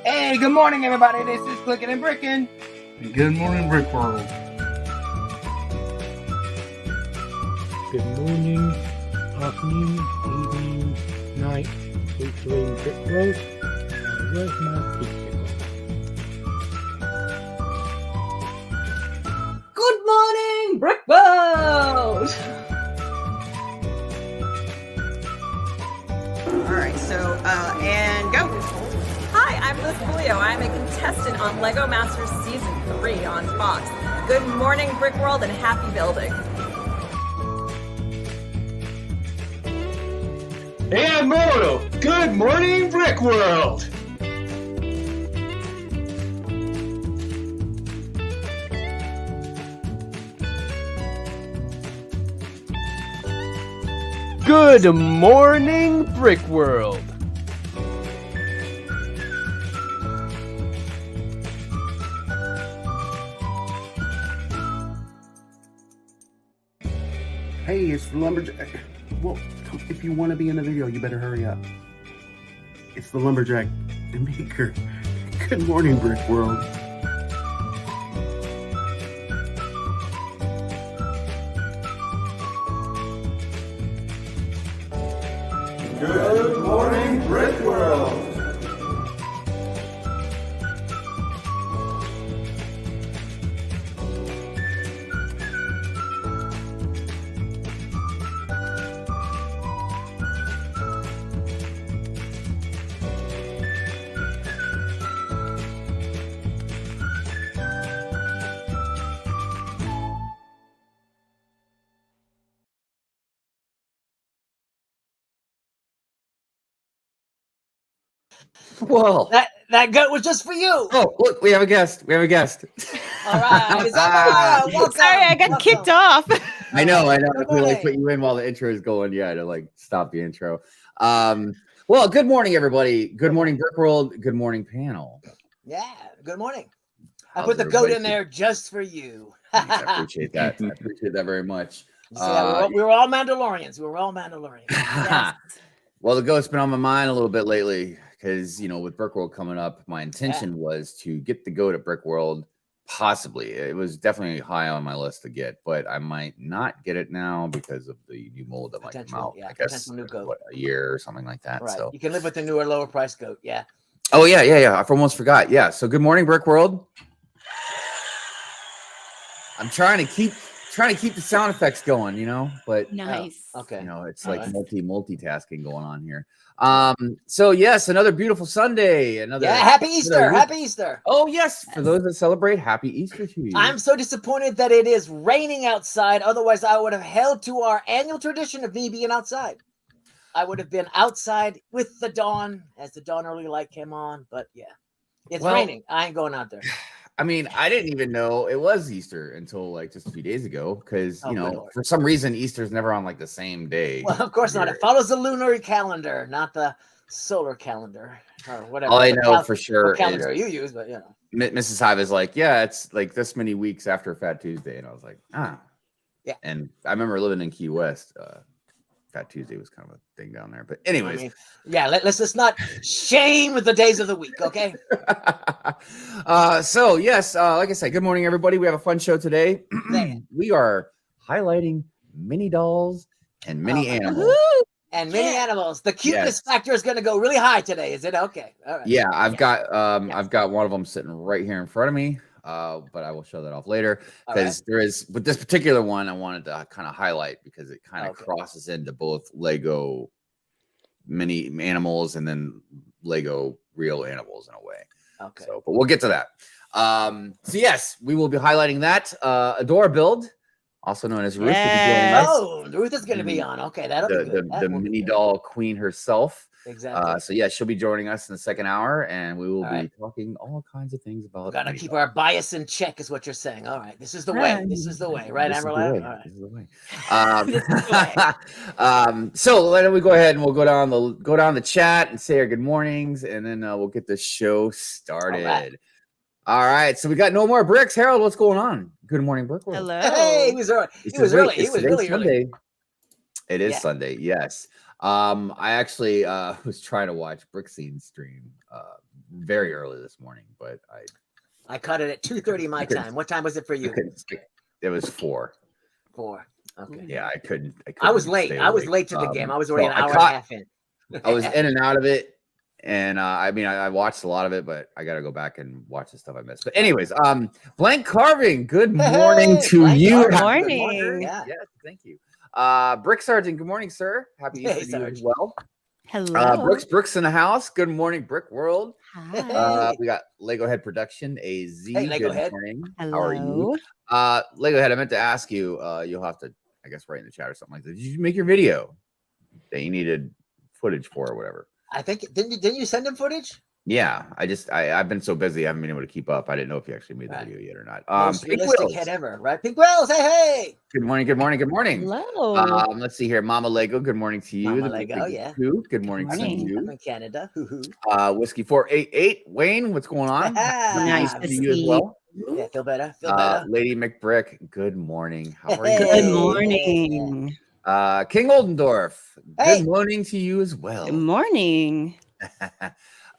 Hey, good morning, everybody. This is Clicking and Bricking. Good morning, Brick World. Good morning, afternoon, evening, night, featuring Brick World. Where's my pizza? Good morning, Brick World! Alright, so, and go. Hi, I'm Liz Polio. I'm a contestant on LEGO Masters Season 3 on Fox. Good morning, Brick World, and happy building. Hey, I'm Moto. Good morning, Brick World. Good morning, Brick World. Hey, it's the Lumberjack. Well, if you want to be in the video, you better hurry up. It's the Lumberjack Maker. Good morning, Brick World. Good morning, Brick World. Whoa. That goat was just for you. Oh, look, we have a guest. We have a guest. All right. Welcome. Sorry, I got kicked off. I know. Good We like morning. put you in while the intro is going. Yeah, to like stop the intro. Well, good morning, everybody. Good morning, Brick World. Good morning, panel. Yeah, good morning. I How's put the goat everybody in there just for you. I appreciate that. I appreciate that very much. Yeah, we were all Mandalorians. We were all Mandalorians. Yes. Well, the goat's been on my mind a little bit lately because, you know, with Brick World coming up, my intention was to get the goat at Brick World. Possibly. It was definitely high on my list to get, but I might not get it now because of the new mold that might come out. Yeah, I guess new goat. what, a year or something like that. Right. So You can live with the newer, lower price goat. Yeah. oh yeah. I almost forgot. Yeah. So good morning, Brick World. I'm trying to keep the sound effects going, you know, but Nice. Okay. you know, it's All like right. multitasking going on here. So yes, another beautiful Sunday. Another Happy Easter. week. Happy Easter. Oh yes, for those that celebrate, happy Easter to you. I'm so disappointed that it is raining outside. Otherwise, I would have held to our annual tradition of me being outside. I would have been outside with the dawn as the dawn early light came on. But yeah, it's raining. I ain't going out there. I mean, I didn't even know it was Easter until like just a few days ago because, you know, Lord. for some reason, Easter's never on like the same day. Well, of course not. It follows the lunar calendar, not the solar calendar or whatever. All I know for sure what calendar is you use, but you know. Mrs. Hive is like, yeah, it's like this many weeks after Fat Tuesday. And I was like, Yeah. And I remember living in Key West. Fat Tuesday was kind of a thing down there. But anyways. I mean, yeah, let's just not shame the days of the week, okay? So yes, like I said, good morning, everybody. We have a fun show today. We are highlighting mini dolls and mini animals. And mini animals. The cuteness factor is going to go really high today. Is it okay? All right. Yeah, I've got one of them sitting right here in front of me. But I will show that off later because there is with this particular one I wanted to kind of highlight because it kind of crosses into both Lego mini animals and then Lego real animals in a way. Okay. So, but we'll get to that. So yes, we will be highlighting that. Adorabuild, also known as Ruth. Oh, Ruth is going to be on. Okay, that'll be good. The mini doll queen herself. Exactly. So yeah, she'll be joining us in the second hour, and we will be talking all kinds of things about. We gotta keep our bias in check, is what you're saying. All right, this is the way. This is the way, right, Amberlia? All right. This is the way. So why don't we go ahead and we'll go down the chat and say our good mornings, and then we'll get the show started. All right. So we got no more bricks. Harold, what's going on? Good morning, Brooke. Hello. Hey, he was early. He was early. He was really Sunday. early. It is Sunday. Yes. I actually was trying to watch Brick Scene stream very early this morning, but I cut it at 2:30 my time. What time was it for you? It was 4. 4. Okay. Yeah, I couldn't. I was late. I was late to the game. I was already an hour and a half in. I was in and out of it, and I watched a lot of it, but I got to go back and watch the stuff I missed. But anyways, Blank Carving. Good morning to you. Good morning. Yeah. Yes, thank you. Brick Sergeant. Good morning, sir. Happy Easter to you as well. Hello. Brooks in the house. Good morning, Brick World. Hi. We got Lego Head Production, AZ. Hey, Lego Good Head. morning. Hello. How are you? Lego Head, I meant to ask you, you'll have to, I guess, write in the chat or something like that. Did you make your video that you needed footage for or whatever? I think didn't you send him footage? Yeah, I've been so busy, I haven't been able to keep up. I didn't know if you actually made the video yet or not. Most Pink realistic Wheels. head ever, right? Pink Wheels, hey. Good morning, good morning, good morning. Hello. Let's see here. Mama Lego, good morning to you. Mama The Big Lego, Big yeah. Two, good morning to morning. I'm you. in Canada. Whiskey 488. Wayne, what's going on? Nice to See you as see well. Yeah, feel better. Feel better. Lady McBrick, good morning. How are you? Good Hey. morning. King Oldendorf, Hey. good morning to you as well. Good morning.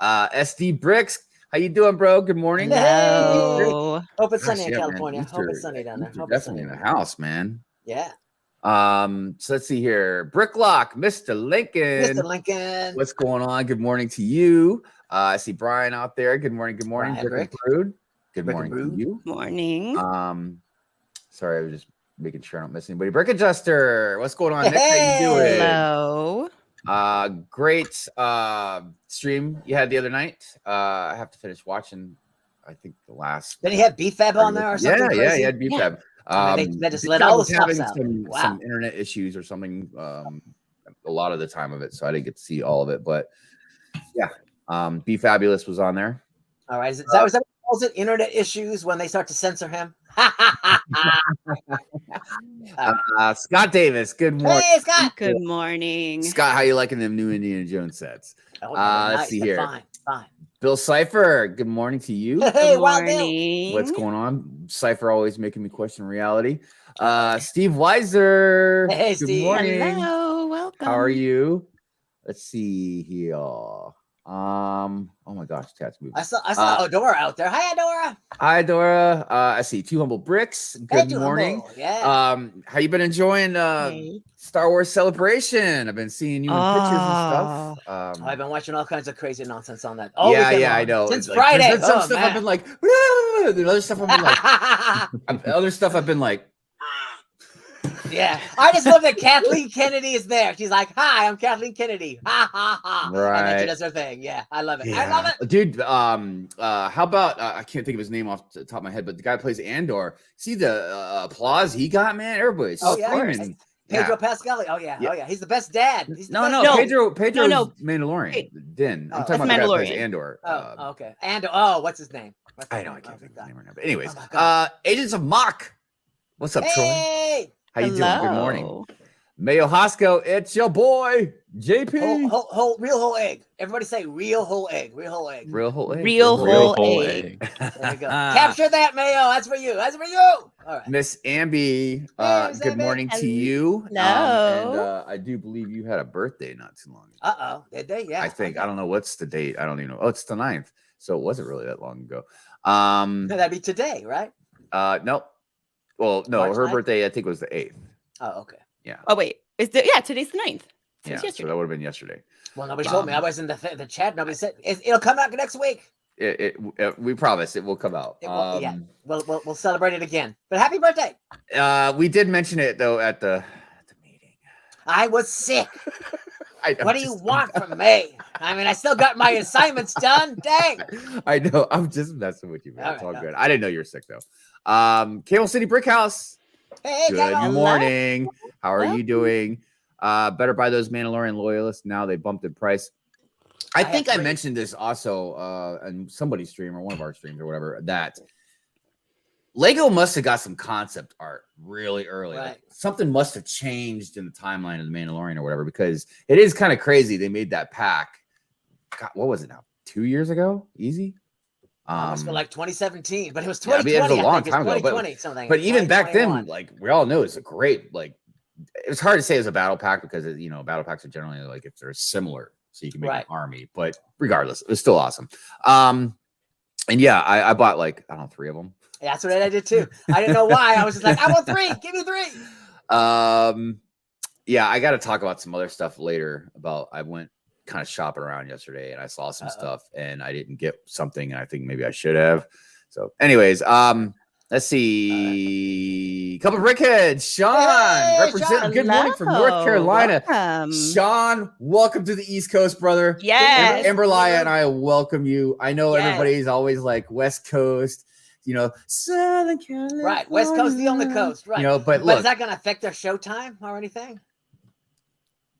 SD Bricks, how you doing, bro? Good morning. Hello. Hope it's sunny Gosh, in yeah, man. California. Hope Easter- it's sunny down there. Easter Hope it's definitely in sunny. the house, man. Yeah. So let's see here. Bricklock, Mr. Lincoln. Mr. Lincoln. What's going on? Good morning to you. I see Brian out there. Good morning. Good morning. Brian Brick and Brick. Brood. Good Brick and morning to Brood. you. Morning. Sorry, I was just making sure I don't miss anybody. Brick Adjuster, what's going on? Nick, how you Hey. doing? Hello. Great stream you had the other night. I have to finish watching. I think the last. Did he have BFAB on there or something? Yeah, crazy? he had BFAB. I mean, they just BFAB let all the was having stops out. Wow. some internet issues or something. A lot of the time of it, so I didn't get to see all of it. But yeah, Be Fabulous was on there. All right. Is that what calls it? Internet issues when they start to censor him? Scott Davis, good morning. Hey, Scott. Good morning. Scott, how you liking them new Indiana Jones sets? Oh, Let's nice. see They're here. Fine. Bill Cipher, good morning to you. Hey, Good Wild Bill. morning. What's going on? Cipher always making me question reality. Steve Weiser. Hey, good Steve. morning. Hello. Welcome. How are you? Let's see here. Oh my gosh, chat's moving. I saw Adora out there. Hi, Adora. Hi, Dora. I see Two Humble Bricks. Good Hey, morning. Jumbo. Yeah. How you been enjoying Hey. Star Wars Celebration? I've been seeing you in pictures and stuff. I've been watching all kinds of crazy nonsense on that. Yeah, I know. Since It's like, Friday. there's some Oh, stuff man. I've been like, the other stuff I've been like, other stuff I've been like, yeah. I just love that Kathleen Kennedy is there. She's like, "Hi, I'm Kathleen Kennedy." Ha ha ha. And then Right. she does her thing. Yeah, I love it. yeah. I love it. Dude. How about I can't think of his name off the top of my head, but the guy who plays Andor. See the applause he got, man. Everybody's Oh, yeah. screaming. Pedro Pascal. Oh yeah. Oh yeah. He's the best dad. He's the No, best no, No. Pedro's No. Mandalorian. Hey. Din. I'm Oh, talking about that's the guy who plays Mandalorian. Andor. Oh, okay. And what's his name? I know I can't think of his name right now. But anyways, Oh, my God. Agents of Mock. What's up, Troy? Hey, How you doing? Good morning. Hello. Mayo Hosco, it's your boy, JP. real whole egg. Everybody say real whole egg. Real whole egg. Real whole egg. Real whole egg. There we go. Capture that, Mayo. That's for you. That's for you. All right. Miss Amby, Miss good Amby. morning to you. Hello. And I do believe you had a birthday not too long ago. Did they? Yeah. I think. I don't know what's the date. I don't even know. Oh, it's the 9th. So it wasn't really that long ago. That'd be today, right? Nope. Well, no, March her 9th? birthday, I think, was the 8th. Oh, okay. Yeah. Oh wait, today's the 9th. Yeah. Since So yesterday. that would have been yesterday. Well, nobody told me. I was in the chat. Nobody said it'll come out next week. We promise it will come out. It will, yeah. We'll celebrate it again. But happy birthday! We did mention it though at the meeting. I was sick. I'm What do you just- want from me? I mean, I still got my assignments done. Dang. I know. I'm just messing with you, man. All It's right, all good. I didn't know you were sick though. Cable City Brick House. Hey, Good Carol. morning. How are Hello. you doing? Better buy those Mandalorian loyalists now. They bumped in price. I I think have I three. mentioned this also on somebody's stream or one of our streams or whatever, that Lego must have got some concept art really early. Like, Right. something must have changed in the timeline of the Mandalorian or whatever, because it is kind of crazy. They made that pack. God, what was it now? 2 years ago? Easy. Almost feel like 2017, but it was yeah, I mean, 2020. it was a I long think. It's time ago, but- 2020 something. But even back then, 2021. like we all know, it's a great, like, it's hard to say it's a battle pack because, battle packs are generally like if they're similar so you can make an army. But regardless, it was still awesome. And yeah, I bought like, I don't know, 3 of them. Yeah, that's what I did too. I didn't know why. I was just like, I want 3. Give me 3. Yeah, I got to talk about some other stuff later. I went kind of shopping around yesterday, and I saw some stuff, and I didn't get something, and I think maybe I should have. So, anyways, let's see. Couple brickheads. Sean, representing. Sean. Good morning from North Carolina. Welcome. Sean, welcome to the East Coast, brother. Yes. Amberlia and I welcome you. I know everybody's always like West Coast, Southern California. Right, West Coast, the only coast. Right. But look, is that going to affect their showtime or anything?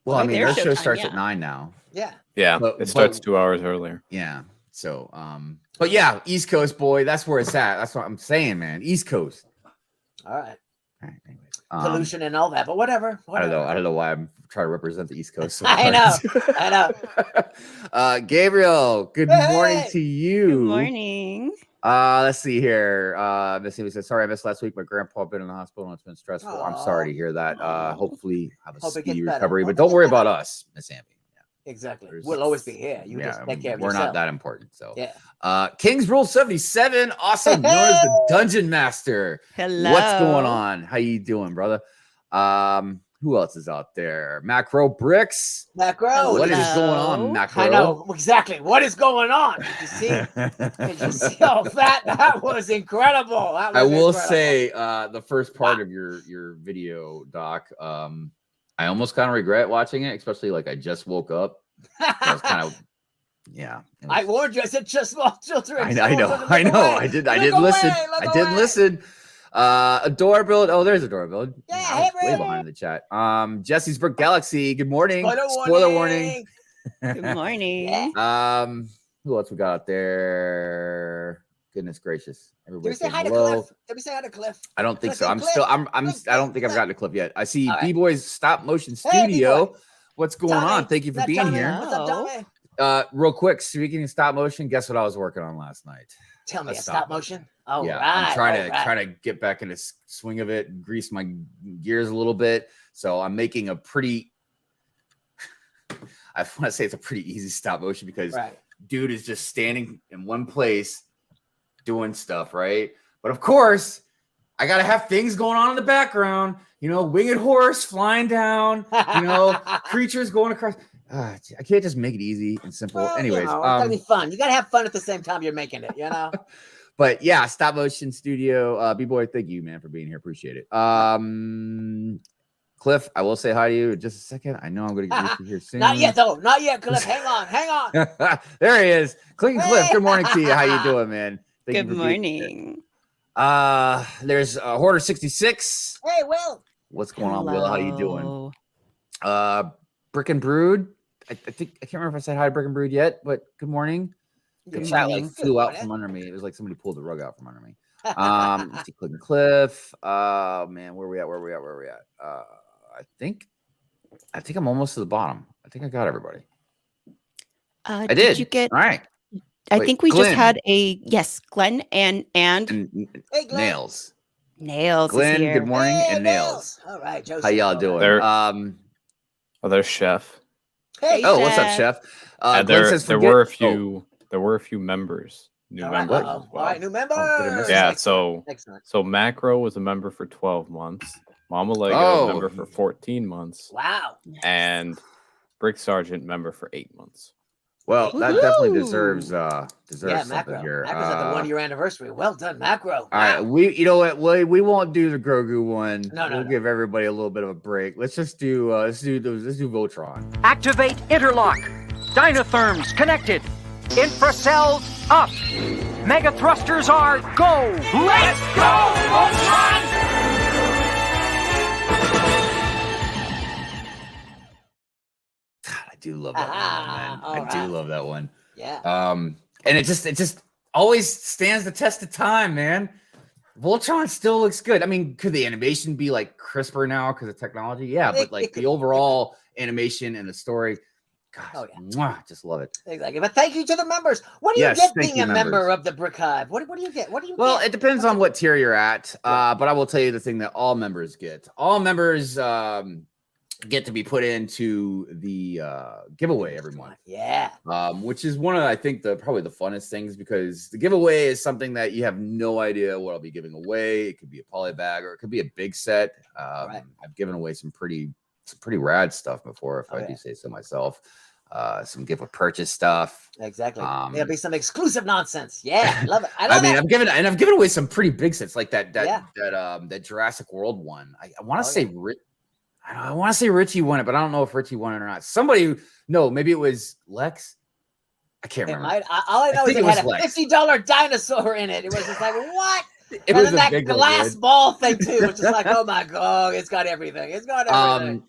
Well, I mean, their show showtime, starts at 9 now. Yeah. Yeah, it starts 2 hours earlier. Yeah. So, but yeah, East Coast boy, that's where it's at. That's what I'm saying, man. East Coast. All right. Anyways, pollution and all that, but whatever. I don't know why I'm trying to represent the East Coast. So I know. Gabriel, good morning to you. Good morning. Let's see here. Missy says, sorry I missed last week. My grandpa been in the hospital and it's been stressful. I'm sorry to hear that. Hopefully have a speedy recovery, but don't worry about us, Miss Amby. Exactly. We'll always be here. You just take care of yourself. We're not that important. So yeah. King's Rule 77, also known as the Dungeon Master. Hello. What's going on? How you doing, brother? Who else is out there? Macro Bricks. Macro. What is going on, Macro? I know exactly what is going on. Did you see? Did you see all that? That was incredible. I will say the first part of your video, Doc. I almost kind of regret watching it, especially like I just woke up. I was kind of, I warned you. I said just small children. I know. I did listen. I did listen. Adorabuild. Oh, there's Adorabuild. Yeah, way behind the chat. Jesse's Brook Galaxy. Good morning. Spoiler warning. Good morning. Who else we got out there? Goodness gracious. Did we say hi to Cliff? Did we say hi to Cliff? I don't think so. I don't think I've gotten to Cliff yet. I see B-Boy's Stop Motion Studio. What's going on? Thank you for being here. What's up, Tommy? Real quick, speaking of stop motion, guess what I was working on last night? Tell me, a stop motion? Oh, yeah, right. I'm trying to get back in the swing of it and grease my gears a little bit. So I'm making a pretty, I want to say it's a pretty easy stop motion because dude is just standing in one place doing stuff, right? But of course, I got to have things going on in the background, winged horse flying down, creatures going across. I can't just make it easy and simple. Well, anyways, it's gotta be fun. You gotta have fun at the same time you're making it, But yeah, Stop Motion Studio. B-Boy, thank you, man, for being here. Appreciate it. Cliff, I will say hi to you in just a second. I know I'm going to get you here soon. Not yet, though. Not yet, Cliff. Hang on. There he is. Clinton Cliff, good morning to you. How you doing, man? Good morning. There's Hoarder 66. Hey, Will. What's going on, Will? How you doing? Brick and Brood. I think I can't remember if I said hi to Brick and Brood yet, but good morning. The chat like flew out from under me. It was like somebody pulled the rug out from under me. Let's see, Clinton Cliff. Man, where we at? I think I'm almost to the bottom. I think I got everybody. I did. You get? All right. I think we Glenn. Just had Glenn and hey, Glenn. Nails. Nails. Glenn, is here. good morning, and Nails. All right, Joseph. How y'all doing? There's Chef. Hey, what's up, Chef? There were a few members. New members as well. All right, new members. Yeah, so Macro was a member for 12 months. Mama Lego member for 14 months. Wow. And Brick Sergeant member for 8 months. Well, that definitely deserves something Macro. here. Macro's at the 1 year anniversary. Well done, Macro. All right, you know what? We won't do the Grogu one. We'll give everybody a little bit of a break. Let's just do let's do Voltron. Activate interlock. Dynatherms connected. Infracells up. Mega thrusters are go. Let's go, Voltron! I do love that one, man. I do love that one. Yeah. And it just always stands the test of time, man. Voltron still looks good. I mean, could the animation be like crisper now because of technology? Yeah, but like the overall animation and the story, gosh, just love it. Exactly. But thank you to the members. What do you get being a member of the Brick Hive? What do you get? Well, it depends on what tier you're at. But I will tell you the thing that all members get. All members get to be put into the giveaway every month. Yeah. Which is one of, I think, probably the funnest things, because the giveaway is something that you have no idea what I'll be giving away. It could be a poly bag, or it could be a big set. I've given away some pretty rad stuff before, if I do say so myself. Some gift with purchase stuff. Exactly. There'll be some exclusive nonsense. Yeah, I love it. I mean, I've given away some pretty big sets, like that Jurassic World one. I want to say I want to say Richie won it, but I don't know if Richie won it or not. Somebody, no, maybe it was Lex. I can't remember. All I know is it had a $50 dinosaur in it. It was just like, what? It was that glass ball thing too, which is like, oh my god, it's got everything. It's got everything.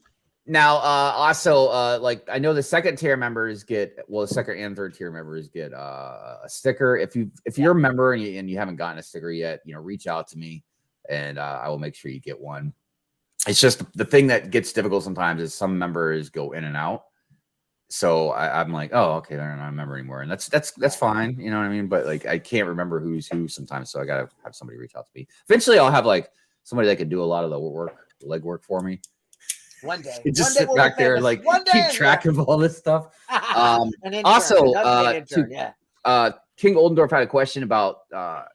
Now, also, like, I know the second tier members get, the second and third tier members get a sticker. If you're a member and you haven't gotten a sticker yet, reach out to me, and I will make sure you get one. It's just the thing that gets difficult sometimes is some members go in and out. So I'm like, oh, okay, they're not a member anymore, and that's fine. You know what I mean? But like, I can't remember who's who sometimes, so I gotta have somebody reach out to me. Eventually, I'll have like somebody that can do a lot of the legwork for me. One day, just sit back there and like keep track of all this stuff. Also, King Oldendorf had a question about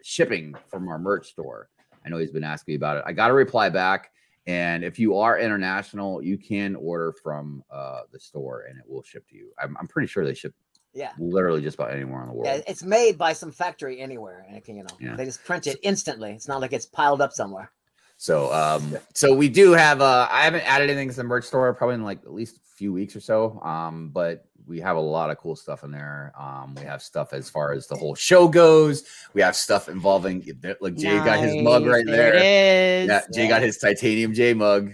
shipping from our merch store. I know he's been asking me about it. I got a reply back. And if you are international, you can order from the store and it will ship to you. I'm pretty sure they ship literally just about anywhere in the world. Yeah, it's made by some factory anywhere. And they just print it instantly. It's not like it's piled up somewhere. So so we do have I haven't added anything to the merch store probably in like at least a few weeks or so. But we have a lot of cool stuff in there. We have stuff as far as the whole show goes. We have stuff involving, like, Jay got his mug right there. It is. Yeah, Jay got his TitaniumJay mug.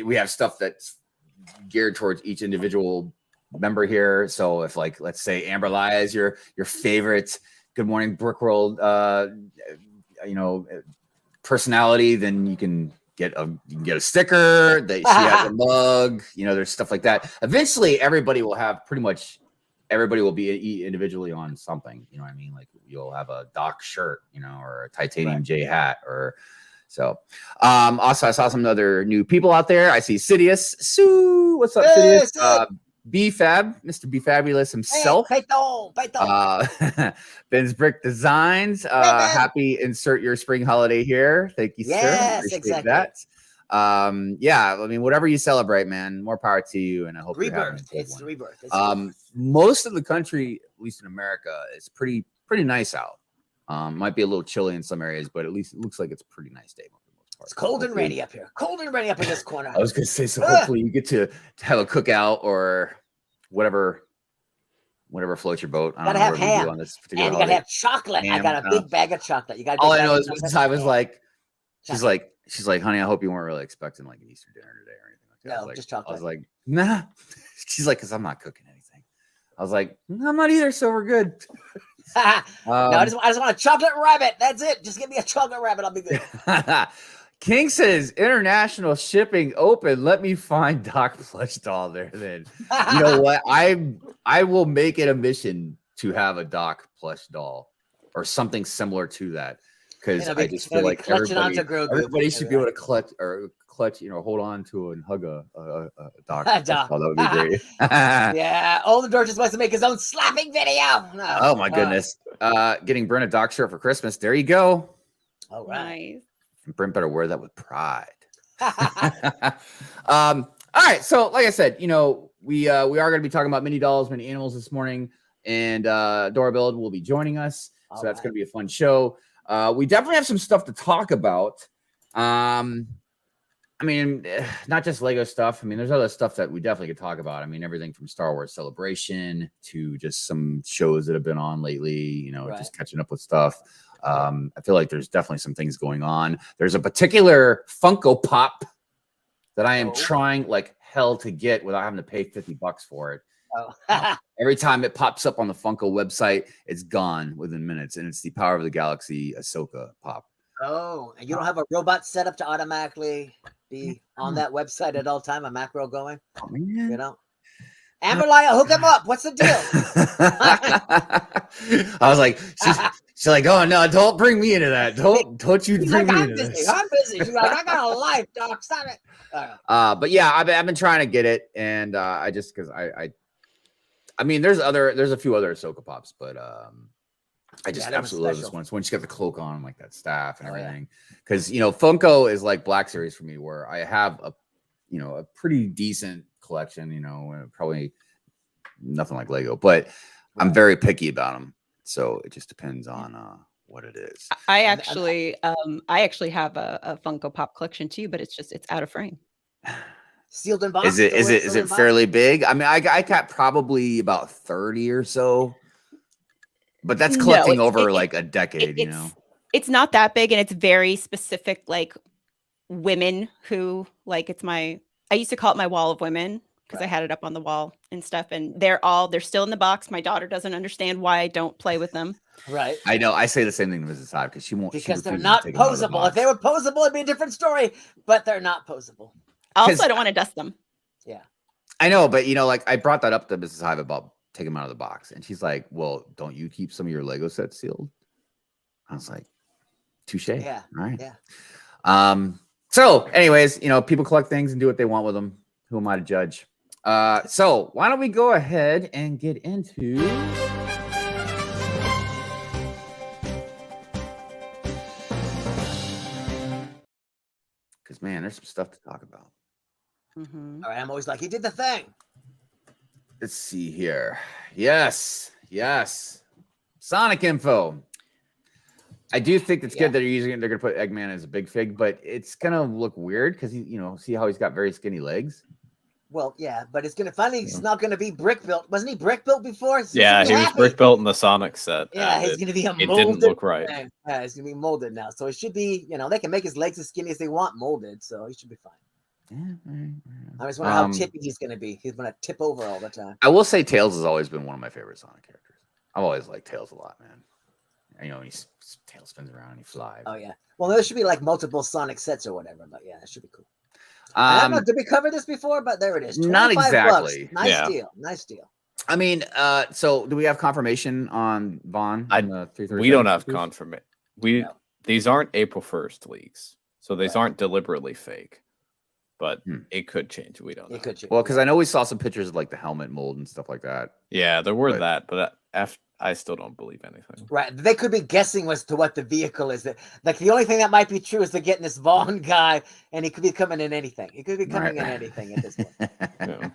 We have stuff that's geared towards each individual member here. So if, like, let's say Amberlia is your favorite Good Morning Brickworld personality, then you can get a sticker. She has a mug. There's stuff like that. Eventually, everybody will be individually on something. You know what I mean? Like, you'll have a Dok shirt, or a TitaniumJay hat, or so. Also, I saw some other new people out there. I see Sidious. Sue, what's up, Sidious? B-Fab, Mr. B-Fabulous himself. Hey, Ben's Brick Designs. Happy insert your spring holiday here. Thank you, sir. Appreciate that. I mean, whatever you celebrate, man, more power to you. And I hope rebirth. It's rebirth. Most of the country, at least in America, is pretty nice out. Might be a little chilly in some areas, but at least it looks like it's a pretty nice day. It's cold and rainy up here. Cold and rainy up in this corner. I was going to say, so hopefully you get to have a cookout or whatever floats your boat. You gotta have ham, and you gotta have chocolate. I got a big bag of chocolate. You got. All I know is I was like, she's like, honey, I hope you weren't really expecting like an Easter dinner today or anything like that. No, just chocolate. I was like, nah. She's like, because I'm not cooking anything. I was like, no, I'm not either, so we're good. No, I just want a chocolate rabbit. That's it. Just give me a chocolate rabbit. I'll be good. King says international shipping open. Let me find Dok plush doll there. Then you know what? I will make it a mission to have a Dok plush doll or something similar to that, because I just feel like everybody should be able to clutch, hold on to and hug a Dok. That would be great. Yeah, Oldendorf just wants to make his own slapping video. No. Oh my goodness! Getting Brent a Dok shirt for Christmas. There you go. All right. Brent better wear that with pride. All right. So, like I said, we are going to be talking about mini dolls, mini animals this morning, and Adorabuilds will be joining us. So that's going to be a fun show. We definitely have some stuff to talk about. I mean, not just Lego stuff. I mean, there's other stuff that we definitely could talk about. I mean, everything from Star Wars Celebration to just some shows that have been on lately, just catching up with stuff. I feel like there's definitely some things going on. There's a particular Funko Pop that I am trying like hell to get without having to pay $50 for it. Every time it pops up on the Funko website, it's gone within minutes, and it's the Power of the Galaxy Ahsoka Pop. Oh, and you don't have a robot set up to automatically be on that website at all time, a macro going? Oh, man. Amberlia, hook him up. What's the deal? I was like, She's like, oh no, don't bring me into that. Don't you bring me into this. I'm busy. She's like, I got a life, Doc. Stop it. But yeah, I've been trying to get it, and I just because I mean, there's a few other Ahsoka pops, but I just absolutely love this one. It's when she got the cloak on, like that staff and everything. Because Funko is like Black Series for me, where I have a pretty decent collection. Probably nothing like Lego, but I'm very picky about them. So it just depends on what it is. I actually have a Funko Pop collection too, but it's out of frame. Sealed in box. Is it fairly big? I mean, I got probably about 30 or so, but that's collecting over like a decade. It's not that big, and it's very specific, like women who like I used to call it my wall of women. Because I had it up on the wall and stuff, and they're still in the box. My daughter doesn't understand why I don't play with them. Right. I know. I say the same thing to Mrs. Hive because she won't. Because they're not posable. If they were posable, it'd be a different story. But they're not posable. Also, I don't want to dust them. Yeah. I know, but like I brought that up to Mrs. Hive about taking them out of the box, and she's like, "Well, don't you keep some of your Lego sets sealed?" I was like, "Touche." Yeah. All right. Yeah. So, anyways, people collect things and do what they want with them. Who am I to judge? So why don't we go ahead and get into because man, there's some stuff to talk about. All right, I'm always like, he did the thing. Let's see here. Yes. Sonic info. I do think it's good that they're using it. They're gonna put Eggman as a big fig, but it's gonna look weird because see how he's got very skinny legs. Well, yeah, but it's not gonna be brick built. Wasn't he brick built before? Yeah, he was brick built in the Sonic set. Yeah, he's gonna be a molded. It didn't look right. Thing. Yeah, he's gonna be molded now, so it should be. They can make his legs as skinny as they want molded, so he should be fine. I just wonder how tippy he's gonna be. He's gonna tip over all the time. I will say Tails has always been one of my favorite Sonic characters. I've always liked Tails a lot, man. Tail spins around and he flies. Oh yeah. Well, there should be like multiple Sonic sets or whatever, but yeah, that should be cool. I don't know, did we cover this before? But there it is. Not exactly. Nice deal. I mean, so do we have confirmation on Vaughn? We don't have confirmation. These aren't April 1st leaks, so these aren't deliberately fake. But it could change. We don't know. It could change. Well, because I know we saw some pictures of like the helmet mold and stuff like that. Yeah, there were that, but I still don't believe anything. Right. They could be guessing as to what the vehicle is. Like the only thing that might be true is they're getting this Vaughn guy, and he could be coming in anything. He could be coming in anything at this point.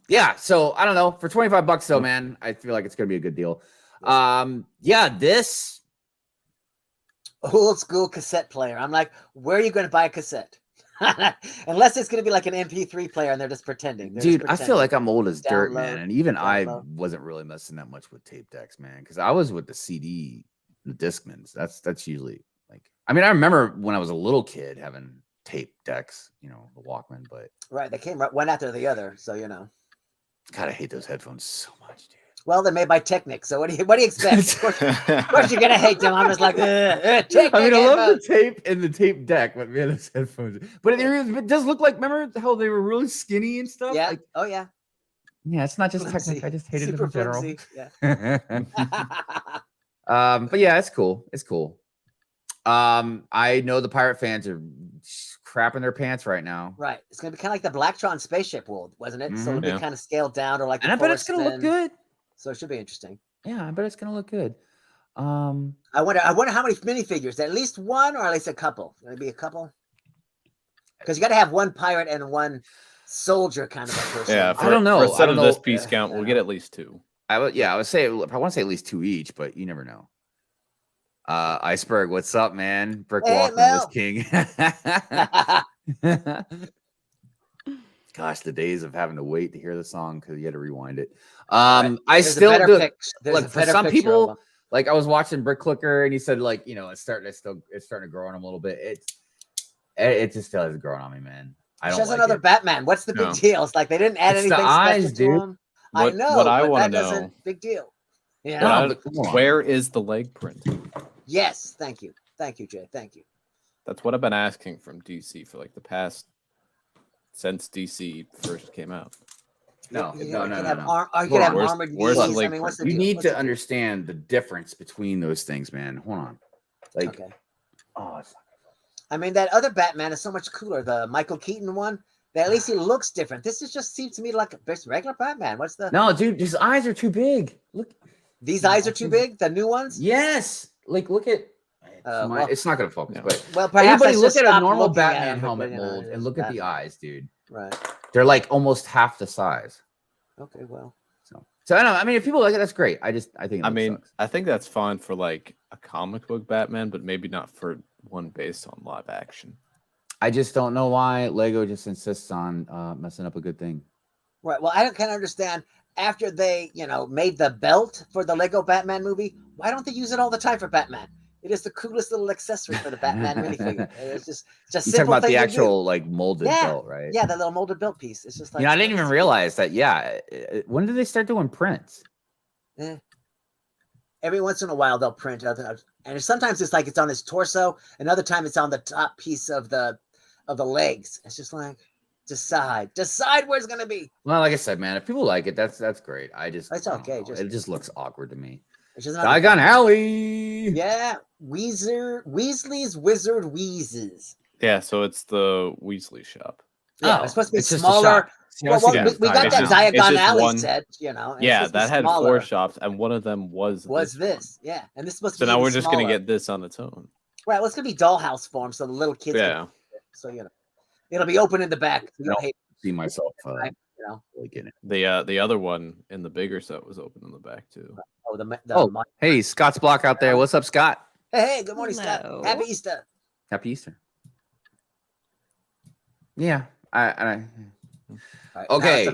Yeah. So I don't know. For $25 though, man, I feel like it's gonna be a good deal. This old school cassette player. I'm like, where are you going to buy a cassette? Unless it's going to be like an MP3 player and they're just pretending. Dude, I feel like I'm old as dirt, man. And even I wasn't really messing that much with tape decks, man. Because I was with the CD, the Discmans. That's usually like, I mean, I remember when I was a little kid having tape decks, the Walkman, but. Right. They came one after the other. So, God, I hate those headphones so much, dude. Well, they're made by Technic, so what do you expect? Of course you're gonna hate them. I'm just like, Technic. I mean, I love the tape and the tape deck, but man, those headphones. But it does look like. Remember how they were really skinny and stuff? Yeah. Like, oh yeah. Yeah, it's not just Technic. I just hated them in general. Yeah. But yeah, it's cool. It's cool. I know the pirate fans are crapping their pants right now. Right. It's gonna be kind of like the Blacktron spaceship world, wasn't it? So it'll be kind of scaled down, or like. And I bet it's gonna look good. So it should be interesting. Yeah, I bet it's gonna look good. I wonder how many minifigures. At least one, or at least a couple. Maybe a couple. Because you got to have one pirate and one soldier kind of a person. Yeah, I don't know. For a set of this piece count, we'll get at least two. I would say I want to say at least two each, but you never know. Iceberg, what's up, man? Brick Walkman was king. Gosh, the days of having to wait to hear the song because you had to rewind it. I still do. Look, for some people, like I was watching Brick Clicker, and he said, like, it's starting to grow on him a little bit. It just still hasn't grown on me, man. I don't. Just another Batman. What's the big deal? It's like they didn't add anything special to him. I know. What I want to know. Big deal. Yeah. Where is the leg print? Yes. Thank you, Jay. Thank you. That's what I've been asking from DC for like the past. Since DC first came out. No, You no, could no, have no. you could have Where's- armored where's the knees. I link mean, what's the You deal? need What's to the deal? understand the difference between those things, man. Hold on. Like, Okay. oh, it's I mean, that other Batman is so much cooler. The Michael Keaton one. That at least he looks different. This is just seems to me like a regular Batman. What's the? no, dude. His eyes are too big. Look, These eyes are too big. The new ones. yes. Like, look at. Well, it's not gonna focus, but perhaps anybody I look should at a stop normal looking at Batman him, helmet you know, mold and it's look at the Batman. eyes, dude. Right. They're like almost half the size. Okay. Well. So I don't know. I mean, if people like it, that's great. I think. I think that's fine for like a comic book Batman, but maybe not for one based on live action. I just don't know why Lego just insists on messing up a good thing. Right. Well, I don't kind of understand. After they, made the belt for the Lego Batman movie, why don't they use it all the time for Batman? It is the coolest little accessory for the Batman minifigure. It's just You simple talking about thing the to actual do. like molded belt, right? Yeah, the little molded belt piece. It's just like I didn't even realize that. Yeah, when did they start doing prints? Every once in a while they'll print other, and sometimes it's like it's on his torso, another time it's on the top piece of the legs. It's just like decide where it's gonna be. Well, like I said, man, if people like it, that's great. It's okay. It just looks awkward to me. I got Alley. Yeah, Weasley's Wizard Wheezes. Yeah, so it's the Weasley shop. Yeah, it's supposed to be smaller. Well, we got that Diagon Alley set, Yeah, that had 4 shops, and one of them was this. Yeah, and this is supposed to so be now we're just smaller. gonna get this on its own. Right, well, it's gonna be dollhouse form, so the little kids. Yeah. So it'll be open in the back. So you don't hate see myself. like in it. The other one in the bigger set was open in the back too. Oh, hey, Scott's block out there. What's up, Scott? Hey, good morning, Scott. Happy Easter. Happy Easter. Yeah, I Right, okay.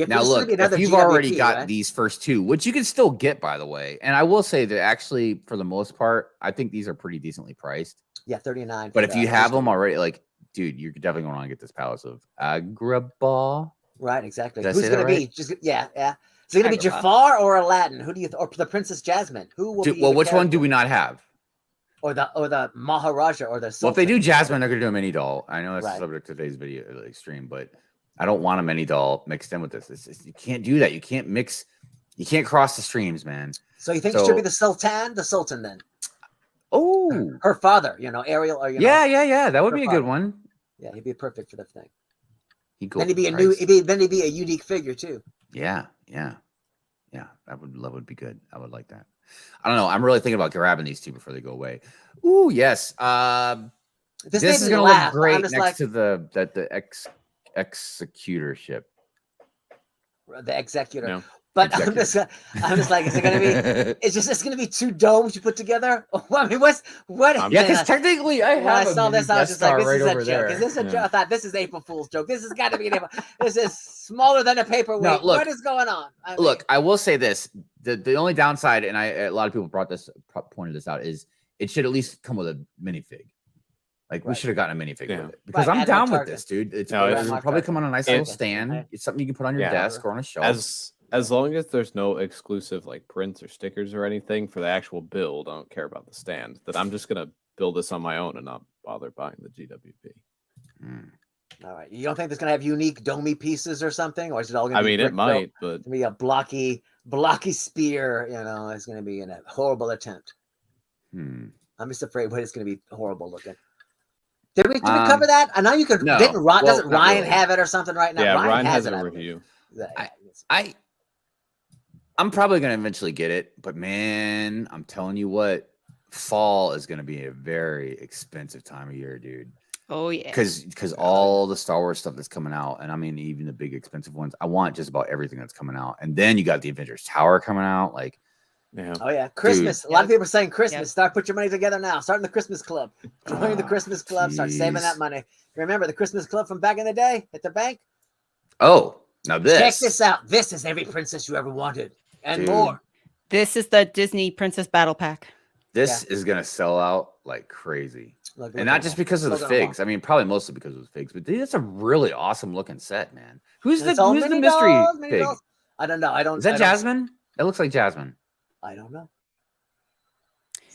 Now look, if you've already got these first 2, which you can still get, by the way, and I will say that actually, for the most part, I think these are pretty decently priced. Yeah, $39. But if you have them already, like, dude, you're definitely going to want to get this Palace of Agrabah. Right, exactly. Did I Who's say going that to be? right? Is it going to be Jafar or Aladdin? Who do you, or the Princess Jasmine? Who will be? Well, which one do we not have? Or the Maharaja or the Sultan? Well, if they do Jasmine, they're going to do a mini doll. I know that's the subject of today's video, stream, but I don't want a mini doll mixed in with this. You can't do that. You can't mix. You can't cross the streams, man. So you think it should be the Sultan then? Oh, her father, Ariel, or yeah. That would be a good one. Yeah, he'd be perfect for the thing. Then he'd be a unique figure too. Yeah. That would be good. I would like that. I don't know. I'm really thinking about grabbing these 2 before they go away. Ooh, yes. This is gonna look great next to the executor ship. The executor. No. But I'm just like, is it gonna be? It's gonna be 2 domes you put together. I mean, what? Yeah, because technically I saw this. I was just like, this is a joke. There. Is this a joke? I thought this is April Fool's joke. This has got to be an April. This is smaller than a paperweight. No, look, what is going on? Look, I will say this: the only downside, and a lot of people pointed this out, is it should at least come with a minifig. Like we should have gotten a minifig with it because I'm down with this, dude. It's probably come on a nice little stand. It's something you can put on your desk or on a shelf. As long as there's no exclusive like prints or stickers or anything for the actual build, I don't care about the stand. That I'm just gonna build this on my own and not bother buying the GWP. All right, you don't think it's gonna have unique domey pieces or something, or is it all gonna? I mean, it might, but it's gonna be a blocky spear. It's gonna be a horrible attempt. I'm just afraid what it's gonna be horrible looking. Did we cover that? I know you could. No. Doesn't Ryan have it or something right now? Yeah, Ryan has it a review. I'm probably going to eventually get it, but man, I'm telling you what, fall is going to be a very expensive time of year, dude. Oh yeah. Because all the Star Wars stuff that's coming out, and I mean even the big expensive ones, I want just about everything that's coming out. And then you got the Avengers Tower coming out, like oh yeah, Christmas. Dude. A lot of people are saying Christmas. Start put your money together now. Start in the Christmas club. Join the Christmas club. Start saving that money. Remember the Christmas club from back in the day at the bank? Oh, now this. Check this out. This is every princess you ever wanted and more. This is the Disney Princess Battle Pack. This is gonna sell out like crazy. And not just because of the figs. I mean, probably mostly because of the figs, but dude, that's a really awesome looking set, man. Who's the mystery pig? I don't know. Is that Jasmine? It looks like Jasmine. I don't know.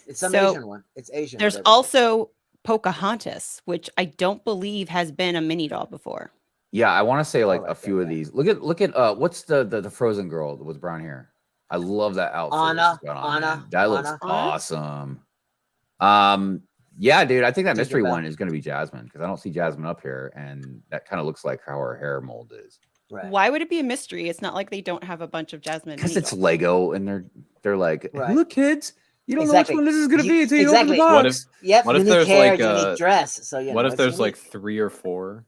It's some Asian one. It's Asian. There's also Pocahontas, which I don't believe has been a mini doll before. Yeah, I want to say like right a few of these. Look at what's the frozen girl with brown hair? I love that outfit. Anna, she's got on, man. Anna, That looks Anna. awesome. Yeah, dude, I think that mystery one is going to be Jasmine because I don't see Jasmine up here, and that kind of looks like how her hair mold is. Right. Why would it be a mystery? It's not like they don't have a bunch of Jasmine. Because it's Lego, and they're like, Right. look, kids, you don't know which one this is going to be until you exactly. open the box. What if unique there's hair, like unique dress? So what if there's unique. like 3 or 4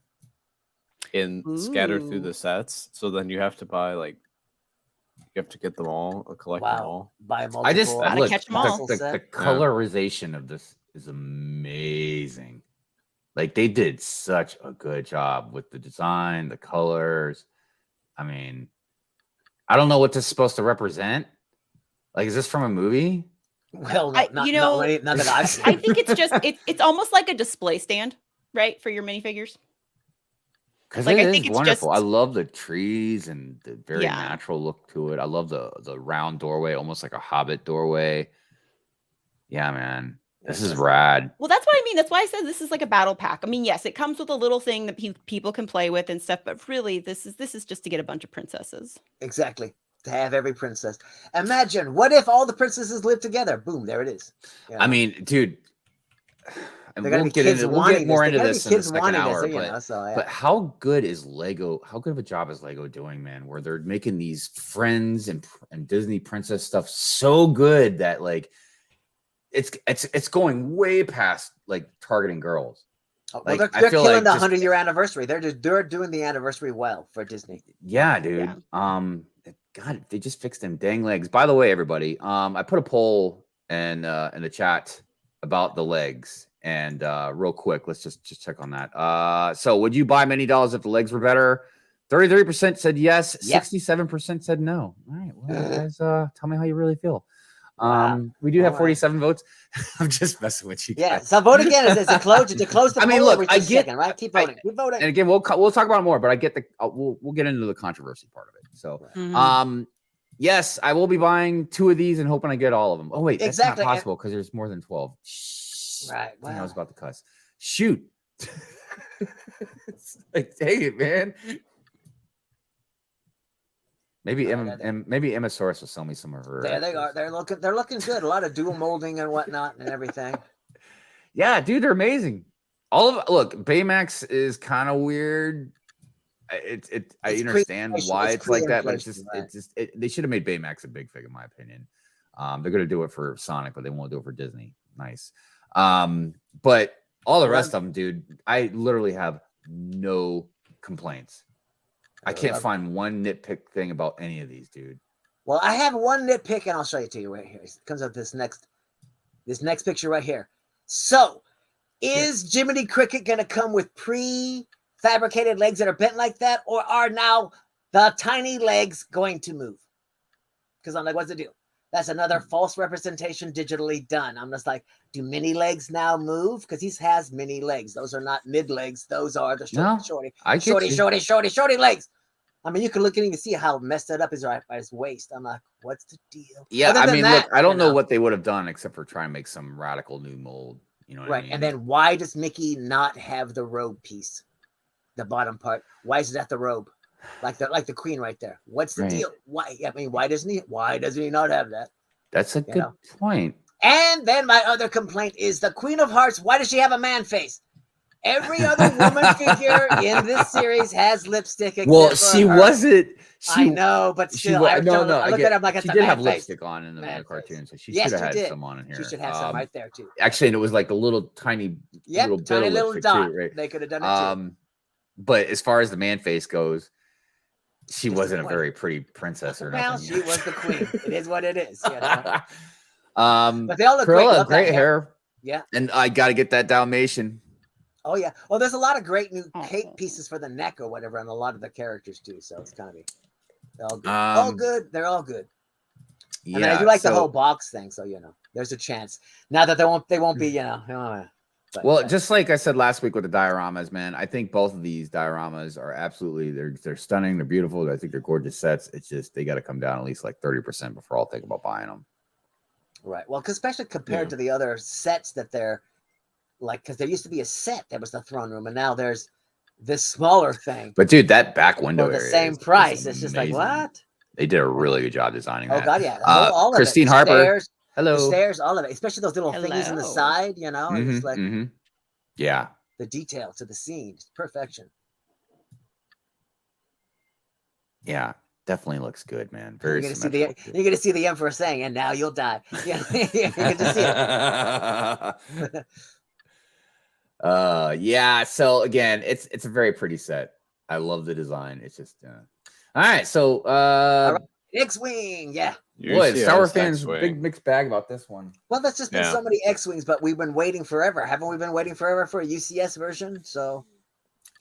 scattered through the sets? So then you have to buy like you have to get them all, collect them all. Buy multiple. I just look catch 'em all. the colorization of this is amazing. Like they did such a good job with the design, the colors. I mean, I don't know what this is supposed to represent. Like, is this from a movie? Well, not that I've seen. I think it's just it's almost like a display stand, right, for your minifigures. Because like, it I is think it's wonderful. just- I love the trees and the very Yeah. natural look to it. I love the round doorway, almost like a Hobbit doorway. Yeah, man, this is rad. Well, that's what I mean. That's why I said this is like a battle pack. I mean, yes, it comes with a little thing that people can play with and stuff, but really, this is just to get a bunch of princesses. Exactly. To have every princess. Imagine, what if all the princesses live together? Boom, there it is. You know? I mean, dude, and They're gonna we'll be get kids into we'll wanting get more this. into They're gonna this be in the kids second wanting this, hour. you But, know, so, yeah. but how good is Lego? How good of a job is Lego doing, man? Where they're making these Friends and Disney princess stuff so good that like it's going way past like targeting girls. Well, Like, they're I feel killing like the just- 100-year anniversary. They're doing the anniversary well for Disney. Yeah, dude. God, they just fixed them dang legs. By the way, everybody, I put a poll in the chat about the legs, and real quick, let's just check on that. So, would you buy minidolls if the legs were better? 33% said yes. 67% said no. All right, well, guys, tell me how you really feel. We do have 47 votes. I'm just messing with you guys. Yeah, so vote again. Is it close to close the I mean, poll, look, or I just get, second, right? Keep voting. Keep voting. and again, we'll talk about it more, but I get the we'll get into the controversy part of it. So, yes, I will be buying 2 of these and hoping I get all of them. Oh wait, that's Exactly. not possible because there's more than 12. Right. I was about to cuss. Shoot. Like, dang it, man. Maybe maybe Emmasaurus will sell me some of her. There they are. They're looking good. A lot of dual molding and whatnot and everything. Yeah, dude, they're amazing. All of look, Baymax is kind of weird. I understand why it's like that, but they should have made Baymax a big fig, in my opinion. They're gonna do it for Sonic, but they won't do it for Disney. Nice. But all the rest of them, dude, I literally have no complaints. I can't find one nitpick thing about any of these, dude. Well, I have one nitpick, and I'll show it to you right here. It comes up this next picture right here. So, is Jiminy Cricket going to come with pre-fabricated legs that are bent like that, or are now the tiny legs going to move? Because I'm like, what's the deal? That's another false representation digitally done. I'm just like, do mini legs now move? Because he has mini legs. Those are not mid legs. Those are the shorty legs. I mean, you can look at it and see how messed it up is right by his waist. I'm like, what's the deal? Yeah, Other I than mean, that, look, I don't know what they would have done except for try and make some radical new mold. You know what I mean? And then why does Mickey not have the robe piece? The bottom part. Why is that the robe? Like the queen right there. What's the deal? Why? I mean, why doesn't he not have that? That's a good point. And then my other complaint is the Queen of Hearts. Why does she have a man face? Every other woman figure in this series has lipstick. Well, she wasn't. I know, but still, I look at her like she did have lipstick on in the cartoon, so she should have had some on in here. She should have some right there too. Actually, and it was like a little tiny, little dot. too, right? They could have done it too. But as far as the man face goes, she wasn't a very pretty princess or nothing. Well, she was the queen. It is what it is. You know? But they all look Cruella, great. great hair. Yeah. And I got to get that Dalmatian. Oh yeah. Well, there's a lot of great new cape pieces for the neck or whatever on a lot of the characters too. So it's kind of all good. All good. They're all good. Yeah. And I do like the whole box thing. So there's a chance. Now that they won't be. Well, just like I said last week with the dioramas, man, I think both of these dioramas are absolutely they're stunning. They're beautiful. I think they're gorgeous sets. It's just they got to come down at least like 30% before I'll think about buying them. Right. Well, especially compared to the other sets that they're like, because there used to be a set that was the throne room, and now there's this smaller thing. But dude, that back window for the area same price. It's just like, what? They did a really good job designing that. Oh god, yeah. All of Christine it. Harper. Stairs, hello. The stairs, all of it. Especially those little thingies in the side, you know. It's like yeah. The detail to the scene. It's perfection. Yeah. Definitely looks good, man. Very you're gonna see the Emperor saying, "And now you'll die." Yeah, you can just see it. Yeah. So again, it's a very pretty set. I love the design. It's just all right. So all right. X-wing, yeah. Boy, Star Wars fans big mixed bag about this one. Well, that's just been so many X-wings, but we've been waiting forever. Haven't we been waiting forever for a UCS version? So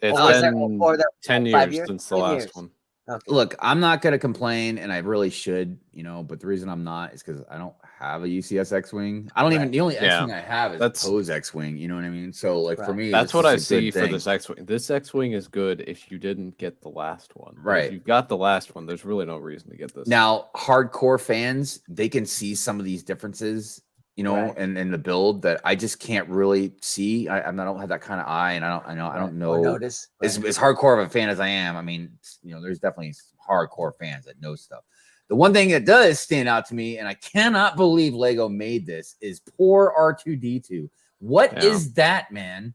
it's been 10 years since the last one. Okay. Look, I'm not going to complain, and I really should, you know, but the reason I'm not is because I don't have a UCS X-Wing. I don't even, the only X-Wing I have is Poe's X-Wing, you know what I mean? So, like, for me, that's what I see for this X-Wing. This X-Wing is good if you didn't get the last one. Right. If you got the last one, there's really no reason to get this. Now, hardcore fans, they can see some of these differences, you know, in the build that I just can't really see. I don't have that kind of eye, and I don't know. Notice. As hardcore of a fan as I am, I mean, you know, there's definitely some hardcore fans that know stuff. The one thing that does stand out to me, and I cannot believe Lego made this, is poor R2-D2. What is that, man?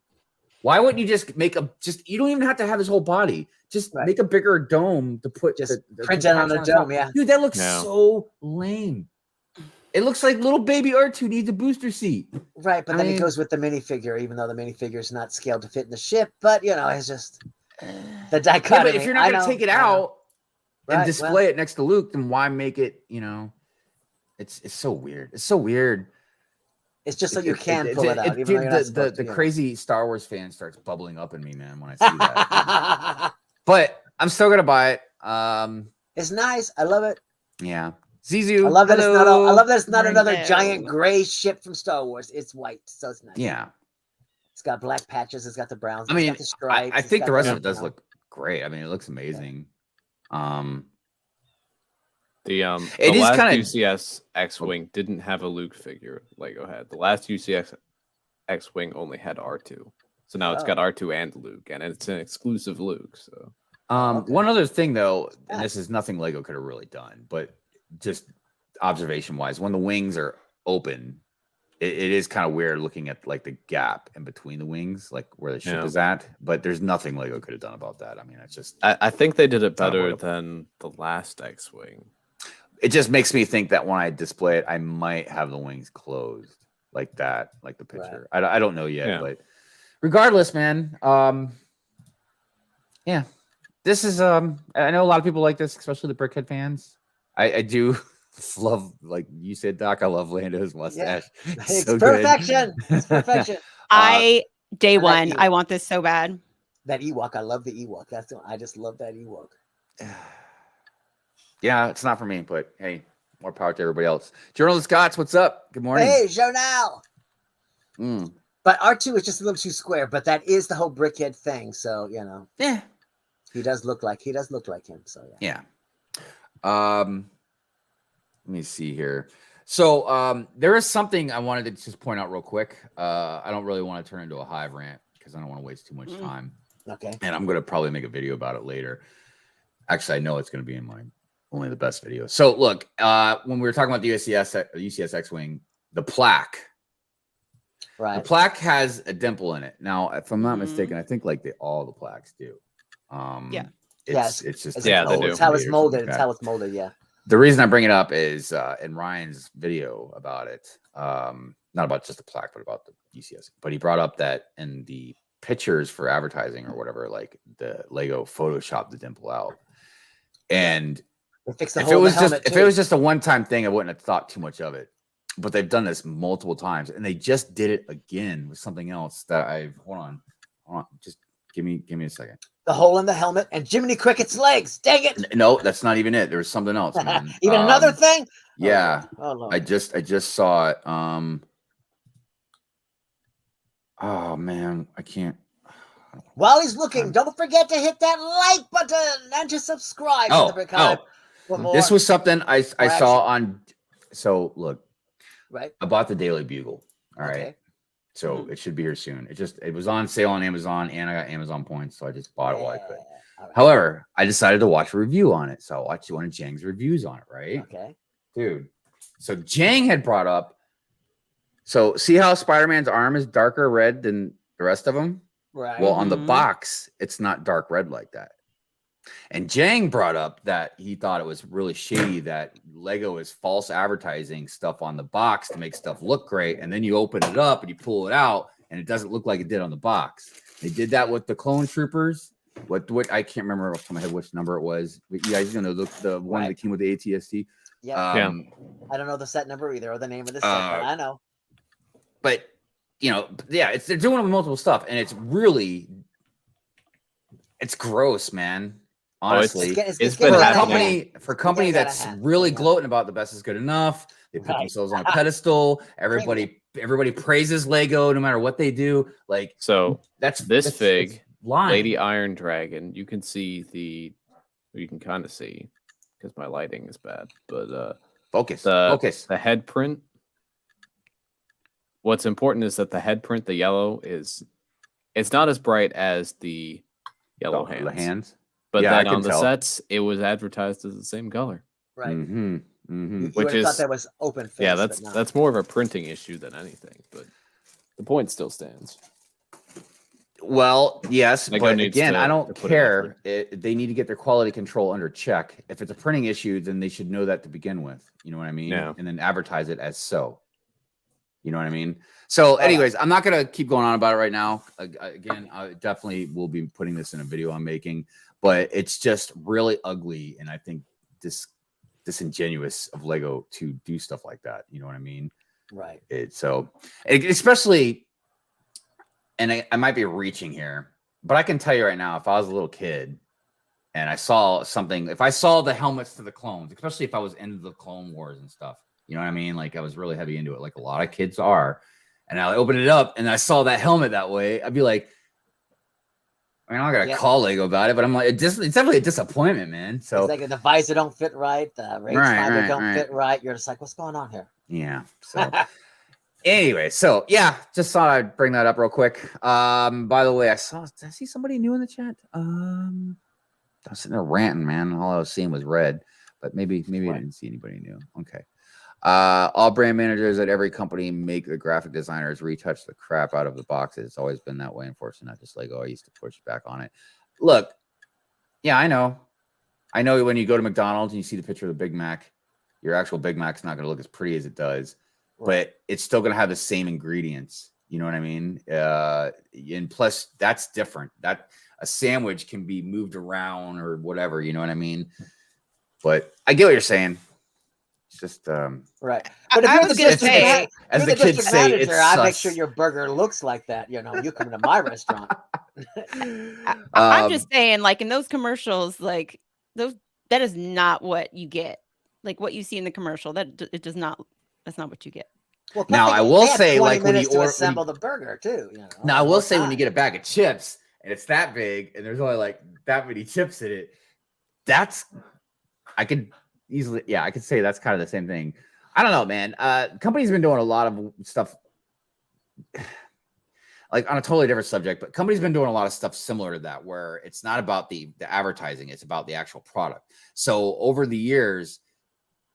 Why wouldn't you just make you don't even have to have his whole body. Just make a bigger dome to put print it on the dome, yeah. Dude, that looks so lame. It looks like little baby R2 needs a booster seat. Right, but then it goes with the minifigure, even though the minifigure is not scaled to fit in the ship. But, you know, it's just the dichotomy. Yeah, but if you're not going to take it out and display it next to Luke, then why make it, you know, it's so weird. It's so weird. It's just so you can pull it out. The crazy Star Wars fan starts bubbling up in me, man, when I see that. But I'm still going to buy it. It's nice. I love it. Yeah. Zizu, I love that it's not another giant gray ship from Star Wars. It's white, so it's nice. Yeah, it's got black patches. It's got the browns. I mean, got the stripes, I think the rest of it does look great. I mean, it looks amazing. The it is last kind of UCS X-wing didn't have a Luke figure. Lego had the last UCS X-wing only had R2, so now it's got R2 and Luke, and it's an exclusive Luke. So, one other thing though, and this is nothing Lego could have really done, but just observation wise, when the wings are open, it is kind of weird looking at like the gap in between the wings, like where the ship is at. But there's nothing Lego could have done about that. I mean, it's just I think they did it better than the last X-wing. It just makes me think that when I display it, I might have the wings closed like that, like the picture. I don't know yet, but regardless, man. Yeah, this is I know a lot of people like this, especially the Brickhead fans. I do love, like you said, Doc. I love Lando's mustache. Yeah. It's so perfection. It's perfection. Day one, I want this so bad. That Ewok, I love the Ewok. I just love that Ewok. Yeah, it's not for me, but hey, more power to everybody else. Journalist Scotts, what's up? Good morning. Hey, Jonal. But R2 is just a little too square, but that is the whole Brickhead thing. So, you know. Yeah. He does look like him. So yeah. Let me see here. So there is something I wanted to just point out real quick. I don't really want to turn into a Hive rant because I don't want to waste too much time. Okay. And I'm going to probably make a video about it later. Actually, I know it's going to be in my only the best video. So look, when we were talking about the UCS X-Wing, the plaque. Right. The plaque has a dimple in it. Now, if I'm not mistaken, I think like all the plaques do. It's just they do. It's how it's molded. It's how it's molded. Yeah. The reason I bring it up is in Ryan's video about it, not about just the plaque, but about the UCS. But he brought up that in the pictures for advertising or whatever, like the Lego Photoshop the dimple out. And if it was just a one-time thing, I wouldn't have thought too much of it. But they've done this multiple times, and they just did it again with something else that hold on, just give me a second. The hole in the helmet and Jiminy Cricket's legs. Dang it! No, that's not even it. There was something else, man. Even another thing. Yeah. Oh, Lord. I just saw it. Oh man, I can't. While he's looking, don't forget to hit that like button and to subscribe to the Brick Hive. This was something I saw on. So look, right. I bought the Daily Bugle. All right. So it should be here soon. It was on sale on Amazon, and I got Amazon points, so I just bought it while I could. Right. However, I decided to watch a review on it, so I watched one of Jang's reviews on it. Right? Okay, dude. So Jang had brought up. So see how Spider-Man's arm is darker red than the rest of them? Right. Well, on the box, it's not dark red like that. And Jang brought up that he thought it was really shady that Lego is false advertising stuff on the box to make stuff look great. And then you open it up and you pull it out and it doesn't look like it did on the box. They did that with the Clone Troopers. What I can't remember off my head which number it was. But you guys know the one that came with the ATST. Yeah. I don't know the set number either or the name of the set, but I know. But yeah, they're doing multiple stuff, and it's gross, man. Honestly, it's for been a company that's really gloating about the best is good enough. They put themselves on a pedestal. Everybody praises Lego no matter what they do. Like, so that's fig, Lady Iron Dragon. You can see you can kind of see because my lighting is bad, but focus the head print. What's important is that the head print, the yellow, it's not as bright as the yellow hands. But then on the sets, it was advertised as the same color. Right. Which is thought that was open face. Yeah, that's more of a printing issue than anything. But the point still stands. Well, yes, Lego but again, I don't care. They need to get their quality control under check. If it's a printing issue, then they should know that to begin with. You know what I mean? Yeah. And then advertise it as so. You know what I mean? So anyways, I'm not going to keep going on about it right now. Again, I definitely will be putting this in a video I'm making, but it's just really ugly. And I think disingenuous of Lego to do stuff like that. You know what I mean? Right. Especially, and I might be reaching here, but I can tell you right now, if I was a little kid and I saw something, if I saw the helmets to the clones, especially if I was into the Clone Wars and stuff, you know what I mean? Like I was really heavy into it, like a lot of kids are. And I opened it up and I saw that helmet that way. I'd be like, I mean, I'm not gonna call Lego about it, but I'm like, it's definitely a disappointment, man. So it's like the visor don't fit right, the range finder don't fit right. You're just like, what's going on here? Yeah. So anyway, so yeah, just thought I'd bring that up real quick. By the way, did I see somebody new in the chat? I was sitting there ranting, man. All I was seeing was red, but maybe I didn't see anybody new. Okay. All brand managers at every company make the graphic designers retouch the crap out of the boxes. It's always been that way, unfortunately, not just Lego. I used to push back on it. Look, yeah, I know when you go to McDonald's and you see the picture of the Big Mac, your actual Big Mac's not going to look as pretty as it does, but it's still going to have the same ingredients. You know what I mean? And plus, that's different. That a sandwich can be moved around or whatever. You know what I mean? But I get what you're saying. It's just right. But if I was going to say, as the kids say, it's I make sure your burger looks like that. You know, you come to my restaurant. I'm just saying, like in those commercials, like that is not what you get. Like what you see in the commercial, that's not what you get. Well, now I will say, like when you assemble the burger too. You know, now I will say when you get a bag of chips and it's that big and there's only like that many chips in it, I could say that's kind of the same thing. I don't know, man. Companies have been doing a lot of stuff like on a totally different subject, but companies have been doing a lot of stuff similar to that, where it's not about the advertising, it's about the actual product. So over the years,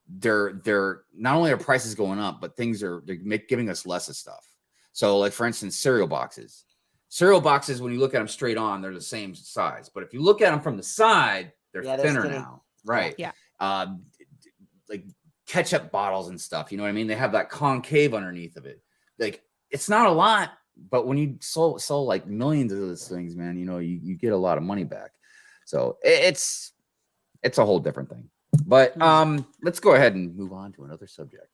they're not only are prices going up, but they're giving us less of stuff. So like for instance, cereal boxes, when you look at them straight on, they're the same size. But if you look at them from the side, they're thinner now. Right. Yeah. Like ketchup bottles and stuff, you know what I mean? They have that concave underneath of it. Like it's not a lot, but when you sell like millions of those things, man, you know, you get a lot of money back. So it's a whole different thing. But let's go ahead and move on to another subject.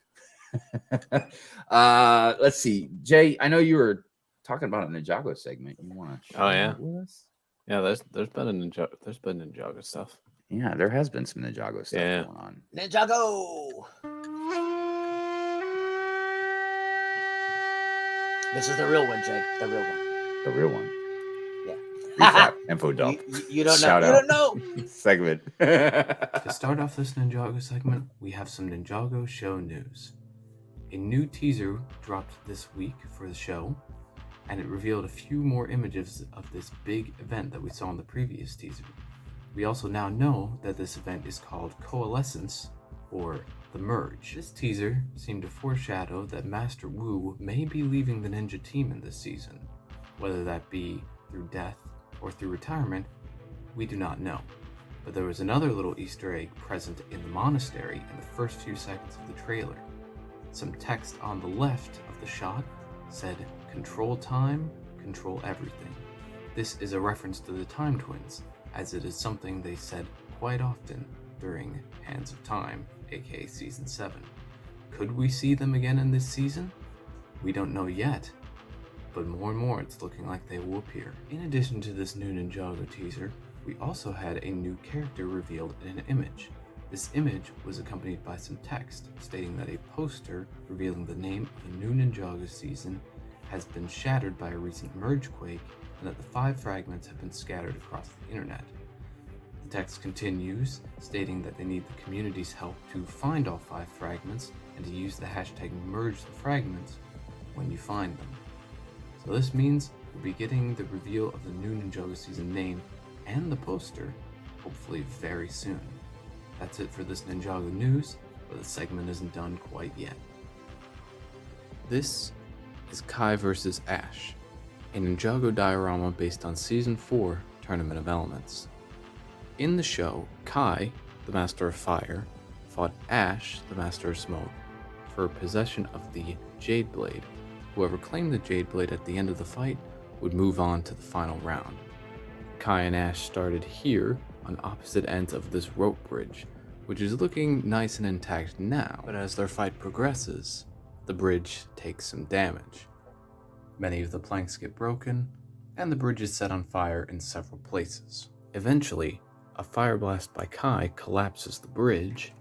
Let's see, Jay. I know you were talking about a Ninjago segment. You want to? Oh yeah. With us? Yeah. There's been Ninjago stuff. Yeah, there has been some Ninjago stuff going on. Ninjago. This is the real one, Jay. The real one. The real one. Yeah. Info dump. You don't know. You don't know. To start off this Ninjago segment, we have some Ninjago show news. A new teaser dropped this week for the show, and it revealed a few more images of this big event that we saw in the previous teaser. We also now know that this event is called Coalescence, or the Merge. This teaser seemed to foreshadow that Master Wu may be leaving the ninja team in this season. Whether that be through death or through retirement, we do not know. But there was another little Easter egg present in the monastery in the first few seconds of the trailer. Some text on the left of the shot said, "Control time, control everything." This is a reference to the Time Twins, as it is something they said quite often during Hands of Time, aka Season 7. Could we see them again in this season? We don't know yet, but more and more it's looking like they will appear. In addition to this new Ninjago teaser, we also had a new character revealed in an image. This image was accompanied by some text stating that a poster revealing the name of a new Ninjago season has been shattered by a recent merge quake, and that the 5 fragments have been scattered across the internet. The text continues, stating that they need the community's help to find all 5 fragments and to use the hashtag #MergeTheFragments when you find them. So this means we'll be getting the reveal of the new Ninjago season name and the poster, hopefully very soon. That's it for this Ninjago news, but the segment isn't done quite yet. This is Kai vs. Ash, a Ninjago diorama based on Season 4 Tournament of Elements. In the show, Kai, the Master of Fire, fought Ash, the Master of Smoke, for possession of the Jade Blade. Whoever claimed the Jade Blade at the end of the fight would move on to the final round. Kai and Ash started here on opposite ends of this rope bridge, which is looking nice and intact now, but as their fight progresses, the bridge takes some damage. Many of the planks get broken, and the bridge is set on fire in several places. Eventually, a fire blast by Kai collapses the bridge,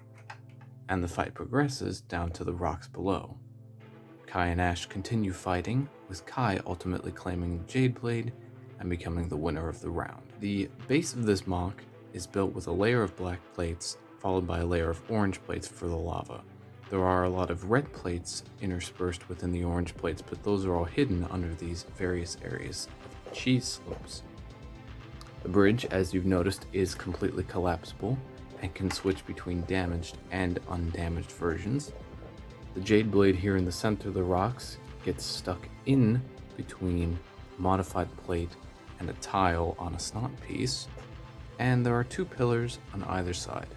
and the fight progresses down to the rocks below. Kai and Ash continue fighting, with Kai ultimately claiming the Jade Blade and becoming the winner of the round. The base of this MOC is built with a layer of black plates, followed by a layer of orange plates for the lava. There are a lot of red plates interspersed within the orange plates, but those are all hidden under these various areas of cheese slopes. The bridge, as you've noticed, is completely collapsible and can switch between damaged and undamaged versions. The Jade Blade here in the center of the rocks gets stuck in between a modified plate and a tile on a snot piece, and there are 2 pillars on either side.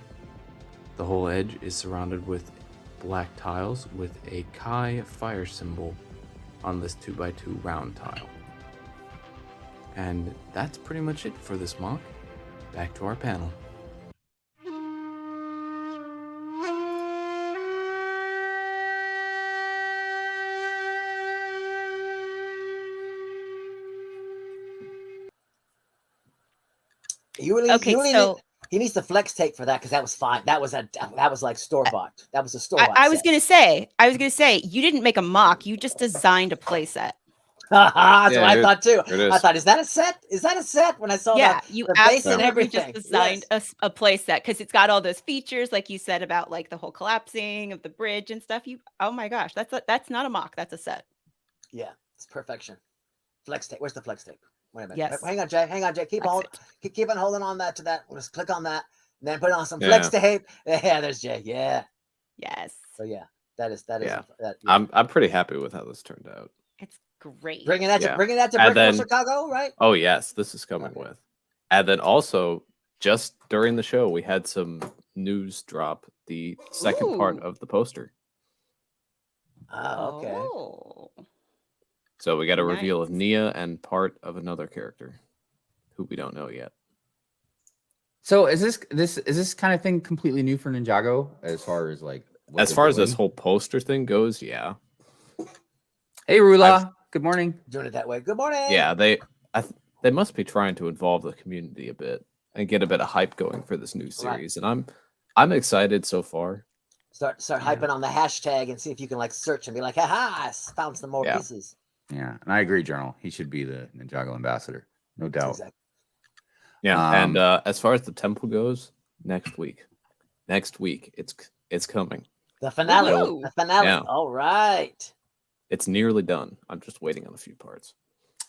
The whole edge is surrounded with black tiles with a Kai fire symbol on this 2x2 round tile. And that's pretty much it for this MOC. Back to our panel. He needs the flex tape for that, because that was fine. That was like store bought. That was a store bought. I was gonna say, you didn't make a MOC. You just designed a playset. That's what I thought too. I thought, is that a set? Is that a set? When I saw you the base and everything, just designed a playset, because it's got all those features, like you said, about like the whole collapsing of the bridge and stuff. Oh my gosh, that's not a MOC. That's a set. Yeah, it's perfection. Flex tape. Where's the flex tape? Wait a minute. Yes. Hang on, Jay. Keep on holding on to that. We'll just click on that, and then put on some flex tape. Yeah, there's Jay. Yeah. Yes. So yeah, that is. Yeah. Yeah. I'm pretty happy with how this turned out. It's great. Bringing that to Brickworld Chicago, right? Oh yes, this is coming with. And then also, just during the show, we had some news drop the second part of the poster. Oh, okay. So we got a reveal of Nia and part of another character who we don't know yet. So is this kind of thing completely new for Ninjago as far as like this whole poster thing goes? Yeah. Hey Rula, good morning. Doing it that way. Good morning. Yeah, they must be trying to involve the community a bit and get a bit of hype going for this new series, and I'm excited so far. Start hyping on the hashtag and see if you can like search and be like, haha, I found some more pieces. Yeah, and I agree, Journal. He should be the Ninjago ambassador, no doubt. Exactly. Yeah, and as far as the temple goes, next week, it's coming. The finale. Woo! The finale. Yeah. All right. It's nearly done. I'm just waiting on a few parts.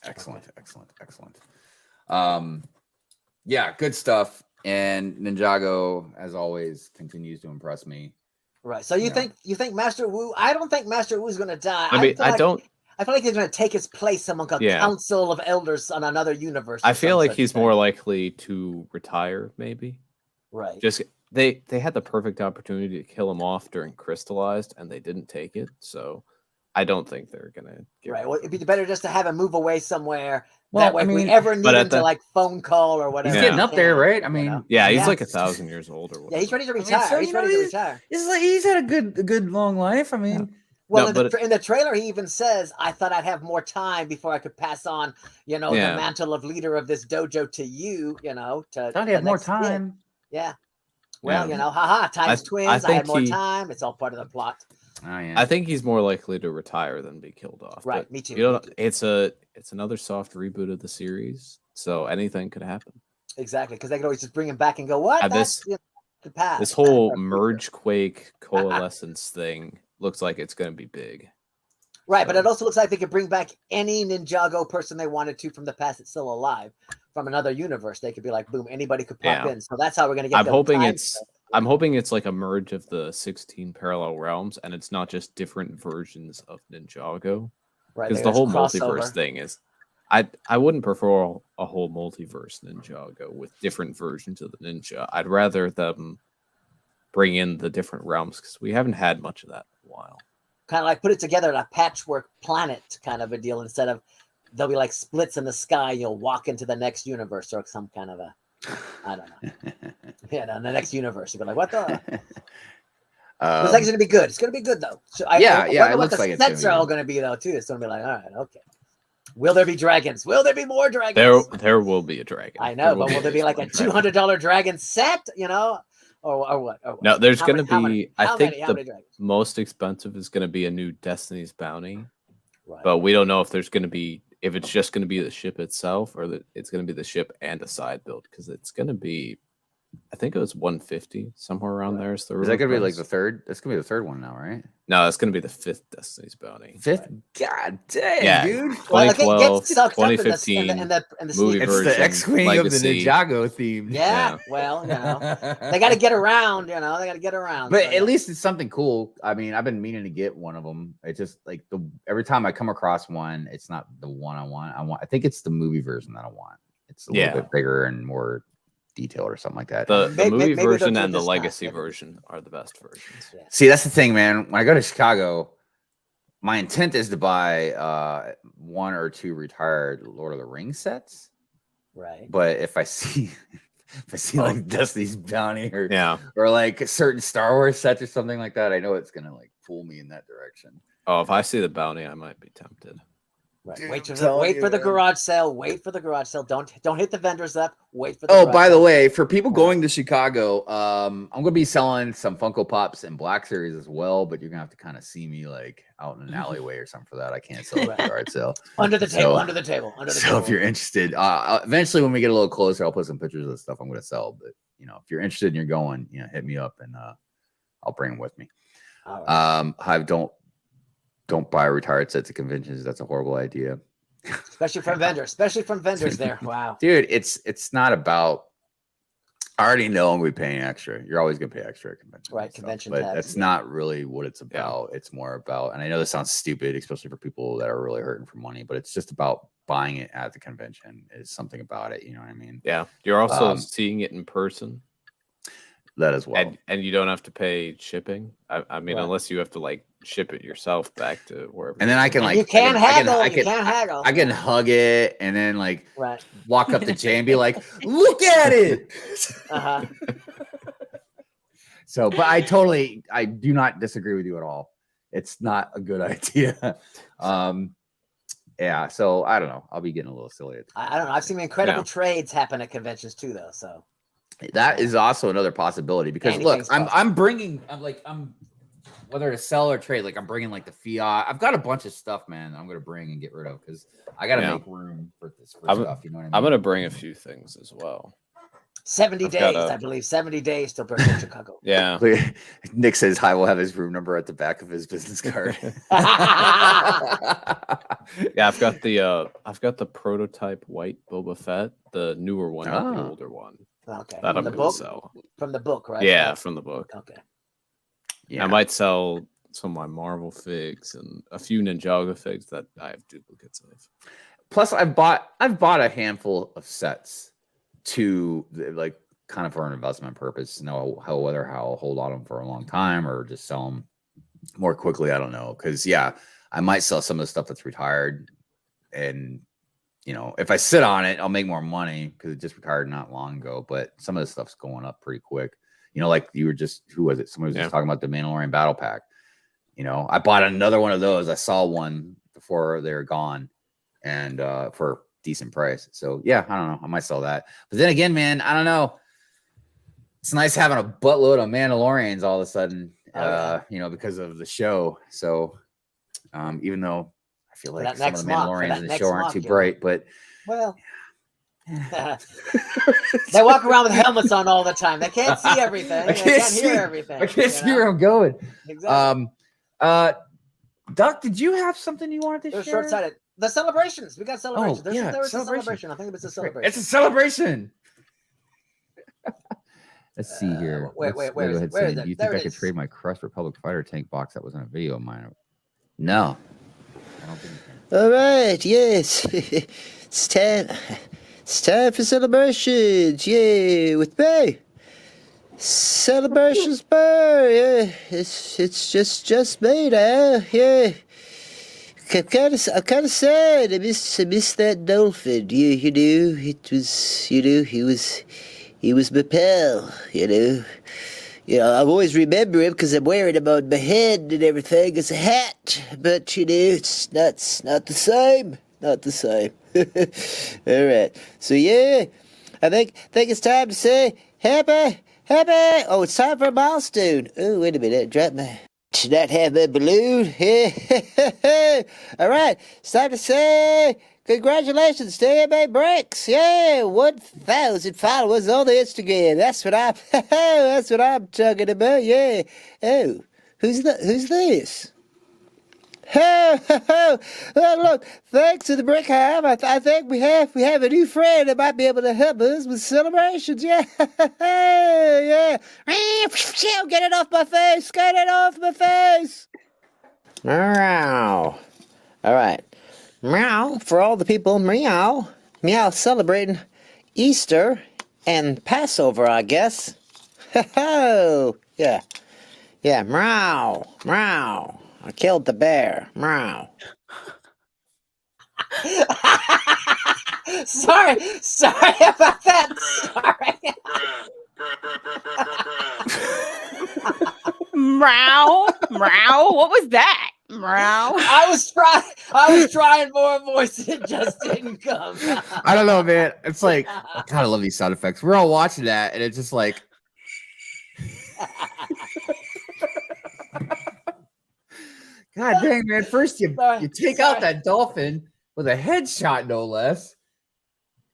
Excellent. Yeah, good stuff. And Ninjago, as always, continues to impress me. Right. So you think Master Wu? I don't think Master Wu is going to die. I mean, I feel like he's going to take his place among a council of elders on another universe. I feel like he's more likely to retire, maybe. Right. Just they had the perfect opportunity to kill him off during Crystallized, and they didn't take it. So I don't think they're gonna. Right. Well, it'd be better just to have him move away somewhere. Well, that way, if we ever need him to like phone call or whatever. He's getting up there, right? I mean, yeah, he's like 1,000 years old or whatever. Yeah, he's ready to retire. He's ready to retire. He's had a good long life. I mean. Well, in the trailer, he even says, "I thought I'd have more time before I could pass on, the mantle of leader of this dojo to you, to thought he had more time." Yeah. Well, haha, times twins. I had more time. It's all part of the plot. Oh, yeah. I think he's more likely to retire than be killed off. Right, me too. It's another soft reboot of the series, so anything could happen. Exactly, because they could always just bring him back and go, "What?" This whole merge quake coalescence thing looks like it's going to be big. Right, but it also looks like they could bring back any Ninjago person they wanted to from the past that's still alive from another universe. They could be like, boom, anybody could pop in. So that's how we're going to get. I'm hoping it's like a merge of the 16 parallel realms, and it's not just different versions of Ninjago. Right, because the whole multiverse thing is, I wouldn't prefer a whole multiverse Ninjago with different versions of the ninja. I'd rather them bring in the different realms because we haven't had much of that in a while. Kind of like put it together in a patchwork planet kind of a deal instead of there'll be like splits in the sky. You'll walk into the next universe or some kind of a, I don't know. In the next universe. You'll be like, what the? Looks like it's going to be good. It's going to be good though. So I wonder what the sets are all going to be though too. It's going to be like, all right, okay. Will there be dragons? Will there be more dragons? There will be a dragon. I know, but will there be like a $200 dragon set? Or what? No, there's going to be. I think the most expensive is going to be a new Destiny's Bounty, but we don't know if there's going to be it's just going to be the ship itself or that it's going to be the ship and a side build because it's going to be. I think it was 150 somewhere around there. Is that going to be like the third? That's going to be the third one now, right? No, that's going to be the 5th Destiny's Bounty. 5th? God dang, dude! 2012, 2015 and the movie it's version. The X-wing Legacy. of the Ninjago theme. Yeah, well, they got to get around. They got to get around. But at least it's something cool. I mean, I've been meaning to get one of them. It's just like every time I come across one, it's not the one I want. I think it's the movie version that I want. It's a little bit bigger and more detailed or something like that. The movie version and the legacy version are the best versions. Yeah. See, that's the thing, man. When I go to Chicago, my intent is to buy 1 or 2 retired Lord of the Rings sets. Right. But if I see like Destiny's Bounty or like certain Star Wars sets or something like that, I know it's gonna like pull me in that direction. Oh, if I see the bounty, I might be tempted. Right. Dude, wait for the garage sale. Wait for the garage sale. Don't hit the vendors up. Wait for the Oh, by the way, for people going to Chicago, I'm gonna be selling some Funko Pops and Black Series as well, but you're gonna have to kind of see me like out in an alleyway or something for that. I can't sell at the yard sale. Under the table. So if you're interested, eventually when we get a little closer, I'll put some pictures of the stuff I'm gonna sell. But if you're interested and you're going, hit me up and I'll bring them with me. All right. Hive, don't buy retired sets at conventions. That's a horrible idea. Especially from vendors there. Wow. Dude, it's not about, I already know I'm going to be paying extra. You're always going to pay extra at conventions. Right. Convention but tax, that's not really what it's about. Yeah. It's more about, and I know this sounds stupid, especially for people that are really hurting for money, but it's just about buying it at the convention. Is something about it. You know what I mean? Yeah. You're also seeing it in person. That as well. And you don't have to pay shipping. I mean, unless you have to like ship it yourself back to wherever. And then I can like you can't haggle. You can't haggle. I can hug it and then like walk up to Jay and be like, "Look at it." So, but I do not disagree with you at all. It's not a good idea. Yeah. So I don't know. I'll be getting a little silly. I don't know. I've seen incredible trades happen at conventions too, though. So. That is also another possibility because look, I'm whether to sell or trade, like I'm bringing like the fiat. I've got a bunch of stuff, man, I'm going to bring and get rid of because I got to make room for this stuff. You know what I mean? I'm going to bring a few things as well. 70 I've got days, I believe. 70 days till birthday in Chicago. Yeah. Nick says Hive will have his room number at the back of his business card. Yeah, I've got the prototype white Boba Fett, the newer one, not the older one. Okay. That I'm the gonna book? sell. From the book, right? Yeah, from the book. Okay. Yeah. I might sell some of my Marvel figs and a few Ninjago figs that I have duplicates of. Plus, I've bought a handful of sets to like kind of for an investment purpose. Whether I'll hold on them for a long time or just sell them more quickly, I don't know. Because I might sell some of the stuff that's retired, and if I sit on it, I'll make more money because it just retired not long ago. But some of the stuff's going up pretty quick. Like you were just, who was it? Somebody was just talking about the Mandalorian Battle Pack. I bought another one of those. I saw one before they were gone, and for a decent price. So yeah, I don't know. I might sell that. But then again, man, I don't know. It's nice having a buttload of Mandalorians all of a sudden, because of the show. So even though I feel like some of the Mandalorians in the show aren't too bright, but well, they walk around with helmets on all the time. They can't see everything. They can't hear everything. I can't see where I'm going. Exactly. Doc, did you have something you wanted to share? Short-sighted. The celebrations. We got celebrations. Oh, There was a celebration. celebration. I think it was a celebration. It's a celebration. Let's see here. Where is it? Do you think I could trade my Crust Republic fighter tank box that was in a video of mine? No. I don't think you can. All right, yes. It's time for celebrations. Yeah, with me. Celebrations bar. Yeah, it's just me now. Yeah. I'm kind of sad. I miss that dolphin. You know, it was, he was my pal. I've always remember him because I'm wearing him on my head and everything as a hat. But it's not the same. Not the same. All right. So yeah, I think it's time to say happy. Oh, it's time for a milestone. Oh, wait a minute. Drop my. Should not have my balloon. All right. It's time to say congratulations to AMA Bricks. Yeah, 1,000 followers on the Instagram. That's what I'm talking about. Yeah. Oh, who's this? Oh, look, thanks to the Brick Hive, I think we have a new friend that might be able to help us with celebrations. Yeah, yeah. Get it off my face. Get it off my face. Meow. All right. Meow for all the people. Meow. Meow celebrating Easter and Passover, I guess. Oh, yeah. Yeah, meow. Meow. I killed the bear. Meow. Sorry about that. Sorry. Meow. What was that? Meow. I was trying more voice and it just didn't come. I don't know, man. It's like, I kind of love these sound effects. We're all watching that, and it's just like. God dang, man. First you take out that dolphin with a headshot, no less.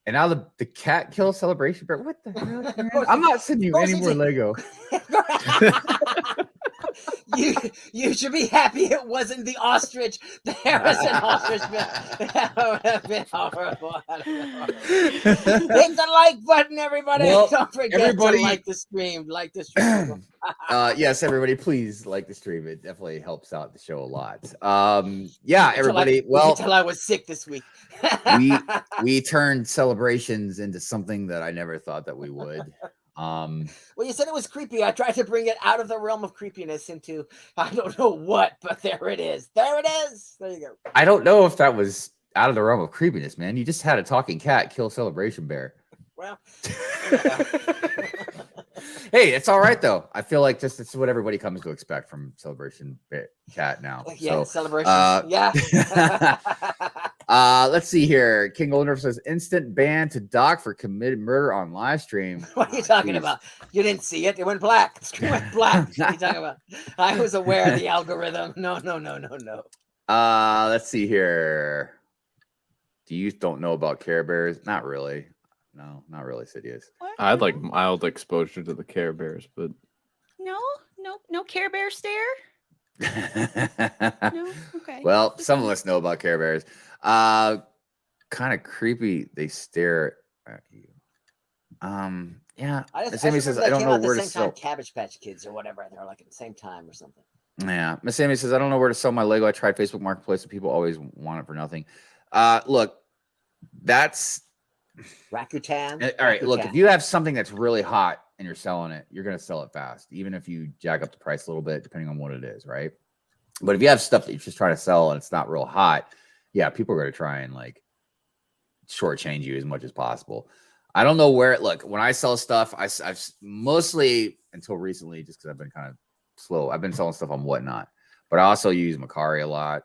And now the cat kill celebration. But what the hell, man? I'm not sending you any more Lego. You should be happy it wasn't the ostrich. There was an ostrich. That would have been horrible. Hit the like button, everybody. Well, don't forget to like the stream. Like the stream. Yes, everybody, please like the stream. It definitely helps out the show a lot. Yeah, everybody. Until I was sick this week. we turned celebrations into something that I never thought that we would. Well, you said it was creepy. I tried to bring it out of the realm of creepiness into I don't know what, but there it is. There it is. There you go. I don't know if that was out of the realm of creepiness, man. You just had a talking cat kill celebration bear. Well, hey, it's all right though. I feel like it's what everybody comes to expect from Celebration Cat now. Yeah, so, celebration. Yeah. Let's see here. King Goldenurf says instant ban to Doc for committed murder on live stream. What are you talking about? You didn't see it. It went black. The screen went black. What are you talking about? I was aware of the algorithm. No. Let's see here. Do you don't know about Care Bears? Not really. No, not really Sidious. I had like mild exposure to the Care Bears, but No Care Bear stare. No, okay. Well, some of us know about Care Bears. Kind of creepy. They stare at you. Yeah. I Sammy says, I don't know where to sell. Cabbage Patch Kids or whatever, and they're like at the same time or something. Yeah. Miss Sammy says, I don't know where to sell my Lego. I tried Facebook Marketplace, and people always want it for nothing. Look, that's Rakuten. All right. Look, if you have something that's really hot and you're selling it, you're going to sell it fast, even if you jack up the price a little bit, depending on what it is, right? But if you have stuff that you're just trying to sell and it's not real hot, yeah, people are going to try and like shortchange you as much as possible. I don't know where. Look, when I sell stuff, I've mostly until recently, just because I've been kind of slow, I've been selling stuff on Whatnot, but I also use Macari a lot.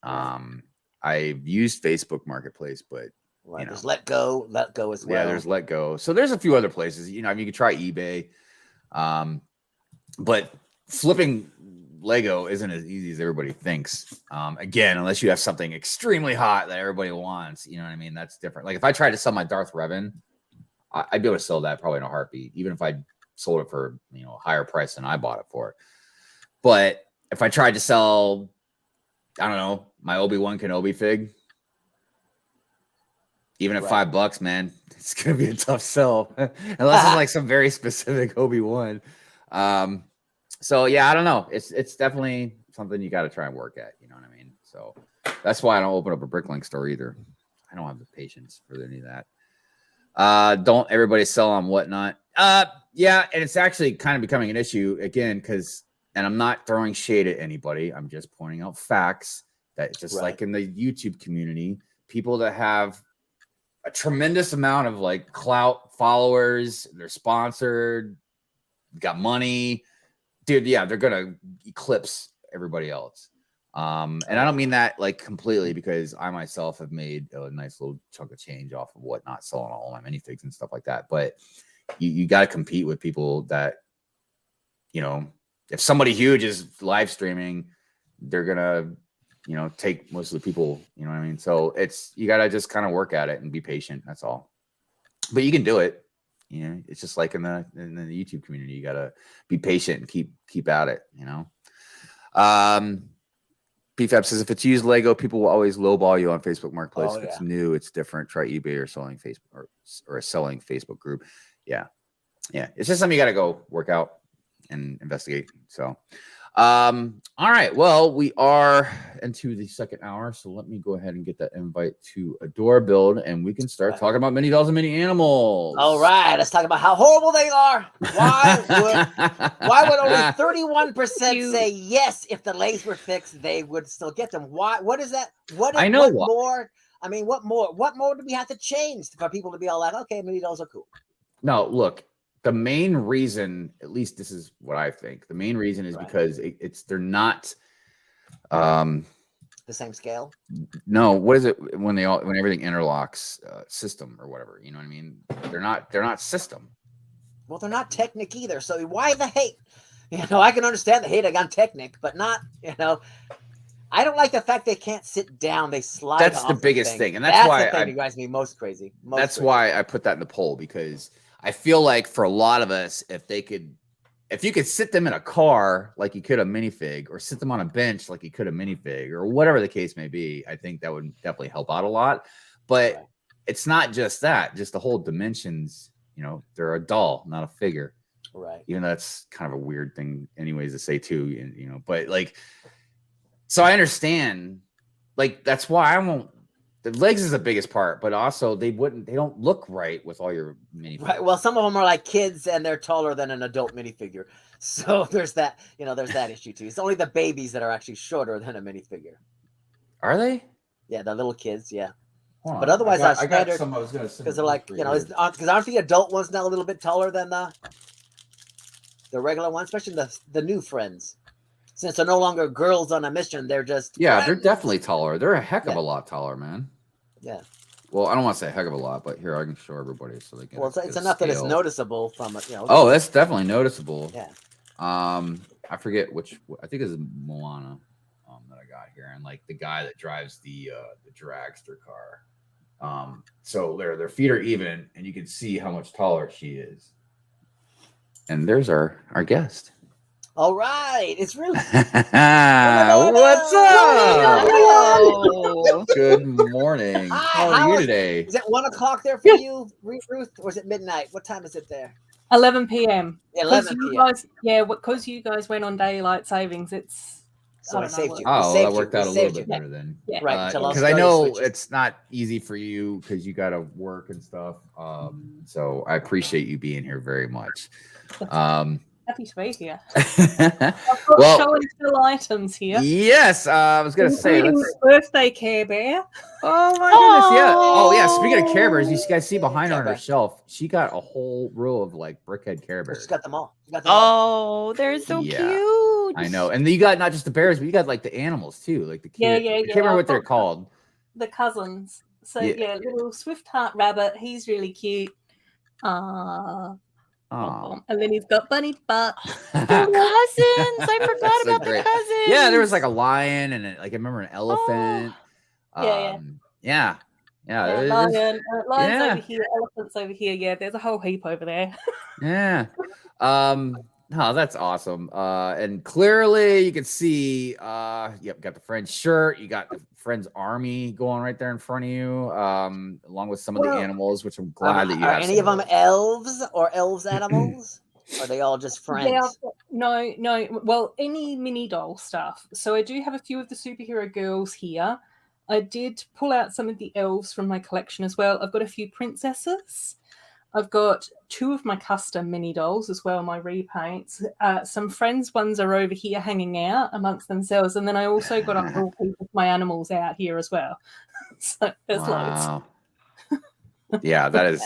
I've used Facebook Marketplace, but right, there's Let Go as well. Yeah, there's Let Go. So there's a few other places. You know, I mean, you could try eBay, but flipping Lego isn't as easy as everybody thinks. Again, unless you have something extremely hot that everybody wants, you know what I mean? That's different. Like if I tried to sell my Darth Revan, I'd be able to sell that probably in a heartbeat, even if I sold it for, you know, a higher price than I bought it for. But if I tried to sell, I don't know, my Obi-Wan Kenobi fig, even at $5, man, it's gonna be a tough sell unless it's like some very specific Obi-Wan. So yeah, I don't know. It's definitely something you got to try and work at. You know what I mean? So that's why I don't open up a Bricklink store either. I don't have the patience for any of that. Don't everybody sell on Whatnot? Yeah, and it's actually kind of becoming an issue again because, and I'm not throwing shade at anybody. I'm just pointing out facts that just like in the YouTube community, people that have a tremendous amount of like clout followers, they're sponsored, got money, dude. Yeah, they're gonna eclipse everybody else. And I don't mean that like completely because I myself have made a nice little chunk of change off of Whatnot, selling all my minifigs and stuff like that. But you got to compete with people that, you know, if somebody huge is live streaming, they're gonna, you know, take most of the people, you know what I mean? So it's, you got to just kind of work at it and be patient. That's all. But you can do it. You know, it's just like in the YouTube community, you got to be patient and keep at it, you know? PFAB says, if it's used Lego, people will always lowball you on Facebook Marketplace. If it's new, it's different. Try eBay or selling Facebook or a selling Facebook group. Yeah. Yeah. It's just something you got to go work out and investigate. So, all right. Well, we are into the second hour. So let me go ahead and get that invite to Adorabuild and we can start talking about mini dolls and mini animals. All right. Let's talk about how horrible they are. Why would only 31% say yes if the legs were fixed, they would still get them? Why? What is that? What more? I mean, what more do we have to change for people to be all like, okay, mini dolls are cool? No, look, the main reason, at least this is what I think, the main reason is because they're not the same scale. No, what is it when everything interlocks, system or whatever, you know what I mean? They're not system. Well, they're not Technic either. So why the hate? You know, I can understand the hate on Technic, but not, you know, I don't like the fact they can't sit down. They slide. That's the biggest thing. And that's why the thing that drives me most crazy. Why I put that in the poll, because I feel like for a lot of us, if you could sit them in a car like you could a minifig, or sit them on a bench like you could a minifig, or whatever the case may be, I think that would definitely help out a lot. But it's not just that, just the whole dimensions, you know, they're a doll, not a figure. Right. Even though that's kind of a weird thing anyways to say too, you know, but like, so I understand, like, that's why I won't. The legs is the biggest part, but also they don't look right with all your minifigures. Right. Well, some of them are like kids and they're taller than an adult minifigure. So there's that, you know, there's that issue too. It's only the babies that are actually shorter than a minifigure. Are they? Yeah, the little kids, yeah. Hold but on. otherwise, I got some I was going to say. Because they're like, you know, because aren't the adult ones now a little bit taller than the regular ones, especially the new friends? Since they're no longer girls on a mission, they're just friends. They're definitely taller. They're a heck of a lot taller, man. Yeah. Well, I don't want to say a heck of a lot, but here I can show everybody so they can. Well, it's enough that it's noticeable from you know. Oh, that's definitely noticeable. Yeah. I forget I think it's Moana that I got here, and like the guy that drives the dragster car. So their feet are even, and you can see how much taller she is. And there's our guest. All right, it's really. What's up? Hello. Good morning. How are you today? Is it 1 o'clock there for you, Ruth, or is it midnight? What time is it there? 11 p.m. 11 p.m. Because you guys went on daylight savings, it's. So I saved you. Oh, that worked out a little bit better then. Yeah. Right. Because I know it's not easy for you because you got to work and stuff. So I appreciate you being here very much. Happy to be here. I've got show and tell items here. Yes, I was going to say. Birthday Care Bear. Oh my goodness, yeah. Oh yeah, speaking of Care Bears, you guys see behind her on her shelf, she got a whole row of like brickhead Care Bears. She's got them all. Oh, they're so cute. I know. And you got not just the bears, but you got like the animals too. Like the cute. I can't remember what they're called. The cousins. So little Swift Heart Rabbit, he's really cute. And then he's got Bunny Butt. The cousins. I forgot about the cousins. Yeah, there was like a lion and I remember an elephant. Lions over here, elephants over here. Yeah, there's a whole heap over there. Yeah. Oh, that's awesome. And clearly you can see, got the Friends shirt. You got the Friends Army going right there in front of you, along with some of the animals, which I'm glad that you have. Are any of them elves or elves animals? Or are they all just friends? No. Well, any mini doll stuff. So I do have a few of the superhero girls here. I did pull out some of the elves from my collection as well. I've got a few princesses. I've got 2 of my custom mini dolls as well, my repaints. Some Friends ones are over here hanging out amongst themselves. And then I also got a whole heap of my animals out here as well. So there's loads. Yeah, that is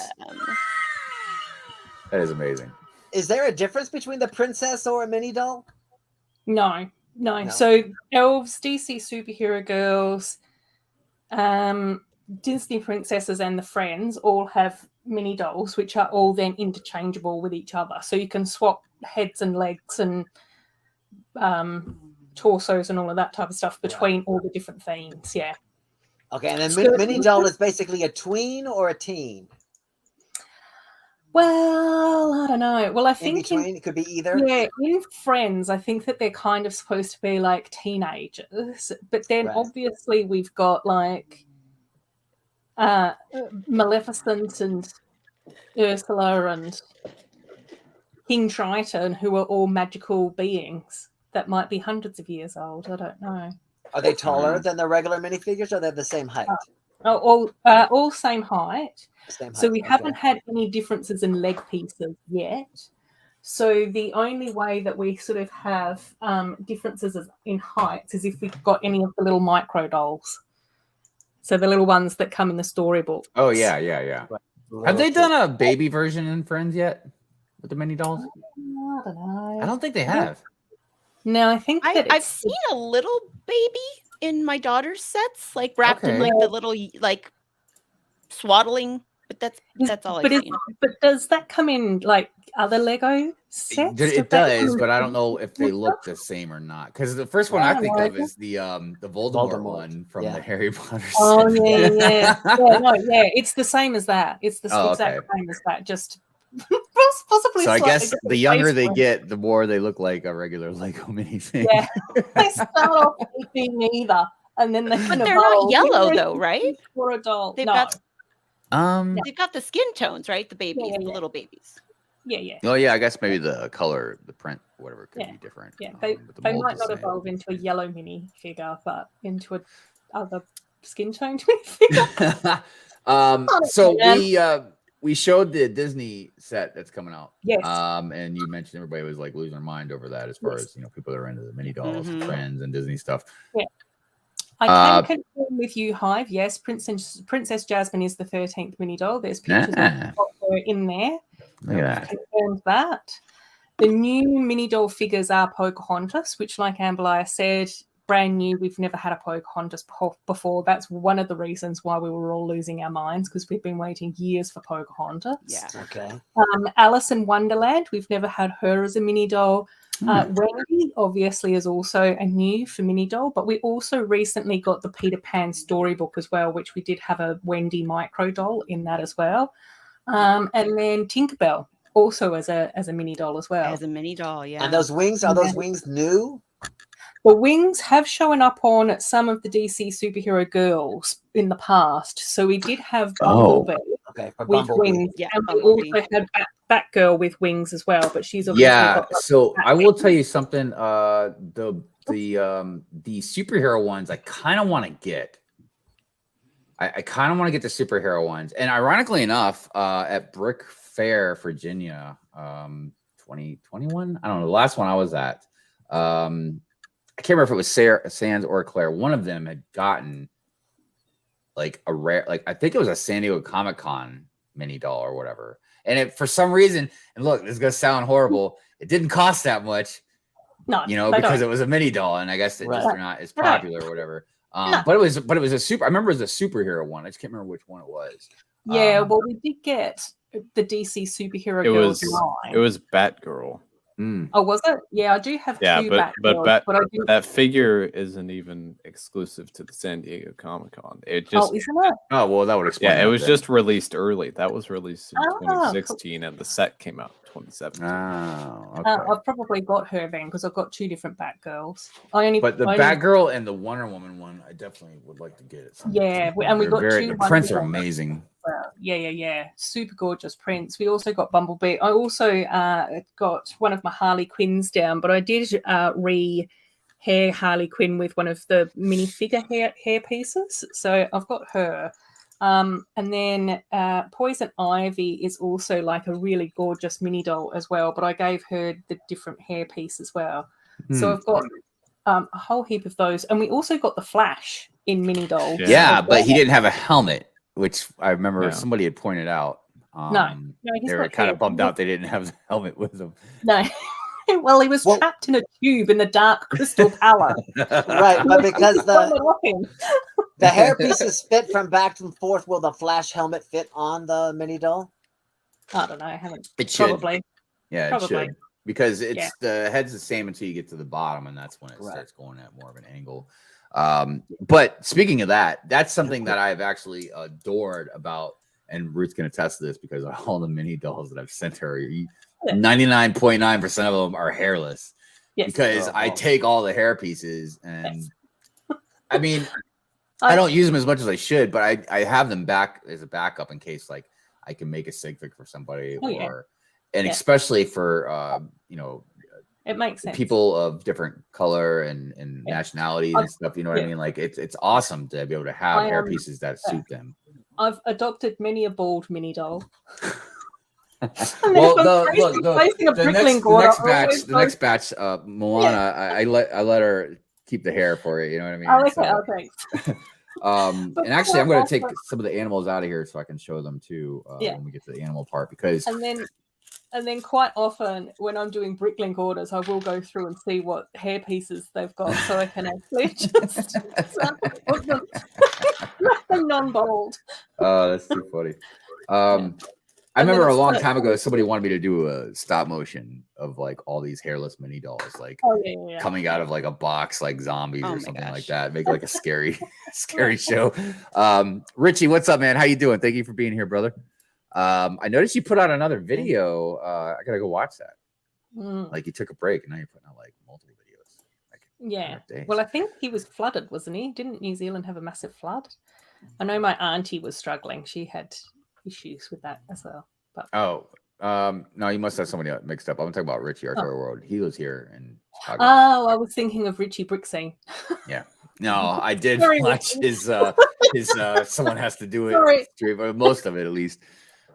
amazing. Is there a difference between the princess or a mini doll? No. So elves, DC superhero girls, Disney princesses and the Friends all have mini dolls, which are all then interchangeable with each other. So you can swap heads and legs and torsos and all of that type of stuff between all the different themes. Yeah. Okay, and then mini doll is basically a tween or a teen? Well, I don't know. Well, I think it could be either. Yeah, in Friends, I think that they're kind of supposed to be like teenagers, but then obviously we've got like Maleficent and Ursula and King Triton, who are all magical beings that might be hundreds of years old. I don't know. Are they taller than the regular minifigures, or they're the same height? All same height. So we haven't had any differences in leg pieces yet. So the only way that we sort of have differences in heights is if we've got any of the little micro dolls. So the little ones that come in the storybook. Oh, yeah. Have they done a baby version in Friends yet with the mini dolls? I don't know. I don't think they have. No, I think I've seen a little baby in my daughter's sets, like wrapped in like the little like swaddling. But that's all I've seen. But does that come in like other Lego sets? It does, but I don't know if they look the same or not. Because the first one I think of is the Voldemort one from the Harry Potter set. Oh yeah. It's the same as that. It's the exact same as that. Just possibly. So I guess the younger they get, the more they look like a regular Lego minifig. Yeah, they start off being neither, and then but they're not yellow though, right? For a doll, they've got the skin tones, right? The babies, the little babies. Yeah. Oh yeah, I guess maybe the color, the print, whatever, could be different. Yeah, they might not evolve into a yellow mini figure, but into other skin toned mini figure. So we showed the Disney set that's coming out. Yes. And you mentioned everybody was like losing their mind over that as far as people that are into the mini dolls, and Friends, and Disney stuff. Yeah. I can confirm with you, Hive. Yes, Princess Jasmine is the 13th mini doll. There's pictures of her in there. Look at that. Confirmed that. The new mini doll figures are Pocahontas, which, like Amberlia said, brand new. We've never had a Pocahontas before. That's one of the reasons why we were all losing our minds, because we've been waiting years for Pocahontas. Yeah. Okay. Alice in Wonderland, we've never had her as a mini doll. Wendy, obviously, is also a new for mini doll, but we also recently got the Peter Pan storybook as well, which we did have a Wendy micro doll in that as well. And then Tinkerbell also as a mini doll as well. As a mini doll, yeah. And those wings, are those wings new? The wings have shown up on some of the DC superhero girls in the past. So we did have Bumblebee with wings. Yeah, and we also had Batgirl with wings as well, but she's obviously got so I will tell you something. The superhero ones I kind of want to get. I kind of want to get the superhero ones. And ironically enough, at Brick Fair, Virginia, 2021, I don't know, the last one I was at, I can't remember if it was Sands or Claire. One of them had gotten like a rare, like I think it was a San Diego Comic-Con mini doll or whatever. And it, for some reason, and look, this is gonna sound horrible, it didn't cost that much, because it was a mini doll, and I guess it just they're not as popular or whatever. But it was a super. I remember it was a superhero one. I just can't remember which one it was. Yeah, well, we did get the DC superhero girls line. It was Batgirl. Oh, was it? Yeah, I do have two Batgirls, but I didn't... that figure isn't even exclusive to the San Diego Comic-Con. It just isn't it? Oh, well, that would explain. Yeah, it was then. just released early. That was released in 2016, and the set came out in 2017. Oh, okay. I've probably got her then because I've got two different Batgirls. But the Batgirl and the Wonder Woman one, I definitely would like to get it. Yeah, and we got two. The prints are amazing. Yeah. Super gorgeous prints. We also got Bumblebee. I also got one of my Harley Quinns down, but I did re-hair Harley Quinn with one of the minifigure hair pieces. So I've got her. And then Poison Ivy is also like a really gorgeous mini doll as well, but I gave her the different hair piece as well. So I've got a whole heap of those. And we also got the Flash in mini dolls. Yeah, but he didn't have a helmet, which I remember somebody had pointed out. No, they were kind of bummed out they didn't have the helmet with them. No. Well, he was trapped in a tube in the Dark Crystal Palace. Right, but because the hair pieces fit from back and forth, will the Flash helmet fit on the mini doll? I don't know. I haven't. It should. Probably. Yeah, Probably. it should. Because it's the head's the same until you get to the bottom, and that's when it starts going at more of an angle. But speaking of that, that's something that I've actually adored about, and Ruth's going to test this because all the mini dolls that I've sent her, 99.9% of them are hairless. Yes. Because I take all the hair pieces, and I mean, I don't use them as much as I should, but I have them back as a backup in case like I can make a sig fig for somebody, and especially for it makes sense. People of different color and nationalities and stuff. You know what I mean? Like it's awesome to be able to have hair pieces that suit them. I've adopted many a bald mini doll. Well, the next batch, Moana, I let her keep the hair for you. You know what I mean? Okay. And actually, I'm going to take some of the animals out of here so I can show them too when we get to the animal part. Because and then quite often when I'm doing bricklink orders, I will go through and see what hair pieces they've got, so I can actually just put them non-bold. Oh, that's too funny. I remember a long time ago, somebody wanted me to do a stop motion of like all these hairless mini dolls, like coming out of like a box, like zombies or something like that. Make like a scary show. Richie, what's up, man? How you doing? Thank you for being here, brother. I noticed you put out another video. I gotta go watch that. Like you took a break, and now you're putting out like multiple videos. Like, well, I think he was flooded, wasn't he? Didn't New Zealand have a massive flood? I know my auntie was struggling. She had issues with that as well. But no, you must have somebody mixed up. I'm talking about Richie Adorabuilds. He was here in Chicago. Oh, I was thinking of Richie Brixey. Yeah. No, I did watch his Someone Has to Do It stream, or most of it at least.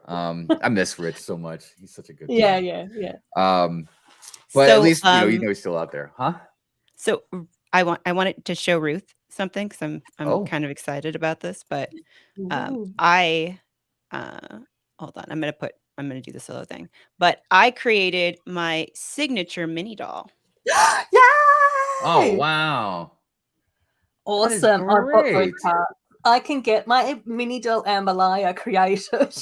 I miss Rich so much. He's such a good guy. Yeah. But at least you know he's still out there, huh? So I wanted to show Ruth something because I'm kind of excited about this, but hold on, I'm gonna do the solo thing. But I created my signature mini doll. Oh wow. Awesome. I've got those parts. I can get my mini doll Amberlia created.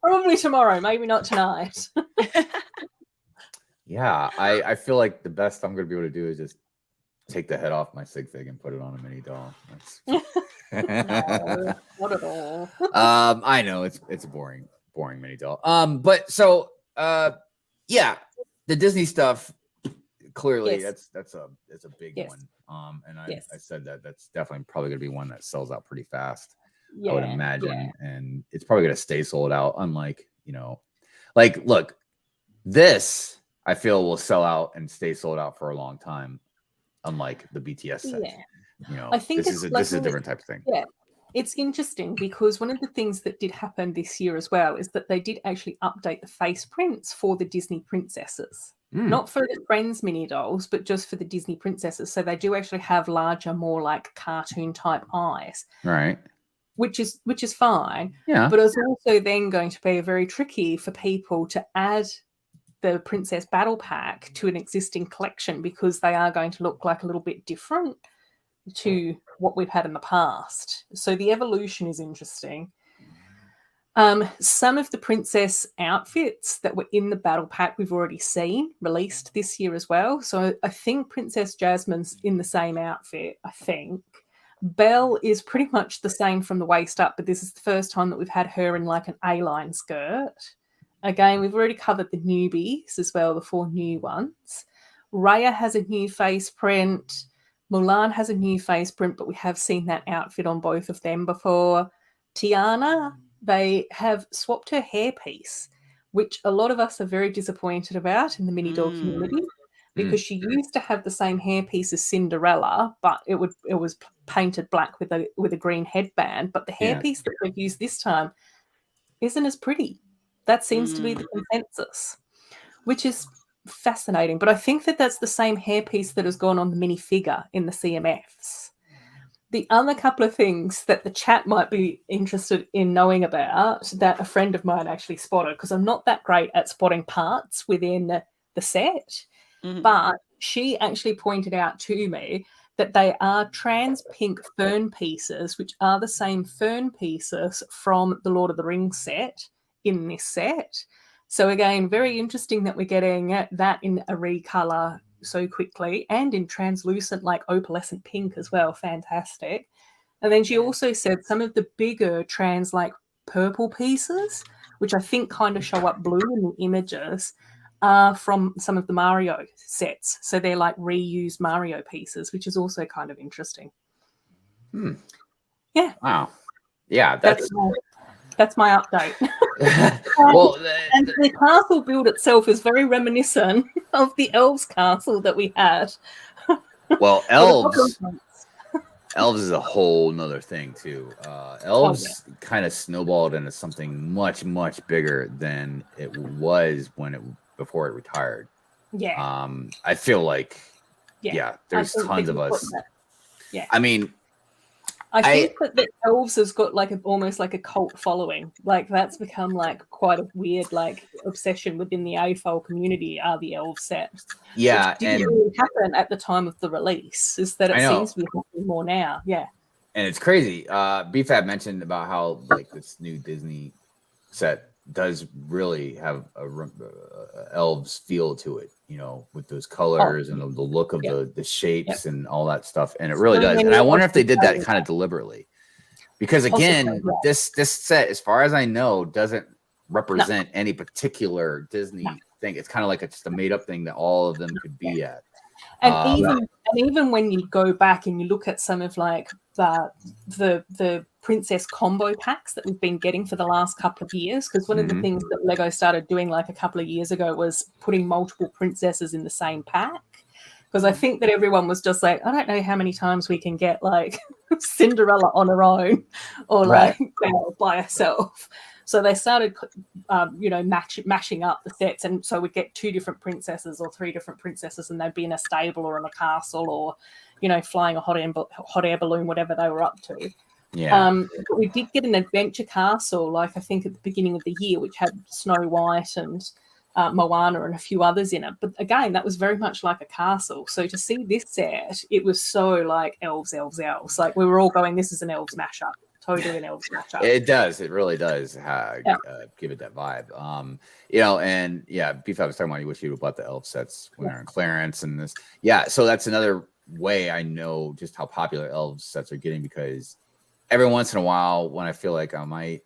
probably tomorrow, maybe not tonight. Yeah, I feel like the best I'm going to be able to do is just take the head off my sig fig and put it on a mini doll. No, not at all. I know it's a boring mini doll. But so yeah, the Disney stuff clearly it's a big one. And I said that's definitely probably going to be one that sells out pretty fast. I would imagine, and it's probably going to stay sold out. Unlike look, this I feel will sell out and stay sold out for a long time. Unlike the BTS set, I think this is a different type of thing. Yeah, it's interesting because one of the things that did happen this year as well is that they did actually update the face prints for the Disney princesses. Not for the Friends mini dolls, but just for the Disney princesses. So they do actually have larger, more like cartoon type eyes. Right. Which is fine. Yeah. But it's also then going to be very tricky for people to add the Princess Battle Pack to an existing collection because they are going to look like a little bit different to what we've had in the past. So the evolution is interesting. Some of the princess outfits that were in the battle pack we've already seen released this year as well. So I think Princess Jasmine's in the same outfit, I think. Belle is pretty much the same from the waist up, but this is the first time that we've had her in like an A-line skirt. Again, we've already covered the newbies as well, the 4 new ones. Raya has a new face print. Mulan has a new face print, but we have seen that outfit on both of them before. Tiana, they have swapped her hairpiece, which a lot of us are very disappointed about in the mini doll community because she used to have the same hairpiece as Cinderella, but it was painted black with a green headband. But the hairpiece that they've used this time isn't as pretty. That seems to be the consensus, which is fascinating. But I think that that's the same hairpiece that has gone on the minifigure in the CMFs. The other couple of things that the chat might be interested in knowing about that a friend of mine actually spotted, because I'm not that great at spotting parts within the set, but she actually pointed out to me that they are trans pink fern pieces, which are the same fern pieces from the Lord of the Rings set in this set. So again, very interesting that we're getting that in a recolor so quickly and in translucent like opalescent pink as well. Fantastic. And then she also said some of the bigger trans like purple pieces, which I think kind of show up blue in the images, are from some of the Mario sets. So they're like reused Mario pieces, which is also kind of interesting. Yeah. Wow. Yeah, that's my update. Well, and the castle build itself is very reminiscent of the Elves castle that we had. Well, Elves is a whole nother thing too. Elves kind of snowballed into something much, much bigger than it was before it retired. Yeah. I feel like there's tons of us. Yeah. I mean, I think that the Elves has got like almost like a cult following. Like that's become like quite a weird like obsession within the AFOL community are the Elves sets. Yeah, which didn't really happen at the time of the release. Is that it seems to be happening more now. Yeah. And it's crazy. BFAB mentioned about how like this new Disney set does really have a Elves feel to it, you know, with those colors and the look of the shapes and all that stuff. And it really does. And I wonder if they did that kind of deliberately, because again, this set, as far as I know, doesn't represent any particular Disney thing. It's kind of like just a made up thing that all of them could be at. And even when you go back and you look at some of like the princess combo packs that we've been getting for the last couple of years, because one of the things that Lego started doing like a couple of years ago was putting multiple princesses in the same pack, because I think that everyone was just like, I don't know how many times we can get like Cinderella on her own or like by herself. So they started, mashing up the sets, and so we'd get 2 different princesses or 3 different princesses, and they'd be in a stable or in a castle or, flying a hot air balloon, whatever they were up to. Yeah. But we did get an adventure castle, like I think at the beginning of the year, which had Snow White and Moana and a few others in it. But again, that was very much like a castle. So to see this set, it was so like elves. Like we were all going, this is an elves mashup. Totally an elves mashup. It does. It really does give it that vibe. And yeah, Beef, I was talking about you wish you would have bought the elf sets when they're in clearance and this. Yeah, so that's another way I know just how popular elves sets are getting, because every once in a while when I feel like I might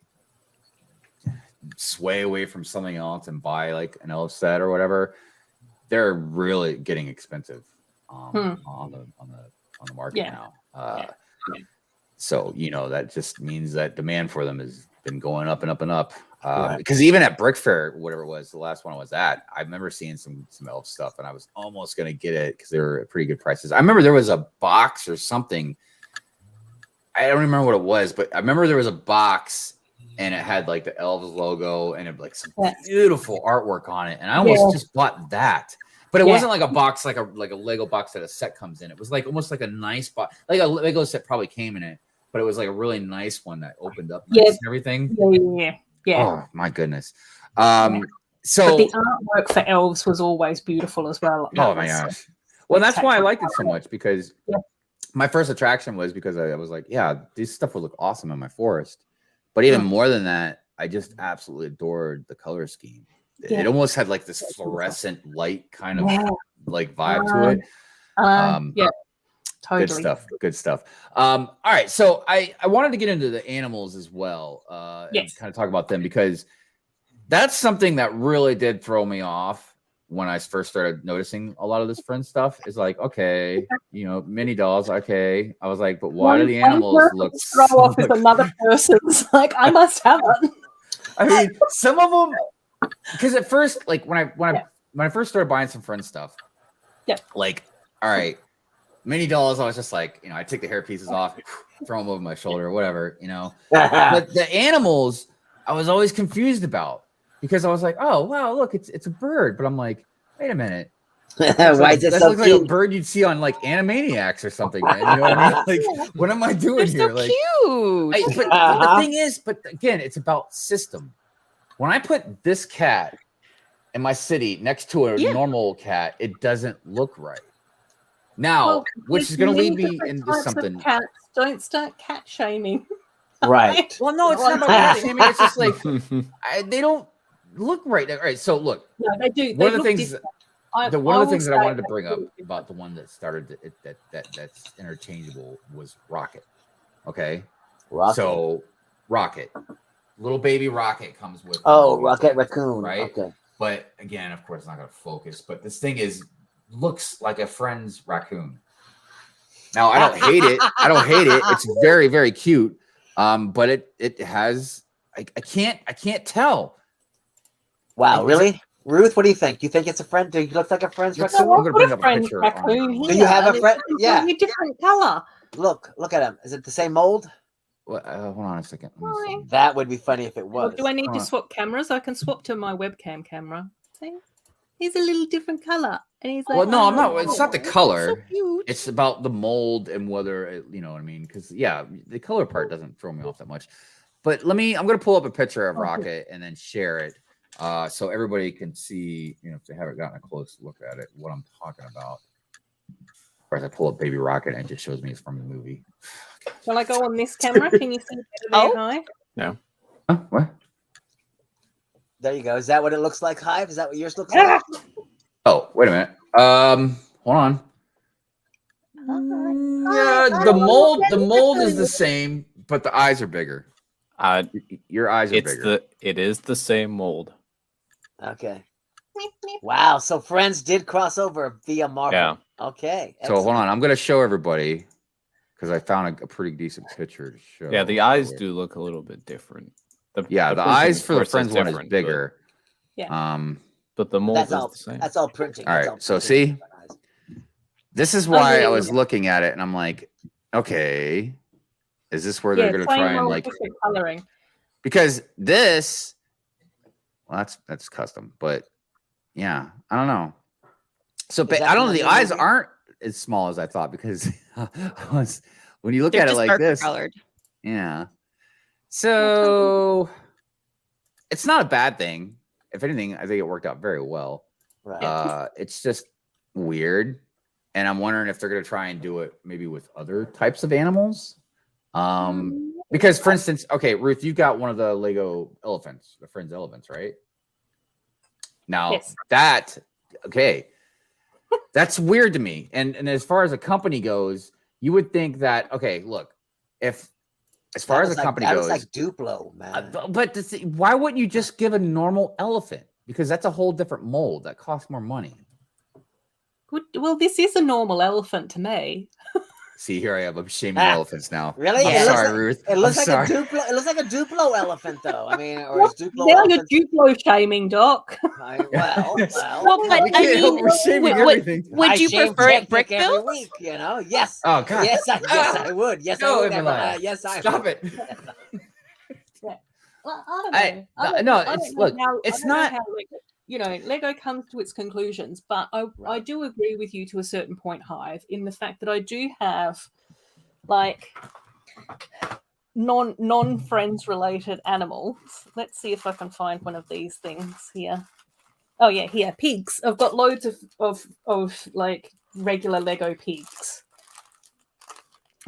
sway away from something else and buy like an elf set or whatever, they're really getting expensive on the market now. So, that just means that demand for them has been going up and up and up. Because even at Brick Fair, whatever it was, the last one I was at, I remember seeing some elf stuff, and I was almost going to get it because they were at pretty good prices. I remember there was a box or something. I don't remember what it was, but I remember there was a box, and it had like the Elves logo and it like some beautiful artwork on it. And I almost just bought that. But it wasn't like a box, like a Lego box that a set comes in. It was like almost like a nice box, like a Lego set probably came in it, but it was like a really nice one that opened up nice and everything. Yeah. Oh my goodness. So but the artwork for Elves was always beautiful as well. Oh my gosh. Well, that's why I liked it so much, because my first attraction was because I was like, yeah, this stuff would look awesome in my forest. But even more than that, I just absolutely adored the color scheme. It almost had like this fluorescent light kind of like vibe to it. Totally. Good stuff. All right, so I wanted to get into the animals as well, and kind of talk about them, because that's something that really did throw me off when I first started noticing a lot of this friend stuff. Is like, okay, mini dolls, okay. I was like, but why do the animals look throw off with another person's? Like, I must have it. I mean, some of them, because at first, like when I first started buying some friend stuff, like, all right, mini dolls, I was just like, I take the hair pieces off, throw them over my shoulder or whatever, But the animals, I was always confused about, because I was like, oh wow, look, it's a bird, but I'm like, wait a minute. Why is it so looks like a bird you'd see on like Animaniacs or something, man. You know what I mean? Like, what am I doing here? So like, cute. But the thing is, but again, it's about system. When I put this cat in my city next to a normal cat, it doesn't look right. Now, which is going to lead me into something. Cats. Don't start cat shaming. Right. Well, no, it's not about cat shaming. It's just like they don't look right. All right. So look, no, they do. One of the things that I wanted to bring up about the one that started that's interchangeable was Rocket. Okay. Rocket. So Rocket, little baby Rocket comes with Rocket Raccoon, right? Okay. But again, of course, it's not going to focus. But this thing looks like a friend's raccoon. Now I don't hate it. It's very, very cute. But it has I can't tell. Wow, really? Ruth, what do you think? You think it's a friend? Do you look like a friend's raccoon? I'm gonna bring up a picture. Raccoon Do you have a friend? Yeah. A different color. Look at him. Is it the same mold? Well, hold on a second. Let me see. That would be funny if it was. Do I need to swap cameras? I can swap to my webcam camera. See? He's a little different color. And he's like, well, no, I'm not. It's not the color. It's about the mold and whether it, you know what I mean? Because the color part doesn't throw me off that much. But I'm going to pull up a picture of Rocket and then share it, so everybody can see. If they haven't gotten a close look at it, what I'm talking about. Or as I pull up Baby Rocket, and it just shows me it's from the movie. Shall I go on this camera? Can you see it better there, Hive? No. Huh? What? There you go. Is that what it looks like, Hive? Is that what yours looks like? Oh, wait a minute. Hold on. Yeah, the mold is the same, but the eyes are bigger. Your eyes are bigger. It is the same mold. Okay. Wow. So Friends did cross over via Marvel. Yeah. Okay. So hold on. I'm going to show everybody because I found a pretty decent picture to show. Yeah, the eyes do look a little bit different. The eyes for the Friends one is bigger. But the mold is the same. That's all printing. All right. So see, this is why I was looking at it and I'm like, okay, is this where they're going to try and like coloring? Because this, well, that's custom, but yeah, I don't know. So I don't know. The eyes aren't as small as I thought because when you look at it like this, colored. Yeah. So it's not a bad thing. if anything, I think it worked out very well. Right. It's just weird, and I'm wondering if they're going to try and do it maybe with other types of animals. Because, for instance, okay, Ruth, you've got one of the Lego elephants, the Friends elephants, right? Now Yes. that's weird to me. And as far as a company goes, you would think that, okay, look, as far as a company goes, that was like Duplo, man. but why wouldn't you just give a normal elephant? Because that's a whole different mold that costs more money. Well, this is a normal elephant to me. See, here I am. I'm shaming elephants now. Really? I'm sorry, Ruth. It looks I'm like sorry. a Duplo. It looks like a Duplo elephant, though. I mean, or is Duplo Now you're elephant? Duplo shaming, Doc. Well, but We I can't help mean, we're shaming everything. would you shame prefer it Technic brick every built? week? You know? Yes. Oh God. Yes, I would. Yes, No, I would. Amberlia. Yes, I Stop would. it. Well, I don't know. No, I don't it's know look, how- it's I don't know not. how Lego comes to its conclusions, but I do agree with you to a certain point, Hive, in the fact that I do have like non-friends related animals. Let's see if I can find one of these things here. Oh yeah, here, pigs. I've got loads of like regular Lego pigs.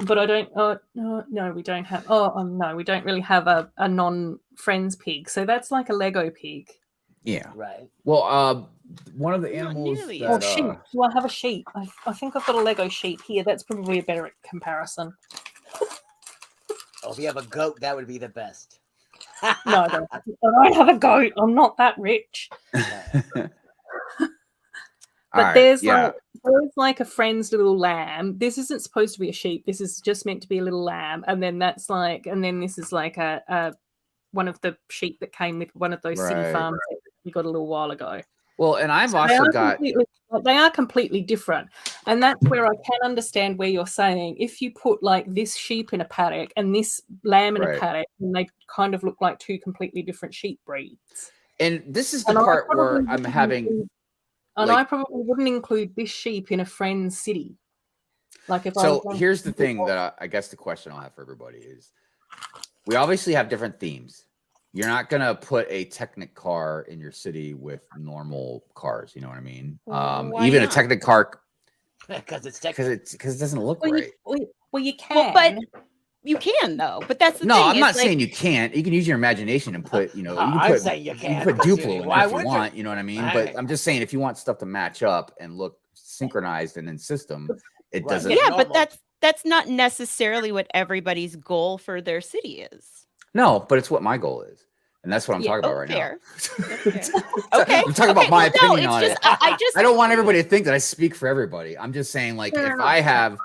But I don't. No, we don't have. No, we don't really have a non-friends pig. So that's like a Lego pig. Yeah. Right. Well, one of the animals Or that sheep. Do I have a sheep? I think I've got a Lego sheep here. That's probably a better comparison. Oh, if you have a goat, that would be the best. No, I don't have a goat. I'm not that rich. But there's like a friend's little lamb. This isn't supposed to be a sheep. This is just meant to be a little lamb. And then this is like a one of the sheep that came with one of those city farms that we got a little while ago. Well, and I've also got. They are completely different, and that's where I can understand where you're saying if you put like this sheep in a paddock and this lamb in a paddock, and they kind of look like two completely different sheep breeds. And this is the part where I'm having. I probably wouldn't include this sheep in a friend's city. Like if here's the thing that I guess the question I'll have for everybody is, we obviously have different themes. You're not gonna put a Technic car in your city with normal cars. You know what I mean? Even a Technic car, because it's because it doesn't look right. Well, you can. Well, but you can though. But that's the No, thing. I'm not saying you can't. You can use your imagination and put, you can put Duplo in if you want. You know what I mean? But I'm just saying, if you want stuff to match up and look synchronized and in system, it doesn't. Yeah, but that's not necessarily what everybody's goal for their city is. No, but it's what my goal is. And that's what I'm talking about right now. Okay. I'm talking about my opinion on it. I I don't want everybody to think that I speak for everybody. I'm just saying, like, if I have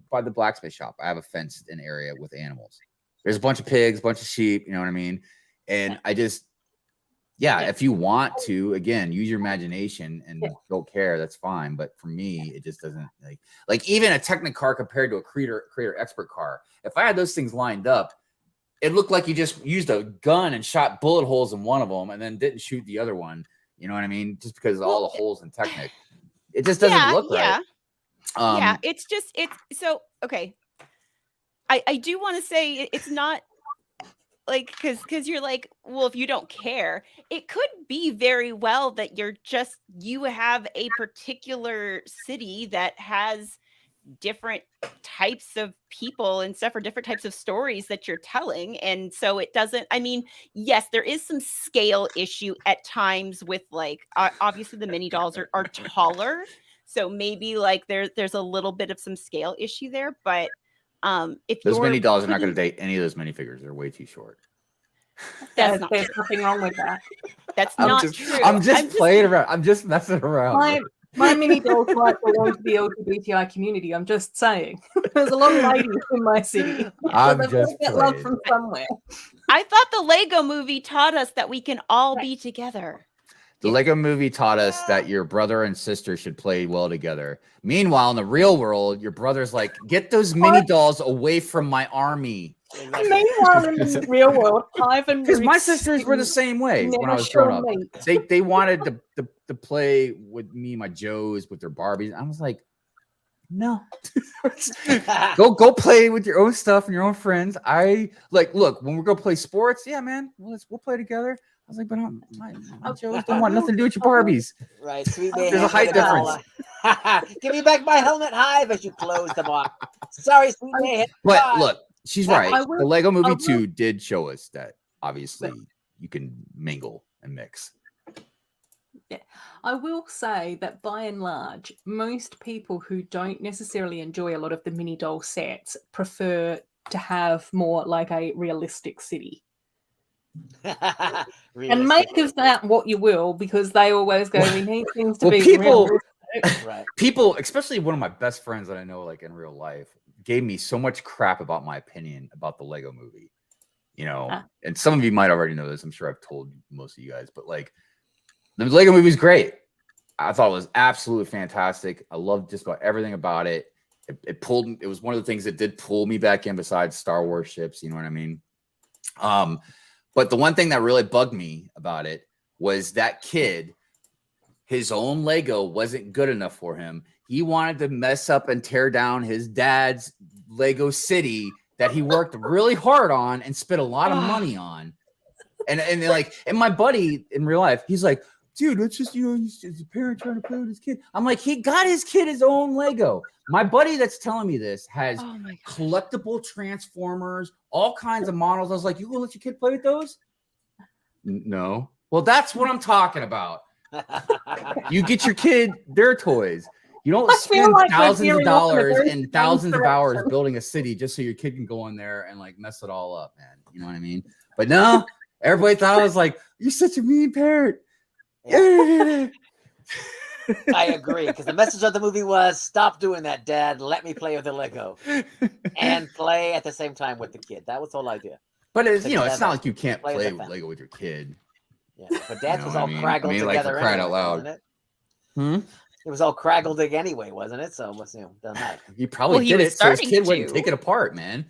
by the blacksmith shop, I have a fenced in area with animals. There's a bunch of pigs, a bunch of sheep, you know what I mean? And I just, if you want to, again, use your imagination and don't care, that's fine. But for me, it just doesn't like even a Technic car compared to a creator expert car. If I had those things lined up, it looked like you just used a gun and shot bullet holes in one of them and then didn't shoot the other one. You know what I mean? Just because of all the holes in Technic. It just doesn't look right. It's so okay. I do want to say it's not like because you're like, well, if you don't care, it could be very well that you have a particular city that has different types of people and stuff, or different types of stories that you're telling, and so it doesn't. I mean, yes, there is some scale issue at times with like obviously the mini dolls are taller, so maybe like there's a little bit of some scale issue there, but if those mini dolls are not going to date any of those minifigures, they're way too short. There's nothing wrong with that. That's not true. I'm just playing around. I'm just messing around. My mini dolls might belong to the LGBTI community. I'm just saying. There's a lot of ladies in my city. I'm so just get love from somewhere. I thought the Lego movie taught us that we can all be together. The Lego movie taught us that your brother and sister should play well together. Meanwhile, in the real world, your brother's like, get those mini dolls away from my army. Meanwhile, in the real world, because my sisters were the same way when I was growing up. They wanted to play with me, my Joes, with their Barbies. I was like, no, go play with your own stuff and your own friends. Look when we're gonna play sports. Yeah, man, we'll play together. was like, but my Joes don't want nothing to do with your Barbies. Right, sweet May. There's a height difference. Give me back my helmet, Hive, as you close the box. Sorry, sweet May. But look, she's right. I will- The Lego Movie I will- 2 did show us that obviously you can mingle and mix. Yeah, I will say that by and large, most people who don't necessarily enjoy a lot of the mini doll sets prefer to have more like a realistic city. And make of that what you will, because they always go, we need things to be realistic. Right. People, especially one of my best friends that I know, like in real life, gave me so much crap about my opinion about the Lego Movie. You know, and some of you might already know this. I'm sure I've told most of you guys, but like the Lego Movie is great. I thought it was absolutely fantastic. I loved just about everything about it. It was one of the things that did pull me back in besides Star Wars ships. You know what I mean? But the one thing that really bugged me about it was that kid, his own Lego wasn't good enough for him. He wanted to mess up and tear down his dad's Lego city that he worked really hard on and spent a lot of money on. And my buddy in real life, he's like, dude, it's just, he's a parent trying to play with his kid. I'm like, he got his kid his own Lego. My buddy that's telling me this has collectible Transformers, all kinds of models. I was like, you gonna let your kid play with those? No. Well, that's what I'm talking about. You get your kid their toys. You don't spend thousands of dollars and thousands of hours building a city just so your kid can go in there and like mess it all up, man. You know what I mean? But no, everybody thought I was like, you're such a mean parent. I agree, because the message of the movie was, stop doing that, Dad. Let me play with the Lego and play at the same time with the kid. That was the whole idea. But it's, it's not like you can't play with Lego with your kid. Yeah, but Dad was all craggled like, together. for crying out anyway, loud. It was all craggled anyway, wasn't it? So what's done that? He probably did it so his kid wouldn't take it apart, man.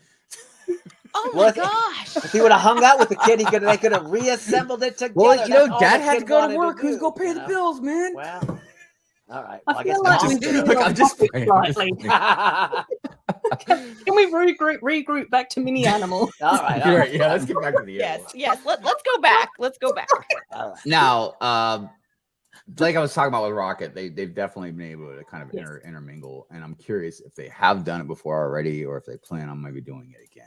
Oh my gosh! If he would have hung out with the kid, they could have reassembled it together. Well, you know, That's all Dad the had kid to go to wanted work. do, Who's gonna pay the bills, man? Well, all right. I Well, feel like I'm just playing. Can we regroup back to mini animals? All right. Yeah, let's get back to the yes. Let's go back. Let's go back. Now, like I was talking about with Rocket, they've definitely been able to kind of intermingle, and I'm curious if they have done it before already, or if they plan on maybe doing it again.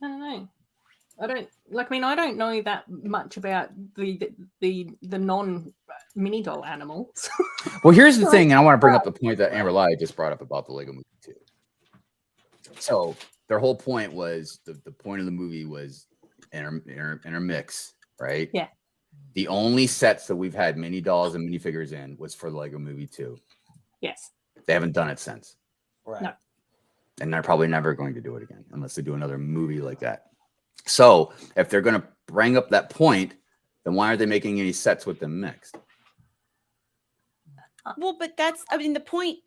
I don't know. I don't know that much about the non mini doll animals. Well, here's the thing, and I want to bring up the point that Amberlia just brought up about the Lego Movie 2. So their whole point was the point of the movie was intermix, right? Yeah. The only sets that we've had mini dolls and minifigures in was for the Lego Movie 2. Yes. They haven't done it since. Right. No. And they're probably never going to do it again unless they do another movie like that. So if they're going to bring up that point, then why aren't they making any sets with them mixed? Well, but the point.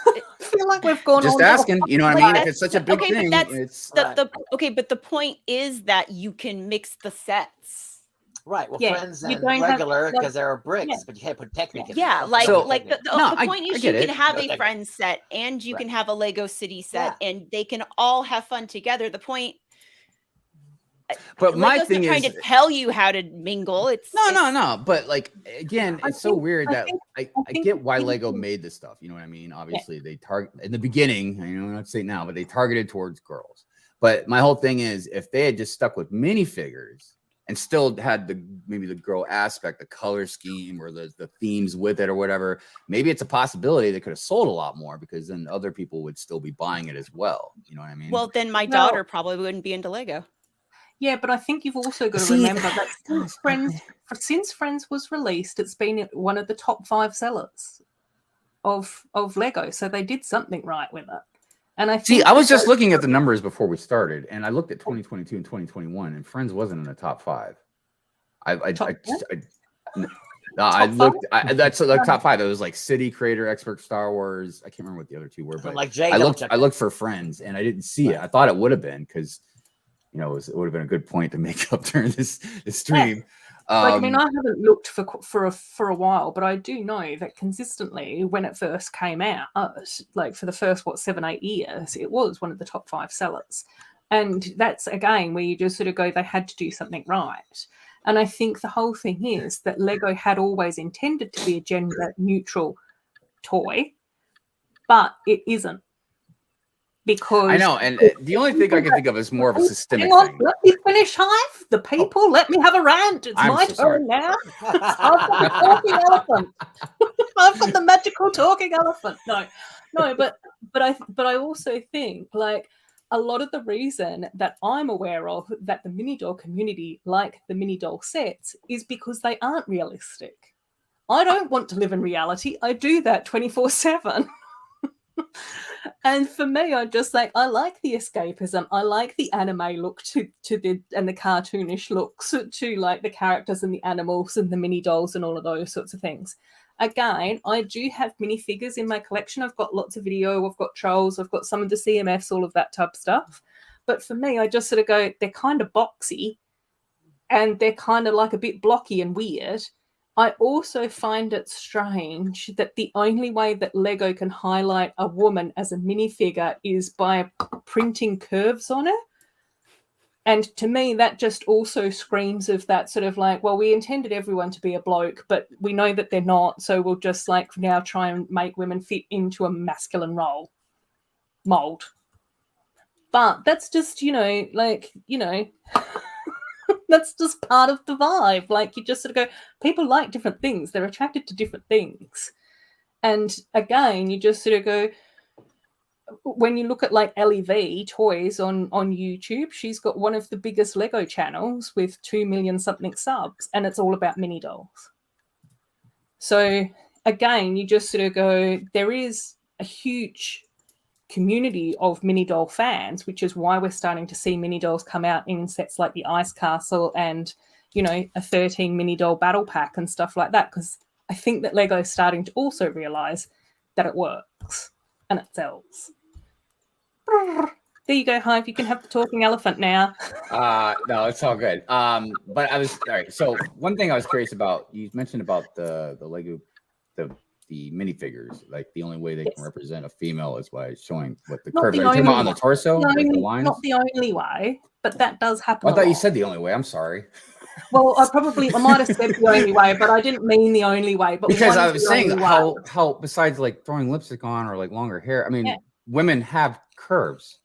I feel like we've gone just asking, you know what I mean? If it's such a big okay, thing, but it's but the point is that you can mix the sets. Right. Well, Yeah, friends you and don't have- regular because like- there are bricks, yeah. but you can't put Technic in. Yeah, there. like So- the point I is get you it. can have No a Technic. friend set and you can Right. have a Lego City set and they can all have fun together. The point. But my Lego's thing not trying is, to tell you how to mingle. It's no. But like again, I it's so think- weird I that think- I think get why people- Lego made this stuff. You know what I mean? Obviously, they target in the beginning. I know I'm not saying now, but they targeted towards girls. But my whole thing is, if they had just stuck with minifigures and still had maybe the girl aspect, the color scheme, or the themes with it, or whatever, maybe it's a possibility they could have sold a lot more because then other people would still be buying it as well. You know what I mean? well, then my No. daughter probably wouldn't be into Lego. Yeah, but I think you've also got to See, remember that since Friends was released, it's been one of the top 5 sellers of Lego. So they did something right with it. And I See, think I was that- just looking at the numbers before we started, and I looked at 2022 and 2021, and Friends wasn't in the top 5. That's like top 5. It was like City, Creator, Expert, Star Wars. I can't remember what the other 2 were, but like Jay, I looked for Friends, and I didn't see it. I thought it would have been because it would have been a good point to make up during this stream. I haven't looked for a while, but I do know that consistently when it first came out, like for the first 7-8 years, it was one of the top 5 sellers. And that's again where you just sort of go, they had to do something right. And I think the whole thing is that Lego had always intended to be a gender neutral toy, but it isn't. Because I know, and the only thing I can think of is more of a systemic hang on, thing. let me finish, Hive. The people, let me have a rant. It's my turn now. I've got the talking elephant. I've got the magical talking elephant. No, but I also think like a lot of the reason that I'm aware of that the mini doll community like the mini doll sets is because they aren't realistic. I don't want to live in reality. I do that 24/7. And for me, I just like, I like the escapism. I like the anime look to the and the cartoonish looks to like the characters and the animals and the mini dolls and all of those sorts of things. Again, I do have minifigures in my collection. I've got lots of video. I've got trolls. I've got some of the CMFs, all of that type of stuff. But for me, I just sort of go, they're kind of boxy and they're kind of like a bit blocky and weird. I also find it strange that the only way that Lego can highlight a woman as a minifigure is by printing curves on her. And to me, that just also screams of that sort of like, well, we intended everyone to be a bloke, but we know that they're not. So we'll just like now try and make women fit into a masculine role mold. But that's just, that's just part of the vibe. Like you just sort of go, people like different things. They're attracted to different things. And again, you just sort of go, when you look at like LEV Toys on YouTube, she's got one of the biggest Lego channels with 2 million something subs, and it's all about mini dolls. So again, you just sort of go, there is a huge community of mini doll fans, which is why we're starting to see mini dolls come out in sets like the Ice Castle and, a 13 mini doll battle pack and stuff like that, because I think that Lego is starting to also realize that it works and it sells. There you go, Hive. You can have the talking elephant now. No, it's all good. But I was all right. So one thing I was curious about, you mentioned about the Lego, the minifigures. Like the only way they can represent a female is by showing what the curve. Are you talking about on the torso, like the lines? Not the only way, but that does happen. I thought you said the only way. I'm sorry. Well, I might have said the only way, but I didn't mean the only way. But because I was saying how besides like throwing lipstick on or like longer hair, I mean, women have curves.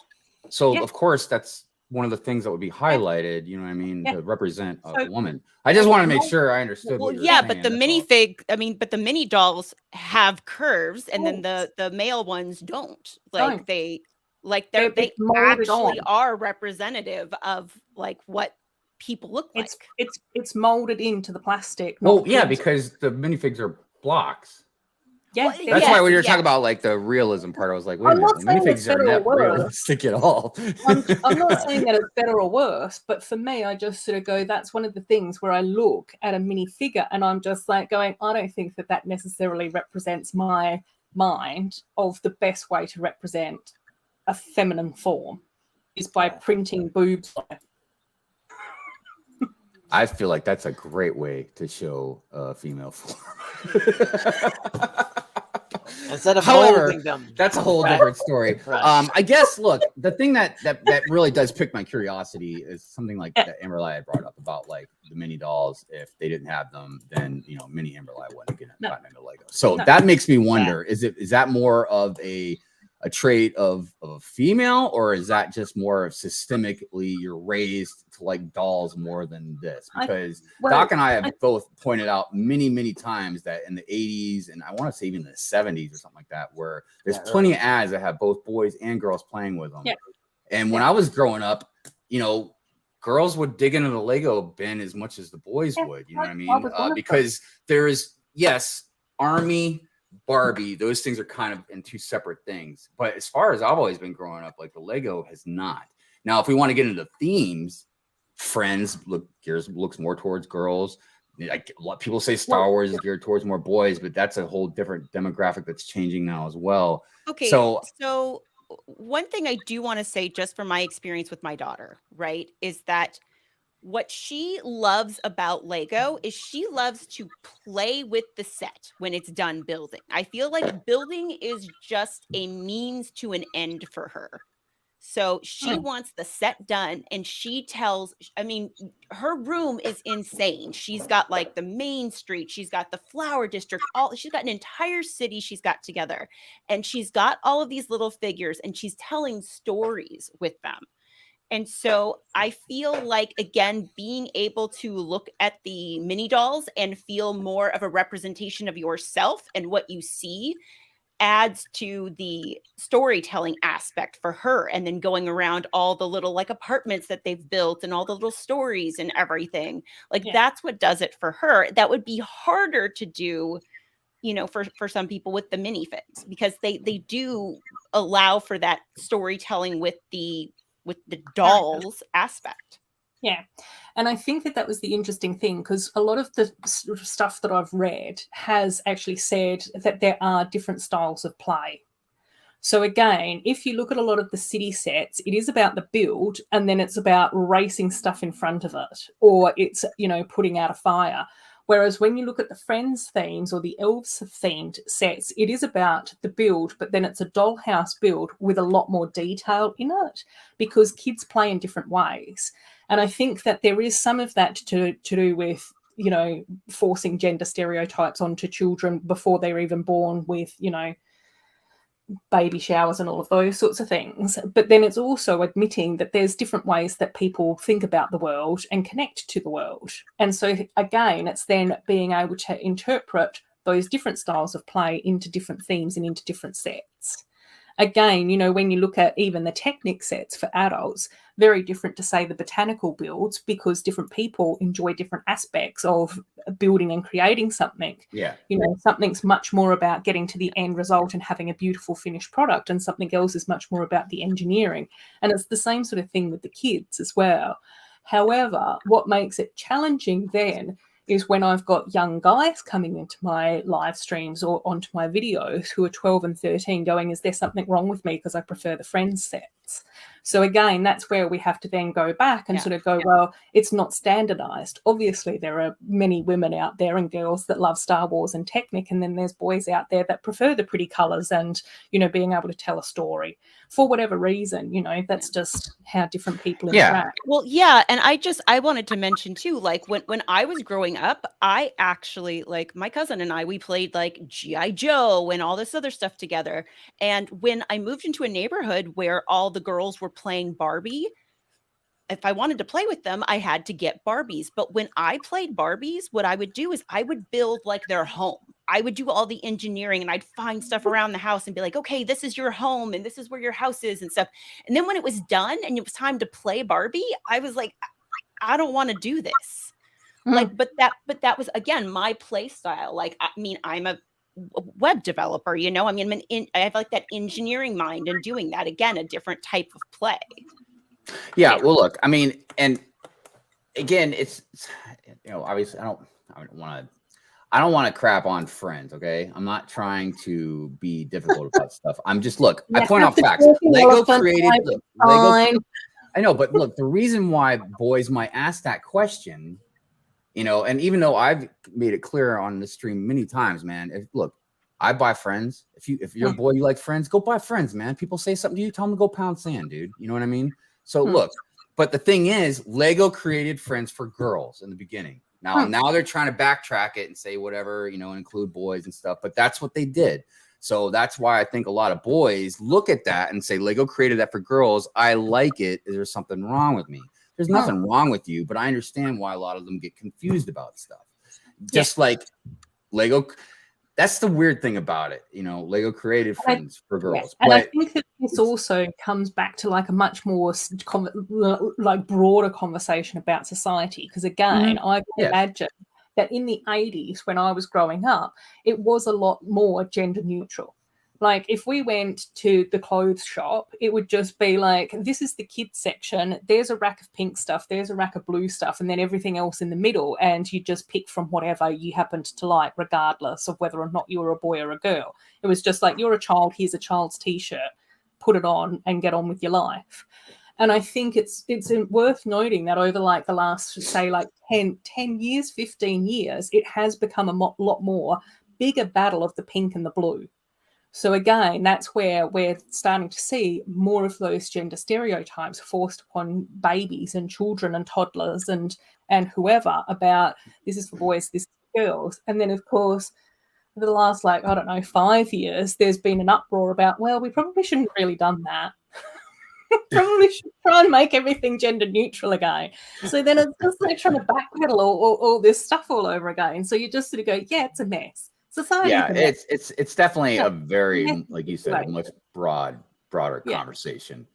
So of course that's one of the things that would be highlighted, you know what I mean, to represent a woman. I just wanted to make sure I understood. Well, yeah, but the the mini dolls have curves, and then the male ones don't. Like they actually are representative of like what people look like. It's molded into the plastic. Well, yeah, because the minifigs are blocks. Yeah, that's why when you're talking about like the realism part, I was like, wait a minute, minifigs are not realistic at all. I'm not saying that it's better or worse, but for me, I just sort of go, that's one of the things where I look at a minifigure and I'm just like going, I don't think that necessarily represents my mind of the best way to represent a feminine form is by printing boobs on it. I feel like that's a great way to show a female form. Instead of holding them. That's a whole different story. Right. I guess, look, the thing that really does pique my curiosity is something like that Amberlia had brought up about like the mini dolls. If they didn't have them, then mini Amberlia wouldn't get gotten into Lego. So that makes me wonder: is that more of a trait of a female, or is that just more of systemically you're raised to like dolls more than this? Because Doc and I have both pointed out many times that in the 80s and I want to say even the 70s or something like that, where there's plenty of ads that have both boys and girls playing with them. And when I was growing up, girls would dig into the Lego bin as much as the boys would, you know what I mean? Because there's Army, Barbie, those things are kind of in two separate things. But as far as I've always been growing up, like the Lego has not. Now, if we want to get into themes, Friends looks more towards girls. Like a lot of people say Star Wars is geared towards more boys, but that's a whole different demographic that's changing now as well. Okay, so one thing I do want to say, just from my experience with my daughter, right, is that what she loves about Lego is she loves to play with the set when it's done building. I feel like building is just a means to an end for her. So she wants the set done, and she tells, I mean, her room is insane. She's got like the main street, she's got the flower district, she's got an entire city she's got together, and she's got all of these little figures, and she's telling stories with them. And so I feel like, again, being able to look at the mini dolls and feel more of a representation of yourself and what you see adds to the storytelling aspect for her, and then going around all the little like apartments that they've built and all the little stories and everything. Like that's what does it for her. That would be harder to do, you know, for some people with the minifigs, because they do allow for that storytelling with the dolls aspect. Yeah. And I think that was the interesting thing, because a lot of the stuff that I've read has actually said that there are different styles of play. So again, if you look at a lot of the city sets, it is about the build, and then it's about racing stuff in front of it, or it's, you know, putting out a fire. Whereas when you look at the Friends themes or the Elves themed sets, it is about the build, but then it's a dollhouse build with a lot more detail in it, because kids play in different ways. And I think that there is some of that to do with, you know, forcing gender stereotypes onto children before they're even born, with, you know, baby showers and all of those sorts of things. But then it's also admitting that there's different ways that people think about the world and connect to the world. And so again, it's then being able to interpret those different styles of play into different themes and into different sets. Again, you know, when you look at even the Technic sets for adults, very different to, say, the botanical builds, because different people enjoy different aspects of building and creating something. Yeah. You know, something's much more about getting to the end result and having a beautiful finished product, and something else is much more about the engineering. And it's the same sort of thing with the kids as well. However, what makes it challenging then is when I've got young guys coming into my live streams or onto my videos who are 12 and 13 going, is there something wrong with me because I prefer the Friends sets? So again, that's where we have to then go back and sort of go, well, it's not standardized. Obviously, there are many women out there and girls that love Star Wars and Technic, and then there's boys out there that prefer the pretty colors and, you know, being able to tell a story for whatever reason. You know, that's just how different people interact. Well, yeah, and I wanted to mention too, like when I was growing up, I actually, like, my cousin and I, we played like G.I. Joe and all this other stuff together. And when I moved into a neighborhood where all the girls were playing Barbie, if I wanted to play with them, I had to get Barbies. But when I played Barbies, what I would do is I would build like their home. I would do all the engineering, and I'd find stuff around the house and be like, okay, this is your home and this is where your house is and stuff. And then when it was done and it was time to play Barbie, I was like, I don't want to do this. Like, but that was, again, my play style. Like, I mean, I'm a web developer, you know, I mean, I have like that engineering mind, and doing that, again, a different type of play. Yeah, well, look, I mean, and again, it's, you know, obviously I don't want to crap on Friends. Okay. I'm not trying to be difficult about stuff. I'm just, look, I point out facts. Lego created, Lego, I know, but look, the reason why boys might ask that question, you know, and even though I've made it clear on the stream many times, man, look, I buy Friends. If you're a boy, you like Friends, go buy Friends, man. People say something to you, tell them to go pound sand, dude. You know what I mean? So look, but the thing is, Lego created Friends for girls in the beginning. Now they're trying to backtrack it and say whatever, you know, include boys and stuff, but that's what they did. So that's why I think a lot of boys look at that and say, Lego created that for girls. I like it. Is there something wrong with me? There's nothing wrong with you, but I understand why a lot of them get confused about stuff. Just like Lego. That's the weird thing about it. You know, Lego created Friends for girls. And I think that this also comes back to like a much more like broader conversation about society. Because again, I can imagine that in the 80s, when I was growing up, it was a lot more gender neutral. Like if we went to the clothes shop, it would just be like, this is the kids section. There's a rack of pink stuff. There's a rack of blue stuff. And then everything else in the middle. And you just pick from whatever you happened to like, regardless of whether or not you were a boy or a girl. It was just like, you're a child. Here's a child's T-shirt. Put it on and get on with your life. And I think it's worth noting that over like the last, say, like 10 years, 15 years, it has become a lot more bigger battle of the pink and the blue. So again, that's where we're starting to see more of those gender stereotypes forced upon babies and children and toddlers and whoever about this is for boys, this is for girls. And then of course, for the last 5 years, there's been an uproar about, well, we probably shouldn't have really done that. Probably should try and make everything gender neutral again. So then it's just like trying to backpedal all this stuff all over again. So you just sort of go, yeah, it's a mess. Society. Yeah, it's definitely a very, like you said, a much broader conversation.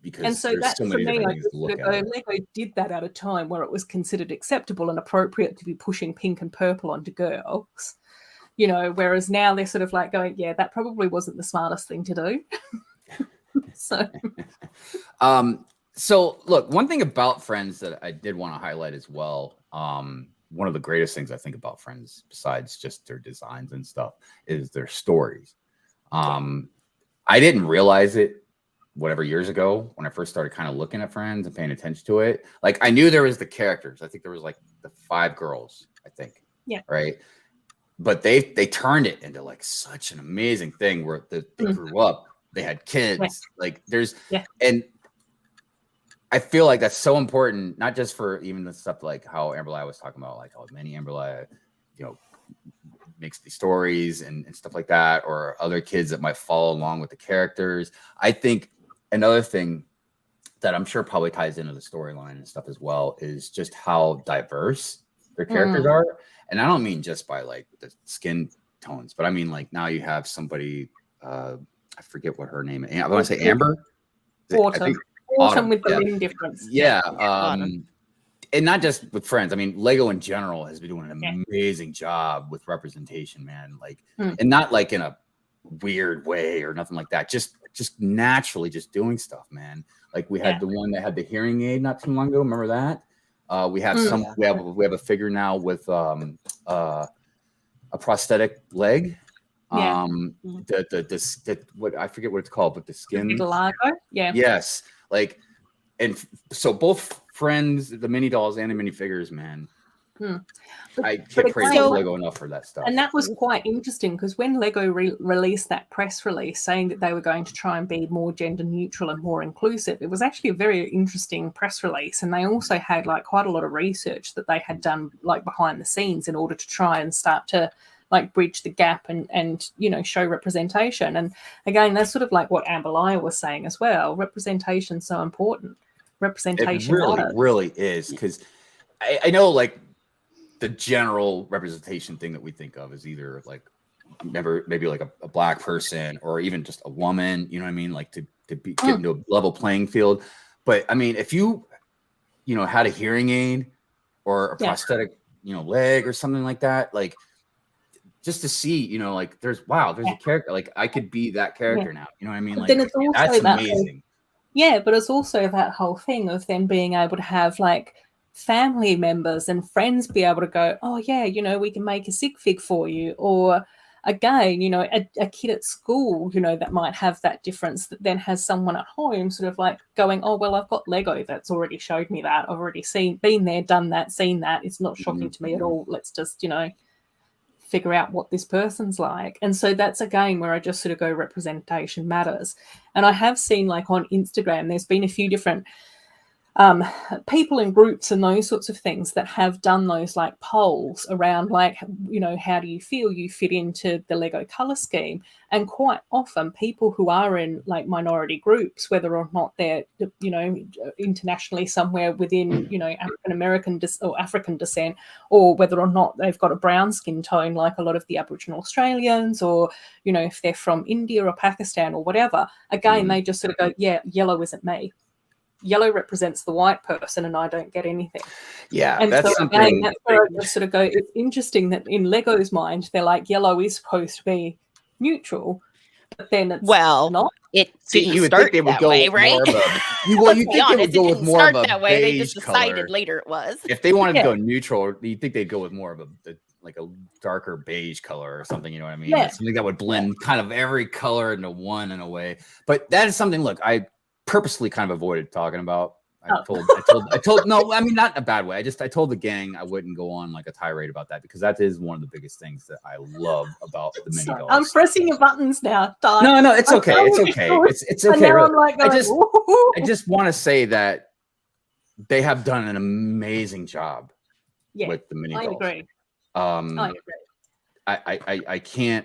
Because and so there's that's so for many me. different I things just to look sort of at. go, Lego did that at a time where it was considered acceptable and appropriate to be pushing pink and purple onto girls. Whereas now they're sort of like going, yeah, that probably wasn't the smartest thing to do. So look, one thing about Friends that I did want to highlight as well, one of the greatest things I think about Friends, besides just their designs and stuff, is their stories. I didn't realize it years ago when I first started kind of looking at Friends and paying attention to it. Like, I knew there was the characters. I think there was like the 5 girls, I think. Yeah. Right. But they turned it into like such an amazing thing where they grew up, they had kids, and I feel like that's so important, not just for even the stuff like how Amberlia was talking about, like how many Amberlia, makes these stories and stuff like that, or other kids that might follow along with the characters. I think another thing that I'm sure probably ties into the storyline and stuff as well is just how diverse their characters are. And I don't mean just by like the skin tones, but I mean like now you have somebody, I forget what her name is. I want to say Amber. Autumn with the ring difference. Yeah. And not just with Friends. I mean, Lego in general has been doing an amazing job with representation, man. Like, and not like in a weird way or nothing like that. Just naturally, just doing stuff, man. Like we had the one that had the hearing aid not too long ago. Remember that? We have we have a figure now with a prosthetic leg. What I forget what it's called, but the skin. Vitiligo. Yeah. Yes. Like, and so both Friends, the mini dolls and the minifigures, man. I can't praise Lego enough for that stuff. And that was quite interesting because when Lego released that press release saying that they were going to try and be more gender neutral and more inclusive, it was actually a very interesting press release. And they also had like quite a lot of research that they had done like behind the scenes in order to try and start to like bridge the gap and show representation. And again, that's sort of like what Amberlia was saying as well. Representation's so important. Representation really is, because I know like the general representation thing that we think of is either like maybe like a black person or even just a woman, you know what I mean, like to get into a level playing field. But I mean, if you had a hearing aid or a prosthetic leg or something like that, like just to see, like there's a character, like I could be that character now, you know what I mean? Like then it's also that's amazing. But it's also that whole thing of then being able to have like family members and friends be able to go, oh yeah, we can make a sig fig for you. Or again, a kid at school, that might have that difference that then has someone at home sort of like going, oh, well, I've got Lego that's already showed me that. I've already been there, done that, seen that. It's not shocking to me at all. Let's just, figure out what this person's like. And so that's again where I just sort of go, representation matters. And I have seen like on Instagram, there's been a few different people in groups and those sorts of things that have done those like polls around like, how do you feel you fit into the Lego color scheme? And quite often people who are in like minority groups, whether or not they're, internationally somewhere within, African-American or African descent, or whether or not they've got a brown skin tone, like a lot of the Aboriginal Australians, or, if they're from India or Pakistan or whatever, again, they just sort of go, yeah, yellow isn't me. Yellow represents the white person and I don't get anything. Yeah, and that's so something. Again, that's where I just sort of go, it's interesting that in Lego's mind, they're like, yellow is supposed to be neutral, but then it's not. It didn't you would start think they would that go way, with right? more of a, you Let's think be they honest, would go it with didn't more start of a that way. They beige just decided color. later it was. If they wanted to go neutral, you think they'd go with more of like a darker beige color or something, you know what I mean? Yeah. Something that would blend kind of every color into one in a way. But that is something, look, I purposely kind of avoided talking about I told no, I mean, not in a bad way. I told the gang I wouldn't go on like a tirade about that because that is one of the biggest things that I love about the mini dolls. I'm pressing your buttons now. No, it's okay. It's okay. It's okay. Now I'm like going, I just want to say that they have done an amazing job with the mini dolls. I agree.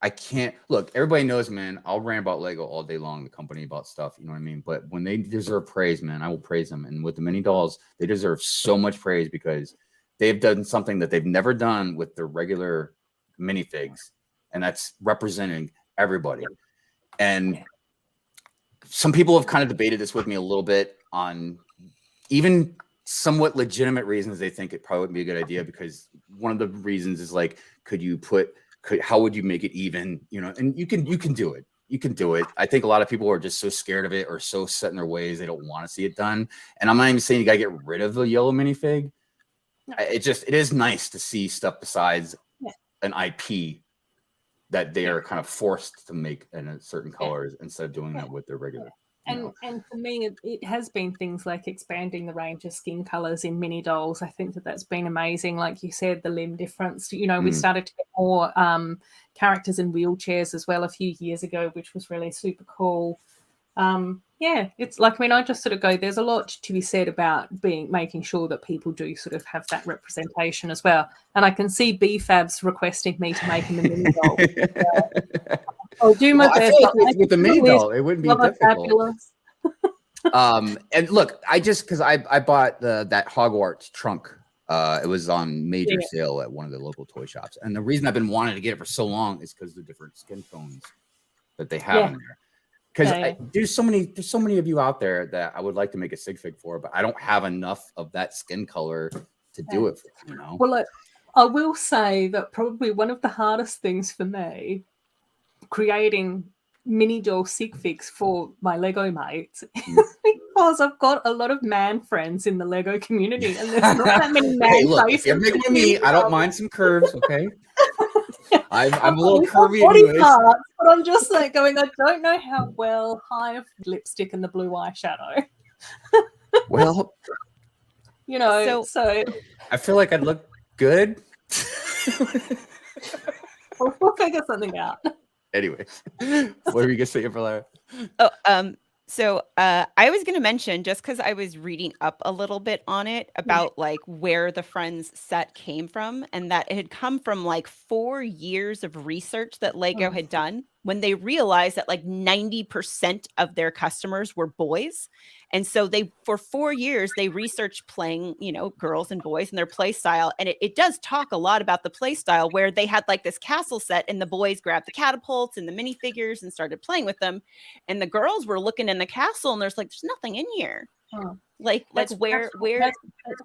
I can't look, everybody knows, man, I'll rant about Lego all day long, the company, about stuff, you know what I mean? But when they deserve praise, man, I will praise them. And with the mini dolls, they deserve so much praise because they've done something that they've never done with their regular minifigs, and that's representing everybody. And some people have kind of debated this with me a little bit on even somewhat legitimate reasons. They think it probably wouldn't be a good idea because one of the reasons is like, how would you make it even, you know? And you can do it. You can do it. I think a lot of people are just so scared of it or so set in their ways they don't want to see it done. And I'm not even saying you gotta get rid of the yellow minifig. No. It is nice to see stuff besides an IP that they are kind of forced to make in a certain colors instead of doing that with their regular. And for me, it has been things like expanding the range of skin colors in mini dolls. I think that's been amazing. Like you said, the limb difference. You know, we started to get more characters in wheelchairs as well a few years ago, which was really super cool. It's like, I mean, I just sort of go, there's a lot to be said about making sure that people do sort of have that representation as well. And I can see BFABs requesting me to make him a mini doll. I'll do my best. I feel like with the mini doll, it wouldn't be difficult. And look, because I bought that Hogwarts trunk. It was on major sale at one of the local toy shops. And the reason I've been wanting to get it for so long is because of the different skin tones that they have in there. Because there's so many of you out there that I would like to make a sig fig for, but I don't have enough of that skin color to do it for, you know. Well, I will say that probably one of the hardest things for me creating mini doll sig figs for my Lego mates because I've got a lot of man friends in the Lego community, and there's not that many man hey, look, faces. If you're making with me, I don't mind some curves, okay? I'm a little curvy body anyways. parts, but I'm just like going, I don't know how well Hive lipstick and the blue eyeshadow. Well, you know, so I feel like I'd look good. we'll figure something out. Anyway, what were you gonna say, Amberlia? So I was going to mention, just because I was reading up a little bit on it about like where the Friends set came from, and that it had come from like 4 years of research that Lego had done when they realized that like 90% of their customers were boys. And so for 4 years, they researched playing, you know, girls and boys and their play style. And it does talk a lot about the play style where they had like this castle set and the boys grabbed the catapults and the minifigures and started playing with them. And the girls were looking in the castle and there's nothing in here. Like where that's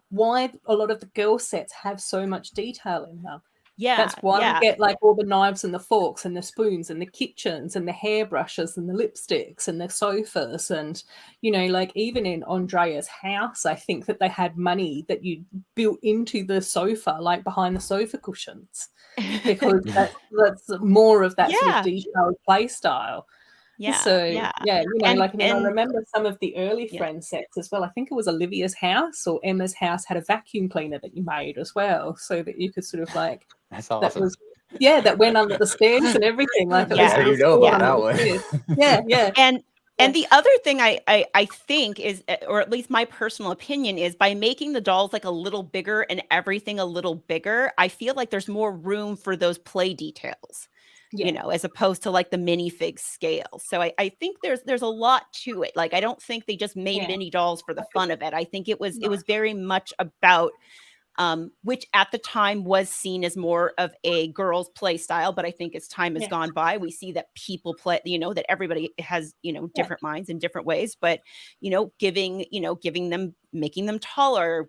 why a lot of the girl sets have so much detail in them. Yeah, that's why we get like all the knives and the forks and the spoons and the kitchens and the hairbrushes and the lipsticks and the sofas, and you know, like even in Andrea's house, I think that they had money that you built into the sofa, like behind the sofa cushions, because that's more of that sort of detailed play style. You know, I remember some of the early Friend sets as well. I think it was Olivia's house or Emma's house had a vacuum cleaner that you made as well, so that you could sort of like. That's awesome. That went under the stairs and everything. Like you know about that one. And the other thing I think is, or at least my personal opinion is, by making the dolls like a little bigger and everything a little bigger, I feel like there's more room for those play details. You know, as opposed to like the minifig scale. So I think there's a lot to it. Like, I don't think they just made mini dolls for the fun of it. I think it was very much about which at the time was seen as more of a girl's play style. But I think as time has gone by, we see that people play, you know, that everybody has, you know, different minds in different ways, but, you know, giving them, making them taller,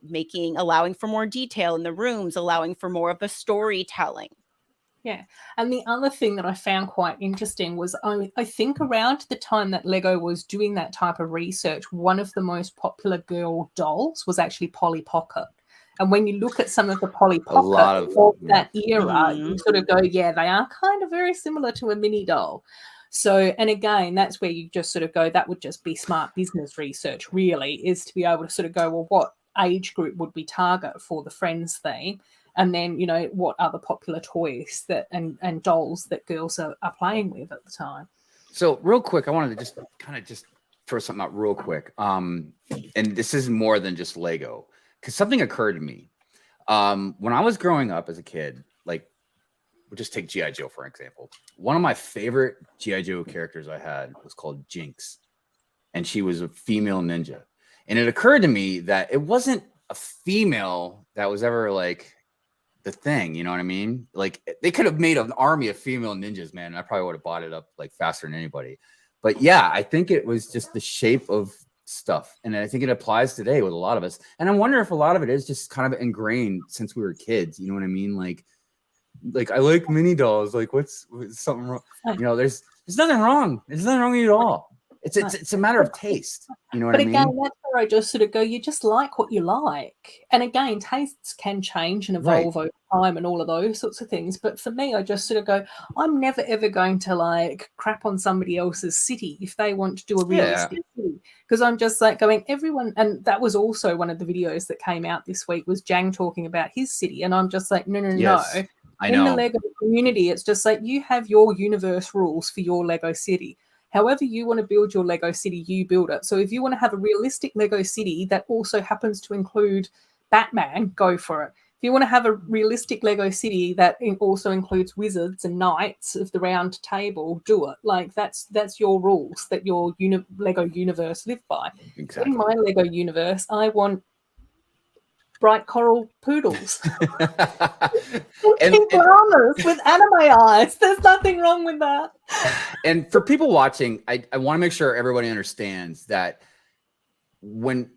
allowing for more detail in the rooms, allowing for more of a storytelling. Yeah. And the other thing that I found quite interesting was I think around the time that Lego was doing that type of research, one of the most popular girl dolls was actually Polly Pocket. And when you look at some of the Polly Pocket of that era, you sort of go, yeah, they are kind of very similar to a mini doll. So, and again, that's where you just sort of go, that would just be smart business research, really, is to be able to sort of go, well, what age group would we target for the Friends theme? And then, you know, what other popular toys that and dolls that girls are playing with at the time. So real quick, I wanted to just kind of just throw something out real quick. And this is more than just Lego, because something occurred to me. When I was growing up as a kid, like, we'll just take G.I. Joe, for example. One of my favorite G.I. Joe characters I had was called Jinx. And she was a female ninja. And it occurred to me that it wasn't a female that was ever like the thing, you know what I mean? Like, they could have made an army of female ninjas, man. I probably would have bought it up like faster than anybody. But yeah, I think it was just the shape of stuff. And I think it applies today with a lot of us. And I wonder if a lot of it is just kind of ingrained since we were kids. You know what I mean? Like I like mini dolls. Like, what's something wrong? You know, there's nothing wrong. There's nothing wrong with you at all. It's a matter of taste. You know what I mean? But again, that's where I just sort of go, you just like what you like. And again, tastes can change and evolve over time and all of those sorts of things. But for me, I just sort of go, I'm never ever going to like crap on somebody else's city if they want to do a realistic city. Because I'm just like going, everyone, and that was also one of the videos that came out this week was Jang talking about his city. And I'm just like, no. I know. In the Lego community, it's just like you have your universe rules for your Lego city. However you want to build your Lego city, you build it. So if you want to have a realistic Lego city that also happens to include Batman, go for it. If you want to have a realistic Lego city that also includes wizards and knights of the round table, do it. Like, that's your rules that your Lego universe live by. Exactly. In my Lego universe, I want bright coral poodles. and llamas with anime eyes. There's nothing wrong with that. And for people watching, I want to make sure everybody understands that when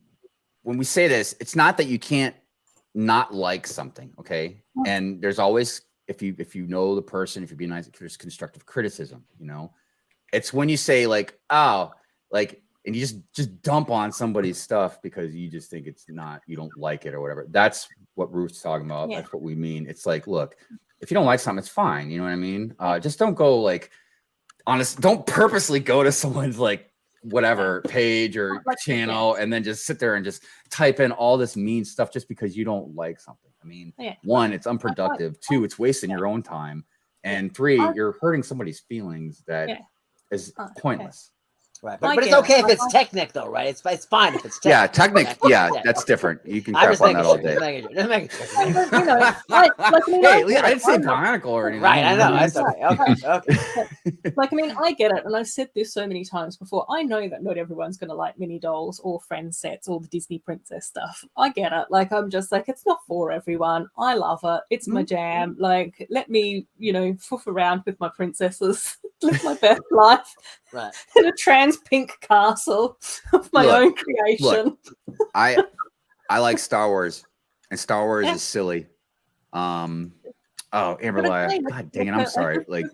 we say this, it's not that you can't not like something, okay? And there's always, if you know the person, if you're being nice, there's constructive criticism, you know? It's when you say like, oh, like, and you just dump on somebody's stuff because you just think it's not, you don't like it or whatever. That's what Ruth's talking about. Yeah. That's what we mean. It's like, look, if you don't like something, it's fine. You know what I mean? Just don't go like, don't purposely go to someone's like whatever page or channel and then just sit there and just type in all this mean stuff just because you don't like something. I mean, one, it's unproductive. Two, it's wasting your own time. And three, you're hurting somebody's feelings that is pointless. Right, but it's okay if it's Technic, though, right? It's fine if it's Technic. Yeah, Technic. Yeah, that's different. You can crap on that all day. Hey, I didn't say Bionicle or anything. Right, I know. That's okay. Like, I mean, I get it, and I've said this so many times before. I know that not everyone's going to like mini dolls or friend sets or the Disney princess stuff. I get it. Like, I'm just like, it's not for everyone. I love it. It's my jam. Like, let me, foof around with my princesses, live my best life. Right. In a trans pink castle of my own creation. Look, I like Star Wars, and Star Wars is silly. Amberlia, God dang it, I'm sorry. Like,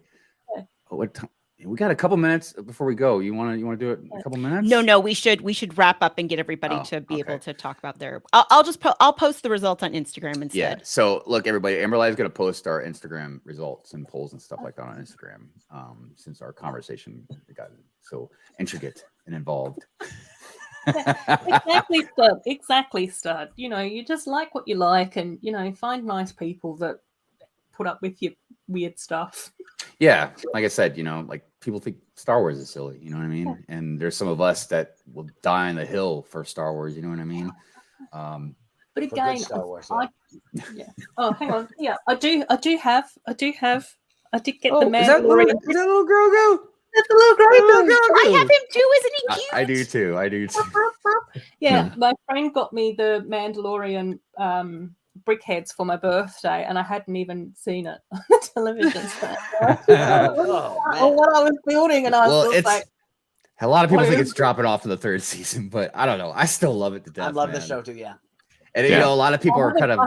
what time? We got a couple minutes before we go. You want to do it in a couple minutes? No, we should wrap up and get everybody to be able to talk about their. I'll post the results on Instagram instead. Yeah. So look, everybody, Amberlia is going to post our Instagram results and polls and stuff like that on Instagram. Since our conversation got so intricate and involved. Exactly, stud. You just like what you like, and find nice people that put up with your weird stuff. Yeah, like I said, like people think Star Wars is silly, you know what I mean? Yeah. And there's some of us that will die on the hill for Star Wars, you know what I mean? But again, Star Wars, Oh, hang on. Yeah, I did get the man. Is that little Grogu? That's a little Grogu. I have him too, isn't he cute? I do too. Yeah, my friend got me the Mandalorian brickheads for my birthday, and I hadn't even seen it on the television. Or what I was building, and I was just like, a lot of people think it's dropping off in the third season, but I don't know. I still love it to death. I love the show too. Yeah, and a lot of people are kind of.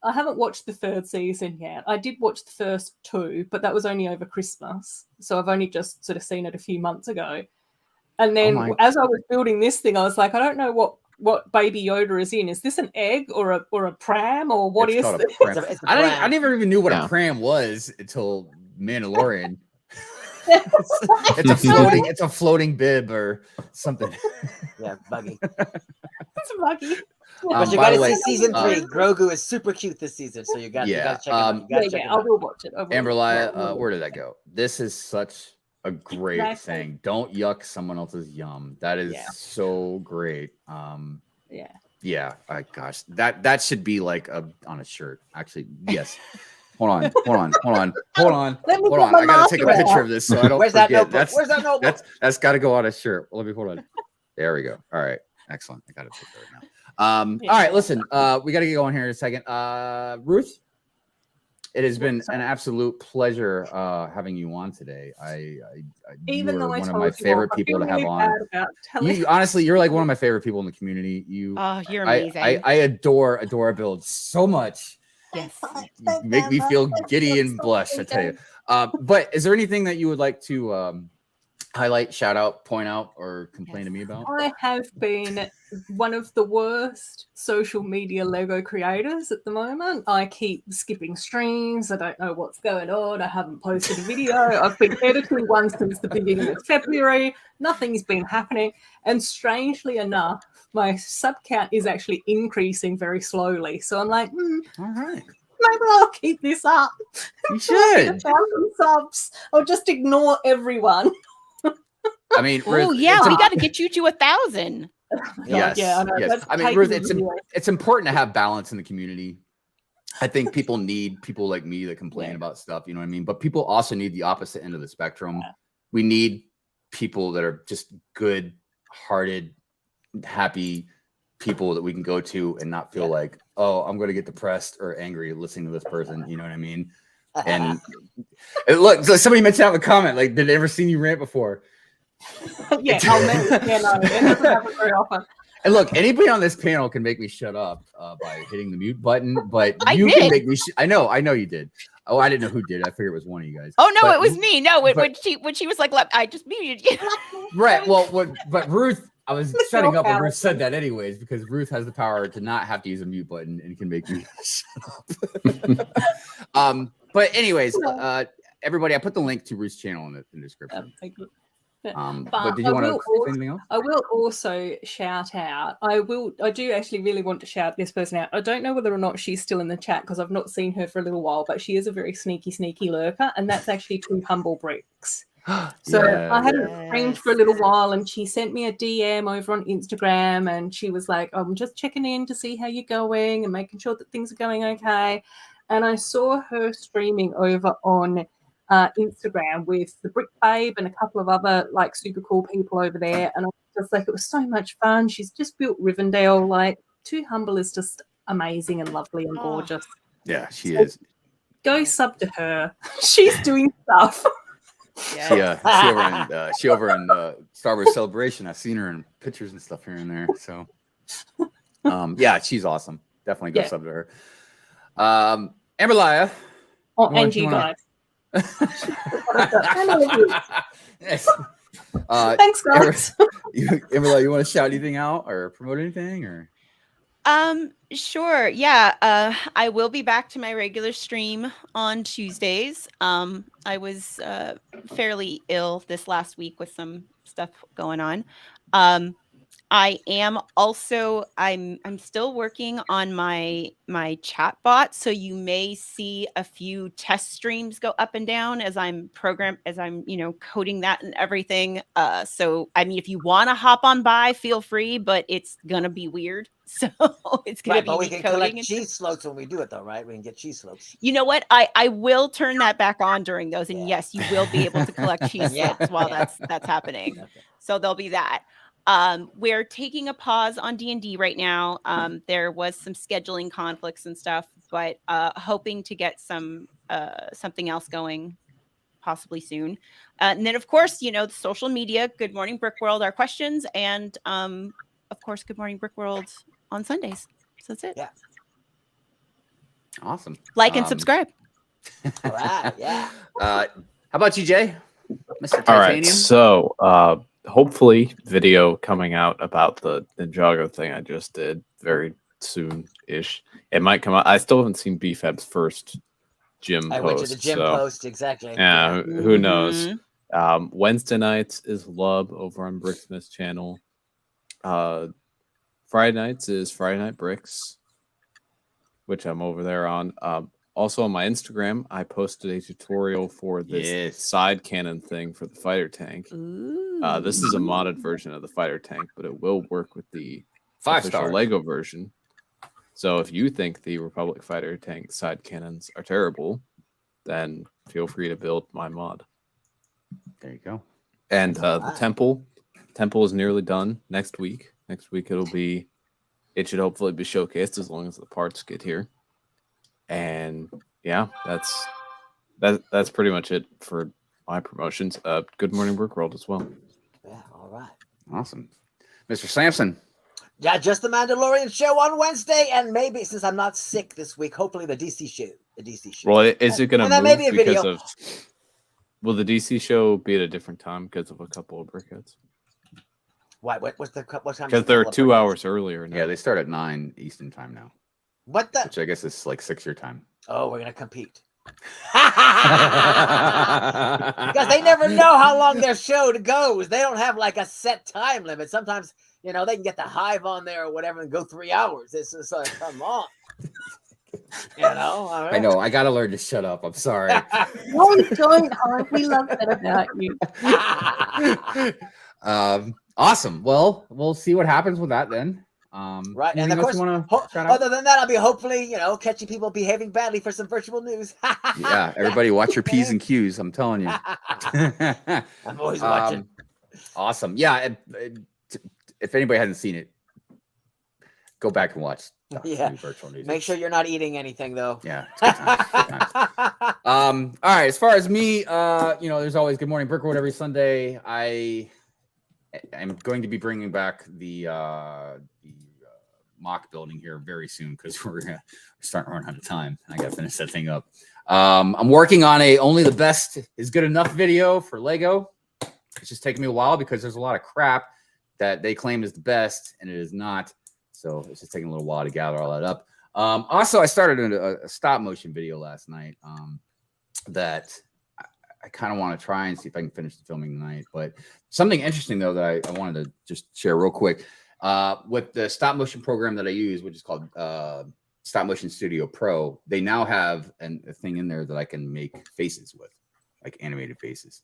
I haven't watched the third season yet. I did watch the first two, but that was only over Christmas, so I've only just sort of seen it a few months ago. And then as I was building this thing, I was like, I don't know what Baby Yoda is in. Is this an egg or a pram or what is this? I never even knew what a pram was until Mandalorian. It's a floating bib or something. Yeah, buggy. It's a buggy. But you by gotta the way, see season 3. Grogu is super cute this season, so you gotta check it out. You gotta check it I out. will watch it. Amberlia, where did that go? This is such a great thing. Don't yuck someone else's yum. That is so great. Yeah. Gosh, that should be like on a shirt. Actually, yes. Hold on. I gotta take a picture of this so I don't Where's forget. that notebook? Where's that notebook? That's got to go on a shirt. Let me hold on. There we go. All right, excellent. I got it right now. All right, listen. We got to get going here in a second. Ruth, it has been an absolute pleasure having you on today. Even though one I of told my you favorite off, I people to feel have really on. bad about telling Honestly, you're like one of my favorite people in the community. You're amazing. I adore Adorabuilds so much. Yes, you make me feel giddy and blush. I tell you. But is there anything that you would like to highlight, shout out, point out, or complain to me about? I have been one of the worst social media Lego creators at the moment. I keep skipping streams. I don't know what's going on. I haven't posted a video. I've been editing one since the beginning of February. Nothing's been happening. And strangely enough, my sub count is actually increasing very slowly. So I'm like, all right. Maybe I'll keep this up. You should. 1,000 subs. I'll just ignore everyone. I mean, oh yeah, we got to get you to 1,000. Yes, I know. yes. I mean, Ruth, it's important to have balance in the community. I think people need people like me that complain about stuff. You know what I mean? But people also need the opposite end of the spectrum. We need people that are just good-hearted, happy people that we can go to and not feel like, oh, I'm going to get depressed or angry listening to this person. You know what I mean? And look, so somebody mentioned out in the comment, like, did they ever seen you rant before? Yeah, I'll mention. Yeah, no, it doesn't happen very often. And look, anybody on this panel can make me shut up by hitting the mute button, but you did. can make me. I know you did. Oh, I didn't know who did. I figured it was one of you guys. Oh no, but, it was me. No, when she was like, I just muted you. Right. Well, but Ruth, I was shutting up when Ruth said that anyways, because Ruth has the power to not have to use a mute button and can make me shut up. But anyways, everybody, I put the link to Ruth's channel in the description. Thank you. But did you want to say anything else? I will also shout out. I do actually really want to shout this person out. I don't know whether or not she's still in the chat because I've not seen her for a little while, but she is a very sneaky lurker, and that's actually Too Humble Bricks. So I hadn't streamed for a little while, and she sent me a DM over on Instagram, and she was like, "I'm just checking in to see how you're going and making sure that things are going okay." And I saw her streaming over on Instagram with the Brick Babe and a couple of other like super cool people over there, and I was just like, it was so much fun. She's just built Rivendell. Like, Too Humble is just amazing and lovely and gorgeous. Yeah, she is. Go sub to her. She's doing stuff. She over in Star Wars Celebration. I've seen her in pictures and stuff here and there. So, yeah, she's awesome. Definitely go sub to her. Amberlia. Oh, and you guys. Yes. Thanks, guys. Amberlia, you want to shout anything out or promote anything or? Sure. Yeah. I will be back to my regular stream on Tuesdays. I was fairly ill this last week with some stuff going on. I am also I'm still working on my chat bot, so you may see a few test streams go up and down as I'm coding that and everything. So I mean, if you want to hop on by, feel free, but it's gonna be weird. So it's gonna be but we can coding collect and cheese floats when we do it, though, right? We can get cheese floats. You know what? I will turn that back on during those, and yes, you will be able to collect cheese floats while that's happening. Okay. So there'll be that. We're taking a pause on D&D right now. There was some scheduling conflicts and stuff, but hoping to get some something else going possibly soon. And then, of course, the social media, Good Morning Brick World, our questions, and of course, Good Morning Brick World on Sundays. So that's it. Yeah. Awesome. Like and subscribe. All right. Yeah. How about you, Jay? Mr. Titanium? All right. So hopefully video coming out about the Ninjago thing I just did very soon-ish. It might come out. I still haven't seen BFAB's first gym post. I went to the gym post, exactly. Yeah, who knows? Wednesday nights is Lub over on Bricksmith's channel. Friday nights is Friday Night Bricks, which I'm over there on. Also on my Instagram, I posted a tutorial for this side cannon thing for the fighter tank. This is a modded version of the fighter tank, but it will work with the 5-star Lego version. So if you think the Republic fighter tank side cannons are terrible, then feel free to build my mod. There you go. And the temple is nearly done next week. Next week it should hopefully be showcased as long as the parts get here. And yeah, that's pretty much it for my promotions. Good Morning Brickworld as well. Yeah, all right. Awesome. Mr. Sampson. Yeah, just the Mandalorian show on Wednesday, and maybe since I'm not sick this week, hopefully the DC show. Well, is it going to move maybe a because video. of? Will the DC show be at a different time because of a couple of brickheads? Why? What time? Because they're 2 hours earlier now. Yeah, they start at 9 Eastern time now. What the? Which I guess is like 6 your time. Oh, we're gonna compete. Because they never know how long their show goes. They don't have like a set time limit. Sometimes, they can get the Hive on there or whatever and go 3 hours. It's just like, come on. All right. I know. I gotta learn to shut up. I'm sorry. No, don't, Hive. We love that about you. Awesome. Well, we'll see what happens with that then. Right, and of course, other than that, I'll be hopefully, catching people behaving badly for some virtual news. Yeah, everybody watch your P's and Q's. I'm telling you. I'm always watching. Awesome. Yeah, if anybody hasn't seen it, go back and watch. Virtual news. Make sure you're not eating anything, though. Yeah. It's good times. All right. As far as me, there's always Good Morning Brickworld every Sunday. I'm going to be bringing back the mock building here very soon because we're starting to run out of time. I got to finish that thing up. I'm working on a only the best is good enough video for Lego. It's just taking me a while because there's a lot of crap that they claim is the best and it is not. So it's just taking a little while to gather all that up. Also, I started a stop motion video last night that I kind of want to try and see if I can finish the filming tonight. But something interesting, though, that I wanted to just share real quick. With the stop motion program that I use, which is called Stop Motion Studio Pro, they now have a thing in there that I can make faces with, like animated faces.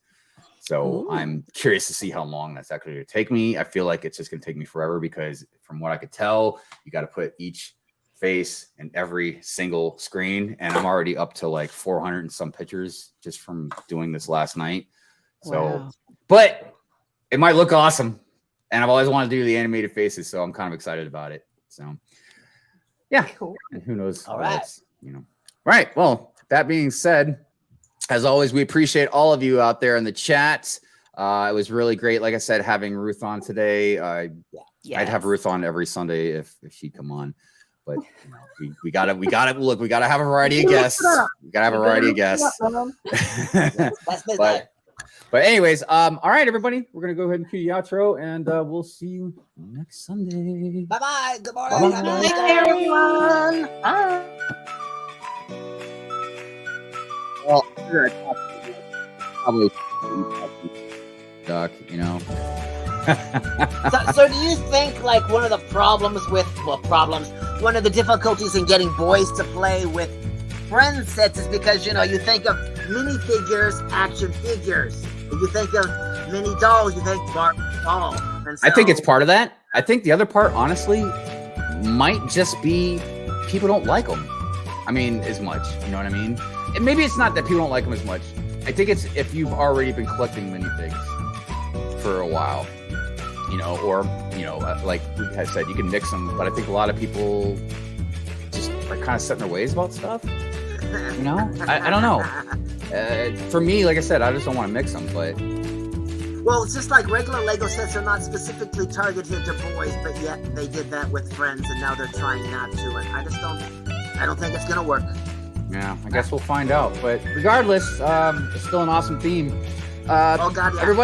So I'm curious to see how long that's actually going to take me. I feel like it's just going to take me forever because from what I could tell, you got to put each face in every single screen. And I'm already up to like 400 and some pictures just from doing this last night. So, but it might look awesome. And I've always wanted to do the animated faces. So I'm kind of excited about it. So yeah, cool. And who knows? All right. Right. Well, that being said, as always, we appreciate all of you out there in the chat. It was really great. Like I said, having Ruth on today. I'd have Ruth on every Sunday if she'd come on. But we gotta look. We gotta have a variety of guests. We gotta have a variety of guests. But anyways, all right, everybody, we're gonna go ahead and cue the outro, and we'll see you next Sunday. Bye bye. Good morning. Take care, everyone. Bye. Well, probably Doc, So do you think like one of the difficulties in getting boys to play with friend sets is because you think of minifigures, action figures. If you think of mini dolls, you think Barbie doll. And so, I think it's part of that. I think the other part, honestly, might just be people don't like them. I mean, as much. You know what I mean? And maybe it's not that people don't like them as much. I think it's if you've already been collecting minifigs for a while, or like I said, you can mix them. But I think a lot of people just are kind of set in their ways about stuff. I don't know. For me, like I said, I just don't want to mix them. But well, it's just like regular Lego sets are not specifically targeted to boys, but yet they did that with friends, and now they're trying not to. And I don't think it's gonna work. Yeah, I guess we'll find out. But regardless, it's still an awesome theme. Oh God, yeah. Everybody.